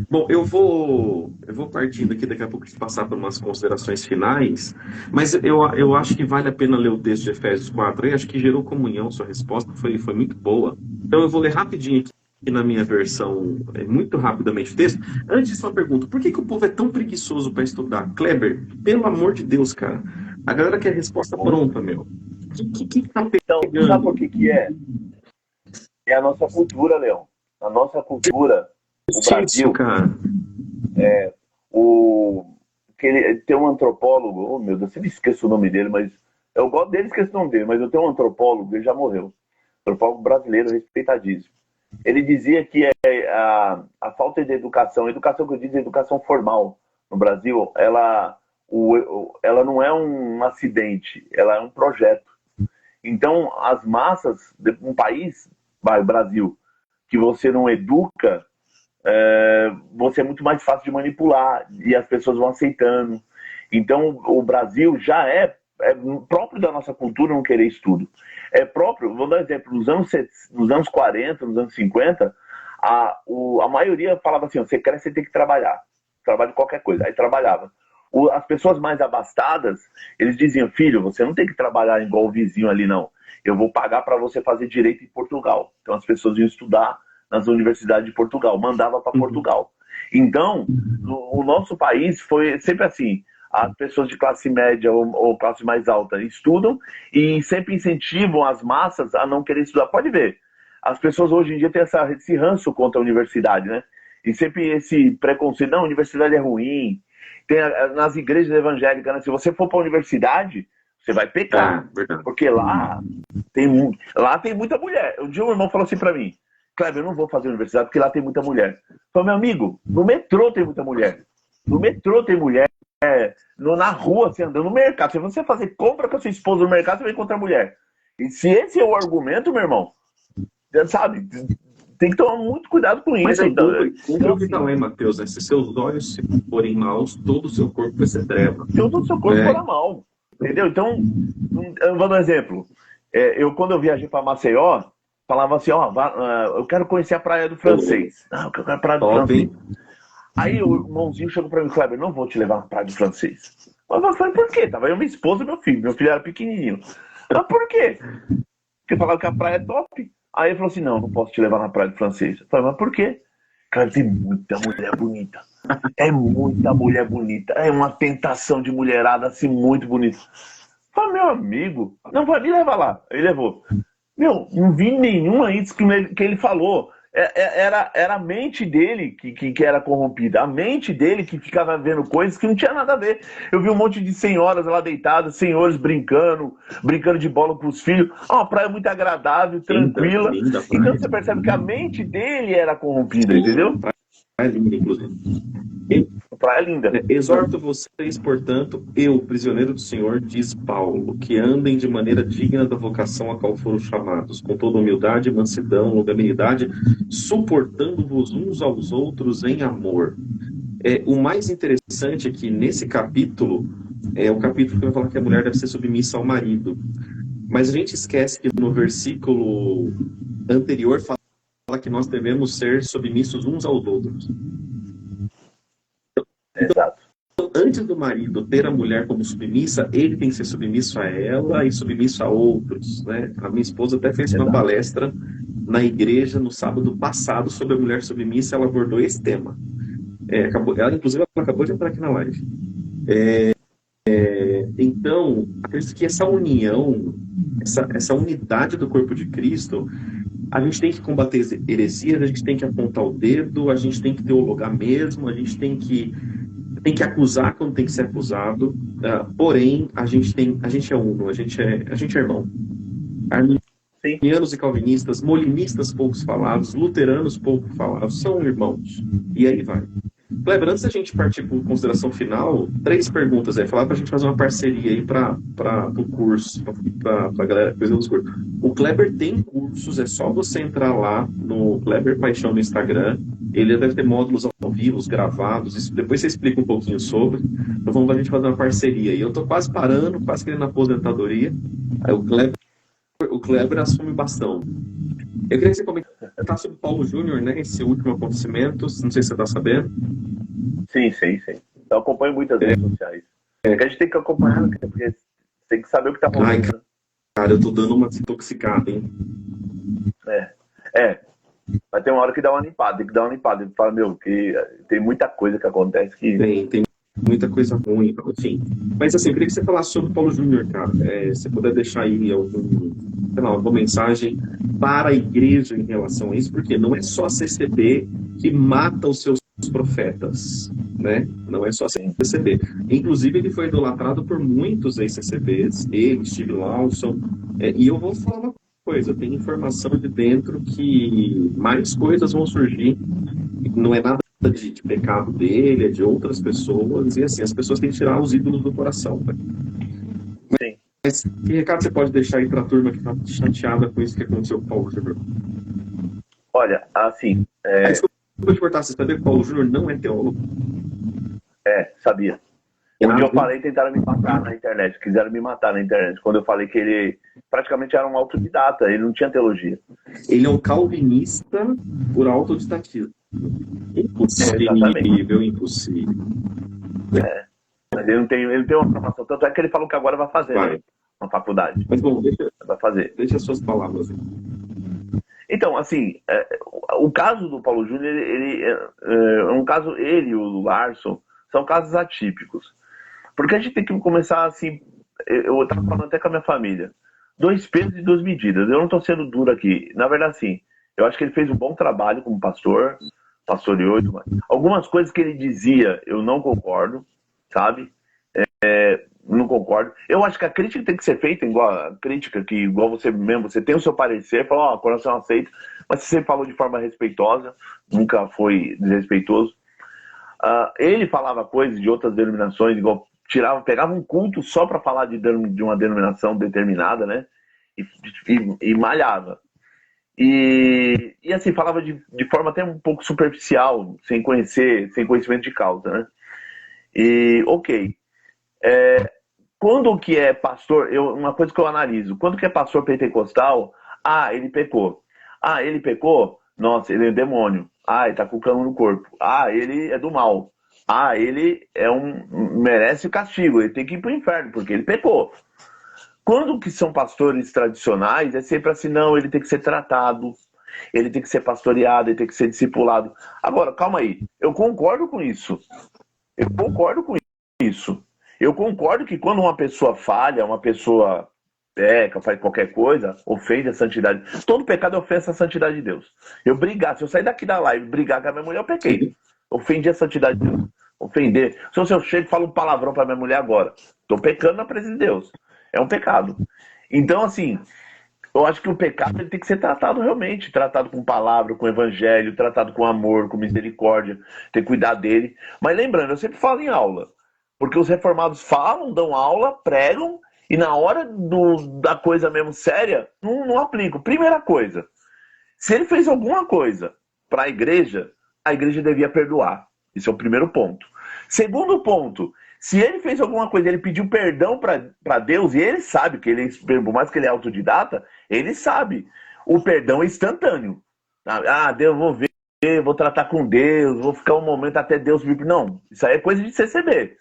[SPEAKER 1] Bom, eu vou partindo aqui daqui a pouco de passar por umas considerações finais, mas eu acho que vale a pena ler o texto de Efésios 4, eu acho que gerou comunhão, sua resposta foi muito boa. Então eu vou ler rapidinho aqui na minha versão, muito rapidamente o texto. Antes, uma pergunta, por que o povo é tão preguiçoso para estudar? Kleber, pelo amor de Deus, cara, a galera quer a resposta pronta, meu. O que tá pegando?
[SPEAKER 2] Então, sabe o que é? É a nossa cultura, Leão. A nossa cultura... O Brasil,
[SPEAKER 1] cara.
[SPEAKER 2] Tem um antropólogo, oh meu Deus, eu sempre esqueço o nome dele, mas eu gosto dele, esqueço o nome dele, mas eu tenho um antropólogo, ele já morreu, antropólogo brasileiro, respeitadíssimo. Ele dizia que a falta de educação, a educação que eu digo é educação formal no Brasil, ela não é um acidente, ela é um projeto. Então, as massas, um país, o Brasil, que você não educa, você é muito mais fácil de manipular e as pessoas vão aceitando. Então o Brasil já é próprio da nossa cultura não querer estudo. É próprio, vou dar um exemplo, nos anos 40, nos anos 50, a maioria falava assim, você cresce, você tem que trabalhar de qualquer coisa, aí trabalhava. As pessoas mais abastadas, eles diziam, filho, você não tem que trabalhar igual o vizinho ali não, eu vou pagar para você fazer direito em Portugal. Então as pessoas iam estudar nas universidades de Portugal, mandava para Portugal. Então, o nosso país foi sempre assim, as pessoas de classe média ou classe mais alta estudam e sempre incentivam as massas a não querer estudar. Pode ver, as pessoas hoje em dia têm esse ranço contra a universidade, né? E sempre esse preconceito, não, a universidade é ruim. Tem nas igrejas evangélicas, né? Se você for para a universidade, você vai pecar.
[SPEAKER 1] Verdade.
[SPEAKER 2] Porque lá tem muita mulher. Um dia um irmão falou assim para mim, Kleber, eu não vou fazer universidade porque lá tem muita mulher. Eu falei, meu amigo, no metrô tem muita mulher. No metrô tem mulher. Na rua, você andando no mercado. Se você fazer compra com a sua esposa no mercado, você vai encontrar mulher. E se esse é o argumento, meu irmão, sabe, tem que tomar muito cuidado com isso.
[SPEAKER 1] Mas aí,
[SPEAKER 2] Então,
[SPEAKER 1] o que não é, Mateus, né? Se seus olhos se forem maus, todo o seu corpo vai ser treva.
[SPEAKER 2] todo o seu corpo for mal. Entendeu? Então, eu vou dar um exemplo. Quando eu viajei para Maceió, falava assim, eu quero conhecer a Praia do Francês. Eu quero a Praia do Francês. Aí o irmãozinho chegou para mim, Kleber, não vou te levar na Praia do Francês. Eu falei, por quê? Tava eu, minha esposa e meu filho. Meu filho era pequenininho. Mas por quê? Porque falava que a praia é top. Aí ele falou assim, não posso te levar na Praia do Francês. Eu falei, mas por quê? Cara, tem muita mulher bonita. É muita mulher bonita. É uma tentação de mulherada assim muito bonita. Eu falei, meu amigo, não vai me levar lá. Ele levou. Meu, não vi nenhuma isso que ele falou. Era a mente dele que era corrompida. A mente dele que ficava vendo coisas que não tinha nada a ver. Eu vi um monte de senhoras lá deitadas, senhores brincando de bola com os filhos. Uma praia muito agradável, tranquila. Linda então você percebe que a mente dele era corrompida, entendeu?
[SPEAKER 1] Praia linda, inclusive.
[SPEAKER 2] Praia linda.
[SPEAKER 1] Exorto vocês, portanto, eu, prisioneiro do Senhor, diz Paulo, que andem de maneira digna da vocação a qual foram chamados, com toda humildade, mansidão, longanimidade, suportando-vos uns aos outros em amor. O mais interessante é que nesse capítulo, é o capítulo que vai falar que a mulher deve ser submissa ao marido. Mas a gente esquece que no versículo anterior fala que nós devemos ser submissos uns aos outros.
[SPEAKER 2] Exato.
[SPEAKER 1] Então, antes do marido ter a mulher como submissa, ele tem que ser submisso a ela e submisso a outros, né? A minha esposa até fez uma palestra na igreja no sábado passado sobre a mulher submissa, ela abordou esse tema. Inclusive, ela acabou de entrar aqui na live. Então, acredito que essa união, essa unidade do corpo de Cristo, a gente tem que combater heresias, a gente tem que apontar o dedo, a gente tem que teologar mesmo, a gente tem que acusar quando tem que ser acusado, porém, a gente é uno, a gente é irmão. Arminianos e calvinistas, molinistas poucos falados, luteranos pouco falados, são irmãos. E aí vai. Kleber, antes da gente partir para a consideração final, 3 perguntas aí. Falar para a gente fazer uma parceria aí para o curso, para a galera fazer os cursos. O Kleber tem cursos, é só você entrar lá no Kleber Paixão no Instagram. Ele deve ter módulos ao vivo, gravados. Depois você explica um pouquinho sobre. Então vamos a gente fazer uma parceria. E eu estou quase parando, quase querendo aposentadoria. Aí o Kleber assume o bastão. Eu queria que você comentasse sobre o Paulo Júnior, né? Esse último acontecimento. Não sei se você está sabendo.
[SPEAKER 2] Sim. Eu acompanho muitas redes sociais. A gente tem que acompanhar, porque tem que saber o que está acontecendo.
[SPEAKER 1] Cara, eu tô dando uma desintoxicada, hein?
[SPEAKER 2] Vai ter uma hora que dá uma limpada, tem que dar uma limpada. Ele fala, que tem muita coisa que acontece que...
[SPEAKER 1] Tem muita coisa ruim, enfim. Mas assim, eu queria que você falasse sobre o Paulo Júnior, cara. Se puder deixar aí alguma mensagem para a igreja em relação a isso, porque não é só a CCB que mata os seus profetas, né? Não é só a CCB. Inclusive, ele foi idolatrado por muitos ex-CCBs, ele, Steve Lawson, e eu vou falar uma coisa, tem informação de dentro que mais coisas vão surgir, não é nada de pecado dele, é de outras pessoas, e assim, as pessoas têm que tirar os ídolos do coração, né?
[SPEAKER 2] Sim.
[SPEAKER 1] Mas que recado você pode deixar aí para a turma que está chateada com isso que aconteceu com o Paulo Júnior?
[SPEAKER 2] Olha, assim...
[SPEAKER 1] Desculpa te cortar, você sabia que o Paulo Júnior não é teólogo?
[SPEAKER 2] Sabia. Onde eu falei, tentaram me matar na internet, quiseram me matar na internet, quando eu falei que ele praticamente era um autodidata, ele não tinha teologia.
[SPEAKER 1] Ele é um calvinista por autodidatismo. Impossível, impossível.
[SPEAKER 2] Mas ele tem uma formação, tanto é que ele falou que agora vai fazer, né, uma faculdade.
[SPEAKER 1] Mas bom,
[SPEAKER 2] vai fazer.
[SPEAKER 1] Deixa as suas palavras aí.
[SPEAKER 2] Então, assim, o caso do Paulo Júnior, ele é um caso, ele e o Larson, são casos atípicos. Porque a gente tem que começar assim, eu estava falando até com a minha família, 2 pesos e 2 medidas. Eu não estou sendo duro aqui. Na verdade, assim, Eu acho que ele fez um bom trabalho como pastor, pastoreou e tudo mais. Algumas coisas que ele dizia eu não concordo, sabe? Não concordo. Eu acho que a crítica tem que ser feita igual a crítica, que igual você mesmo, você tem o seu parecer, fala, ó, coração aceita, mas você sempre falou de forma respeitosa, nunca foi desrespeitoso. Ele falava coisas de outras denominações, igual pegava um culto só para falar de uma denominação determinada, né? E malhava. E assim, falava de forma até um pouco superficial, sem conhecimento de causa, né? E, ok. Quando que é pastor, uma coisa que eu analiso, quando que é pastor pentecostal, ele pecou. Ele pecou? Nossa, ele é demônio. Ele tá com cano no corpo. Ele é do mal. Ele merece o castigo, ele tem que ir pro inferno, porque ele pecou. Quando que são pastores tradicionais, é sempre assim, não, ele tem que ser tratado, ele tem que ser pastoreado, ele tem que ser discipulado. Agora, calma aí, eu concordo com isso. Eu concordo com isso. Eu concordo que quando uma pessoa falha, uma pessoa peca, faz qualquer coisa, ofende a santidade. Todo pecado é ofensa à santidade de Deus. Se eu sair daqui da live e brigar com a minha mulher, eu pequei. Ofendi a santidade de Deus. Ofender. Se eu chego e falo um palavrão pra minha mulher agora, estou pecando na presença de Deus. É um pecado. Então, assim, eu acho que o pecado ele tem que ser tratado realmente, tratado com palavra, com evangelho, tratado com amor, com misericórdia, ter que cuidar dele. Mas lembrando, eu sempre falo em aula, porque os reformados falam, dão aula, pregam, e na hora da coisa mesmo séria, não aplicam. Primeira coisa, se ele fez alguma coisa para a igreja devia perdoar. Esse é o primeiro ponto. Segundo ponto, se ele fez alguma coisa, ele pediu perdão para Deus, e ele sabe que ele, por mais que ele é autodidata, ele sabe. O perdão é instantâneo. Deus, vou ver, vou tratar com Deus, vou ficar um momento até Deus vir. Não, isso aí é coisa de receber.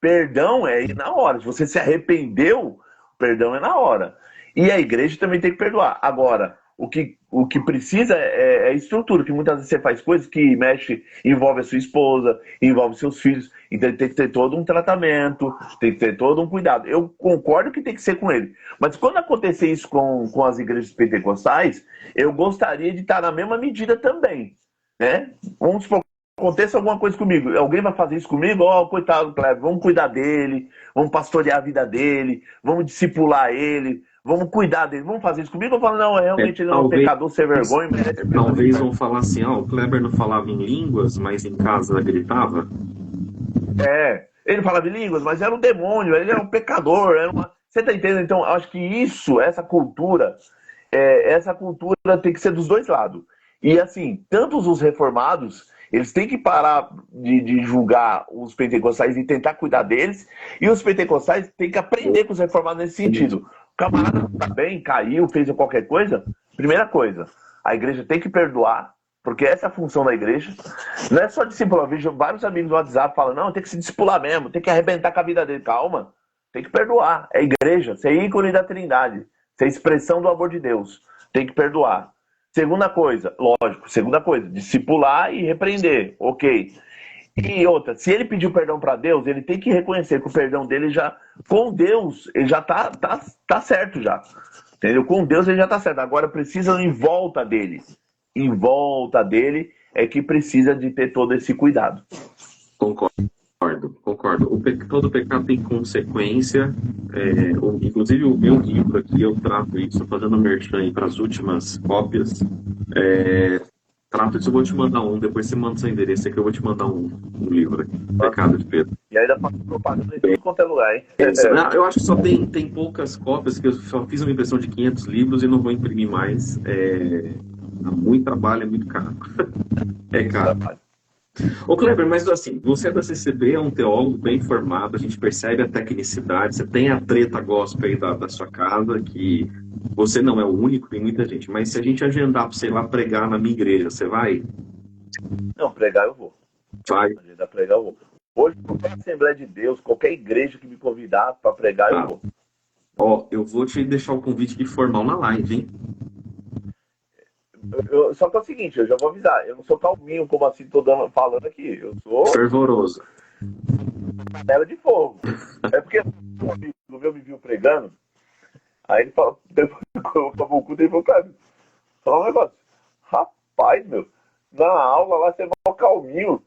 [SPEAKER 2] Perdão é ir na hora. Se você se arrependeu, perdão é na hora. E a igreja também tem que perdoar. Agora, o que precisa é estrutura, que muitas vezes você faz coisas que envolve a sua esposa, envolve seus filhos, então tem que ter todo um tratamento, tem que ter todo um cuidado. Eu concordo que tem que ser com ele, mas quando acontecer isso com as igrejas pentecostais, eu gostaria de estar na mesma medida também, né? Vamos supor, aconteça alguma coisa comigo, alguém vai fazer isso comigo, coitado do Kleber, vamos cuidar dele, vamos pastorear a vida dele, vamos discipular ele, vamos cuidar dele, vamos fazer isso comigo? Eu falo, não, realmente ele é um pecador sem vergonha.
[SPEAKER 1] Talvez vão falar assim, o Kleber não falava em línguas, mas em casa gritava.
[SPEAKER 2] Ele falava em línguas, mas era um demônio, ele era um pecador. Você tá entendendo? Então, eu acho que essa cultura tem que ser dos dois lados. E assim, tanto os reformados, eles têm que parar de julgar os pentecostais e tentar cuidar deles, e os pentecostais têm que aprender com os reformados nesse sentido. O camarada tá bem, caiu, fez qualquer coisa. Primeira coisa, a igreja tem que perdoar, porque essa é a função da igreja. Não é só discipular. Eu vejo vários amigos no WhatsApp falando, não, tem que se discipular mesmo, tem que arrebentar com a vida dele. Calma, tem que perdoar. É igreja, você é ícone da Trindade, você é expressão do amor de Deus. Tem que perdoar. Segunda coisa, discipular e repreender, ok. E outra, se ele pediu perdão para Deus, ele tem que reconhecer que o perdão dele com Deus, ele já tá certo já. Entendeu? Com Deus ele já tá certo. Agora precisa em volta dele. Em volta dele é que precisa de ter todo esse cuidado.
[SPEAKER 1] Concordo. Todo pecado tem consequência. Inclusive o meu livro aqui, eu trato isso, fazendo merchan para as últimas cópias. Trato isso, eu vou te mandar depois você manda seu endereço aqui, eu vou te mandar um livro aqui, Pecado de Pedro.
[SPEAKER 2] E ainda faço propaganda em tudo quanto é lugar, hein?
[SPEAKER 1] Eu acho que só tem poucas cópias, que eu só fiz uma impressão de 500 livros e não vou imprimir mais. Dá muito trabalho, é muito caro. É caro. Ô Kleber, mas assim, você é da CCB, é um teólogo bem formado, a gente percebe a tecnicidade, você tem a treta gospel aí da sua casa, que você não é o único, tem muita gente, mas se a gente agendar para, sei lá, pregar na minha igreja, você vai?
[SPEAKER 2] Não, pregar eu vou.
[SPEAKER 1] Vai.
[SPEAKER 2] Agendar pregar eu vou. Hoje, qualquer Assembleia de Deus, qualquer igreja que me convidar para pregar, eu vou.
[SPEAKER 1] Eu vou te deixar o convite de formal na live, hein?
[SPEAKER 2] Só que é o seguinte, eu já vou avisar, eu não sou calminho, como assim tô falando aqui, eu sou
[SPEAKER 1] fervoroso.
[SPEAKER 2] Panela de fogo. É porque um amigo meu me viu pregando, aí ele falou, depois que eu acabou o culto, ele falou, cara, fala um negócio, faz, meu. Na aula lá, você é mal calminho.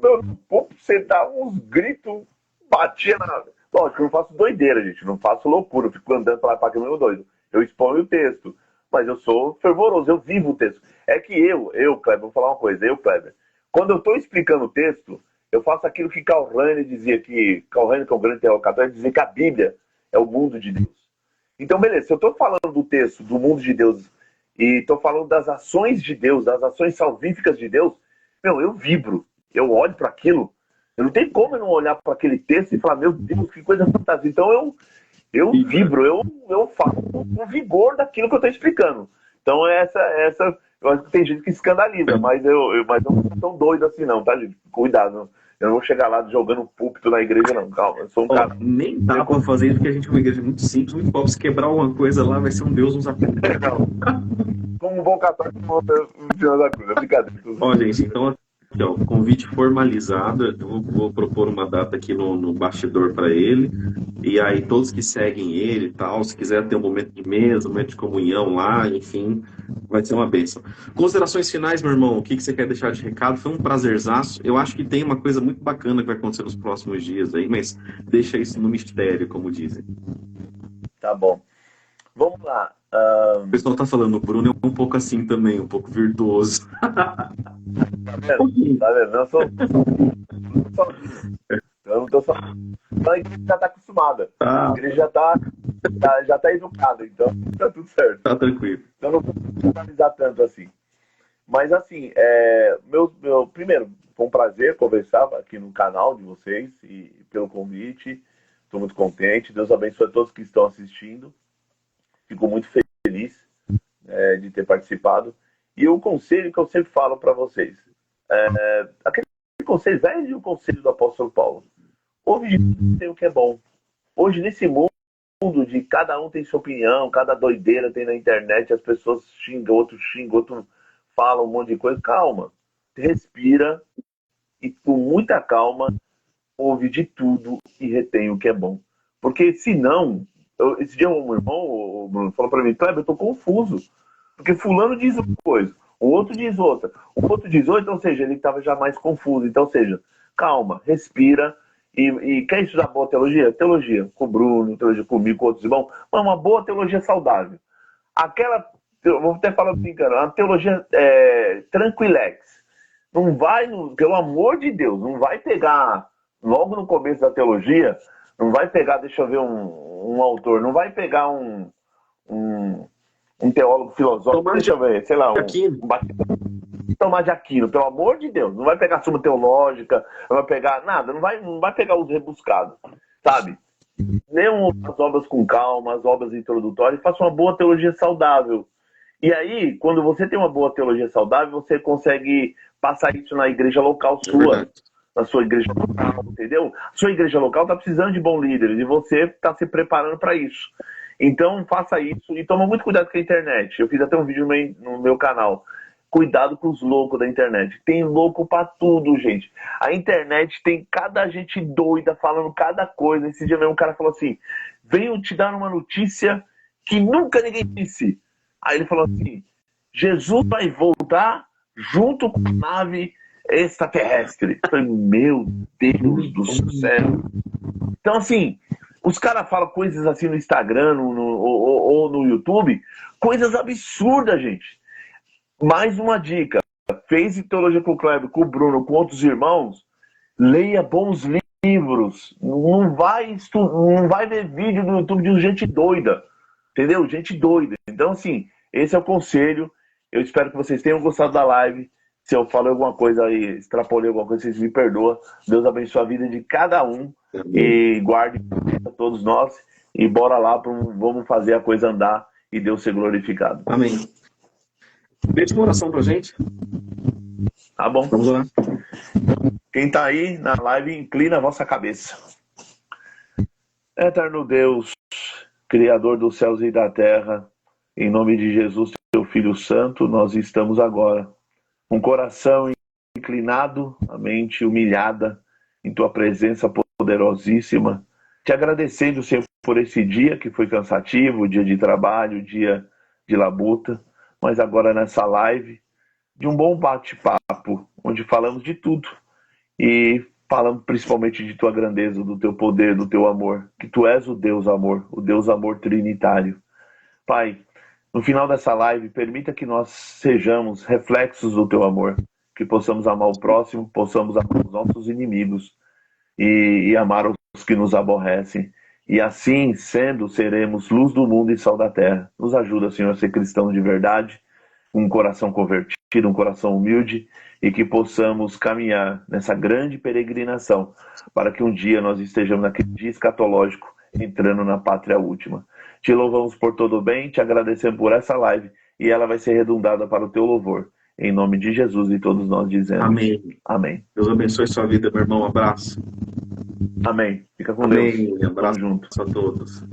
[SPEAKER 2] Meu, no púlpito, você dá uns gritos, batia na... Lógico, eu não faço doideira, gente. Não faço loucura. Eu fico andando pra lá pra cá, meio doido. Eu exponho o texto. Mas eu sou fervoroso, eu vivo o texto. É que Kleber, vou falar uma coisa. Kleber, quando eu tô explicando o texto, eu faço aquilo que Karl Rahner dizia, que Karl Rahner, que é um grande teólogo católico, dizia que a Bíblia é o mundo de Deus. Então, beleza, se eu tô falando do texto, do mundo de Deus, e tô falando das ações de Deus, das ações salvíficas de Deus, meu, eu vibro. Eu olho para aquilo. Eu não tenho como eu não olhar para aquele texto e falar, meu Deus, que coisa fantástica. Então eu vibro, eu falo com vigor daquilo que eu estou explicando. Então essa eu acho que tem gente que escandaliza, mas eu não sou tão doido assim não, tá, gente? Cuidado, eu não vou chegar lá jogando púlpito na igreja não, calma, eu sou um cara...
[SPEAKER 3] Nem dá pra fazer isso, porque a gente é uma igreja muito simples, muito pobre. Se quebrar alguma coisa lá, vai ser um Deus nos aperta.
[SPEAKER 2] Como um bom católico, não vou da cruz, é brincadeira.
[SPEAKER 3] Ó, gente, então aqui, ó, convite formalizado. Eu vou propor uma data aqui no bastidor para ele. E aí, todos que seguem ele e tal, se quiser ter um momento de mesa, um momento de comunhão lá, enfim, vai ser uma bênção. Considerações finais, meu irmão, o que você quer deixar de recado? Foi um prazerzaço. Eu acho que tem uma coisa muito bacana que vai acontecer nos próximos dias aí, mas deixa isso no mistério, como dizem.
[SPEAKER 2] Tá bom. Vamos lá.
[SPEAKER 3] O pessoal tá falando, o Bruno é um pouco assim também, um pouco virtuoso.
[SPEAKER 2] Tá vendo? Tá vendo? Eu não tô só. A igreja já tá acostumada. A igreja já tá educada, então tá tudo certo.
[SPEAKER 3] Tá tranquilo.
[SPEAKER 2] Então não vou analisar tanto assim. Mas assim, primeiro, foi um prazer conversar aqui no canal de vocês e pelo convite. Estou muito contente. Deus abençoe a todos que estão assistindo. Fico muito feliz de ter participado. E o conselho que eu sempre falo para vocês, aquele conselho velho, o conselho do apóstolo Paulo. Ouve de tudo, tem o que é bom. Hoje, nesse mundo de cada um tem sua opinião, cada doideira tem na internet, as pessoas xingam, outro fala um monte de coisa. Calma, respira e com muita calma ouve de tudo e retém o que é bom. Porque senão, esse dia um irmão, o Bruno, falou para mim, Kleber, eu tô confuso. Porque fulano diz uma coisa, o outro diz outra, o outro diz outra, ou seja, ele estava já mais confuso. Então, ou seja, calma, respira e quer estudar boa teologia? Teologia com o Bruno, teologia comigo, com outros irmãos, mas uma boa teologia saudável. Eu vou até falar assim, cara, uma teologia tranquilex. Não vai, pelo amor de Deus, não vai pegar, logo no começo da teologia, não vai pegar, deixa eu ver um autor, não vai pegar um teólogo filosófico, deixa eu ver, sei lá, Tomás de Aquino, pelo amor de Deus, não vai pegar Suma Teológica, não vai pegar nada, não vai pegar os rebuscados, sabe? Leiam as obras com calma, as obras introdutórias, faça uma boa teologia saudável. E aí, quando você tem uma boa teologia saudável, você consegue passar isso na igreja local sua, na sua igreja local, entendeu? A sua igreja local está precisando de bons líderes e você está se preparando para isso. Então, faça isso e toma muito cuidado com a internet. Eu fiz até um vídeo no meu canal. Cuidado com os loucos da internet. Tem louco pra tudo, gente. A internet tem cada gente doida falando cada coisa. Esse dia mesmo um cara falou assim, venho te dar uma notícia que nunca ninguém disse. Aí ele falou assim, Jesus vai voltar junto com a nave extraterrestre. Eu falei, meu Deus do céu. Então, assim, os caras falam coisas assim no Instagram ou no YouTube, coisas absurdas, gente. Mais uma dica, fez teologia com o Kleber, com o Bruno, com outros irmãos, leia bons livros, não vai ver vídeo no YouTube de gente doida, entendeu? Gente doida. Então, assim, esse é o conselho. Eu espero que vocês tenham gostado da live. Se eu falei alguma coisa aí, extrapolei alguma coisa, vocês me perdoam. Deus abençoe a vida de cada um e guarde a todos nós. E bora lá, vamos fazer a coisa andar e Deus ser glorificado.
[SPEAKER 3] Amém. Deixa uma oração pra gente.
[SPEAKER 2] Tá bom.
[SPEAKER 3] Vamos lá.
[SPEAKER 2] Quem tá aí na live, inclina a vossa cabeça. Eterno Deus, Criador dos céus e da terra, em nome de Jesus, teu Filho Santo, nós estamos agora com o coração inclinado, a mente humilhada em tua presença poderosíssima, te agradecendo, Senhor, por esse dia que foi cansativo, dia de trabalho, dia de labuta, mas agora nessa live, de um bom bate-papo, onde falamos de tudo e falamos principalmente de tua grandeza, do teu poder, do teu amor, que tu és o Deus amor trinitário. Pai, no final dessa live, permita que nós sejamos reflexos do teu amor, que possamos amar o próximo, possamos amar os nossos inimigos e amar os que nos aborrecem. E assim, sendo, seremos luz do mundo e sal da terra. Nos ajuda, Senhor, a ser cristão de verdade, um coração convertido, um coração humilde, e que possamos caminhar nessa grande peregrinação para que um dia nós estejamos naquele dia escatológico entrando na pátria última. Te louvamos por todo o bem, te agradecemos por essa live e ela vai ser redundada para o teu louvor. Em nome de Jesus e todos nós dizemos
[SPEAKER 3] Amém.
[SPEAKER 2] amém.
[SPEAKER 3] Deus abençoe sua vida, meu irmão. Um abraço.
[SPEAKER 2] Amém. Fica com
[SPEAKER 3] Amém.
[SPEAKER 2] Deus.
[SPEAKER 3] Abraço
[SPEAKER 2] Tamo junto.
[SPEAKER 3] a todos.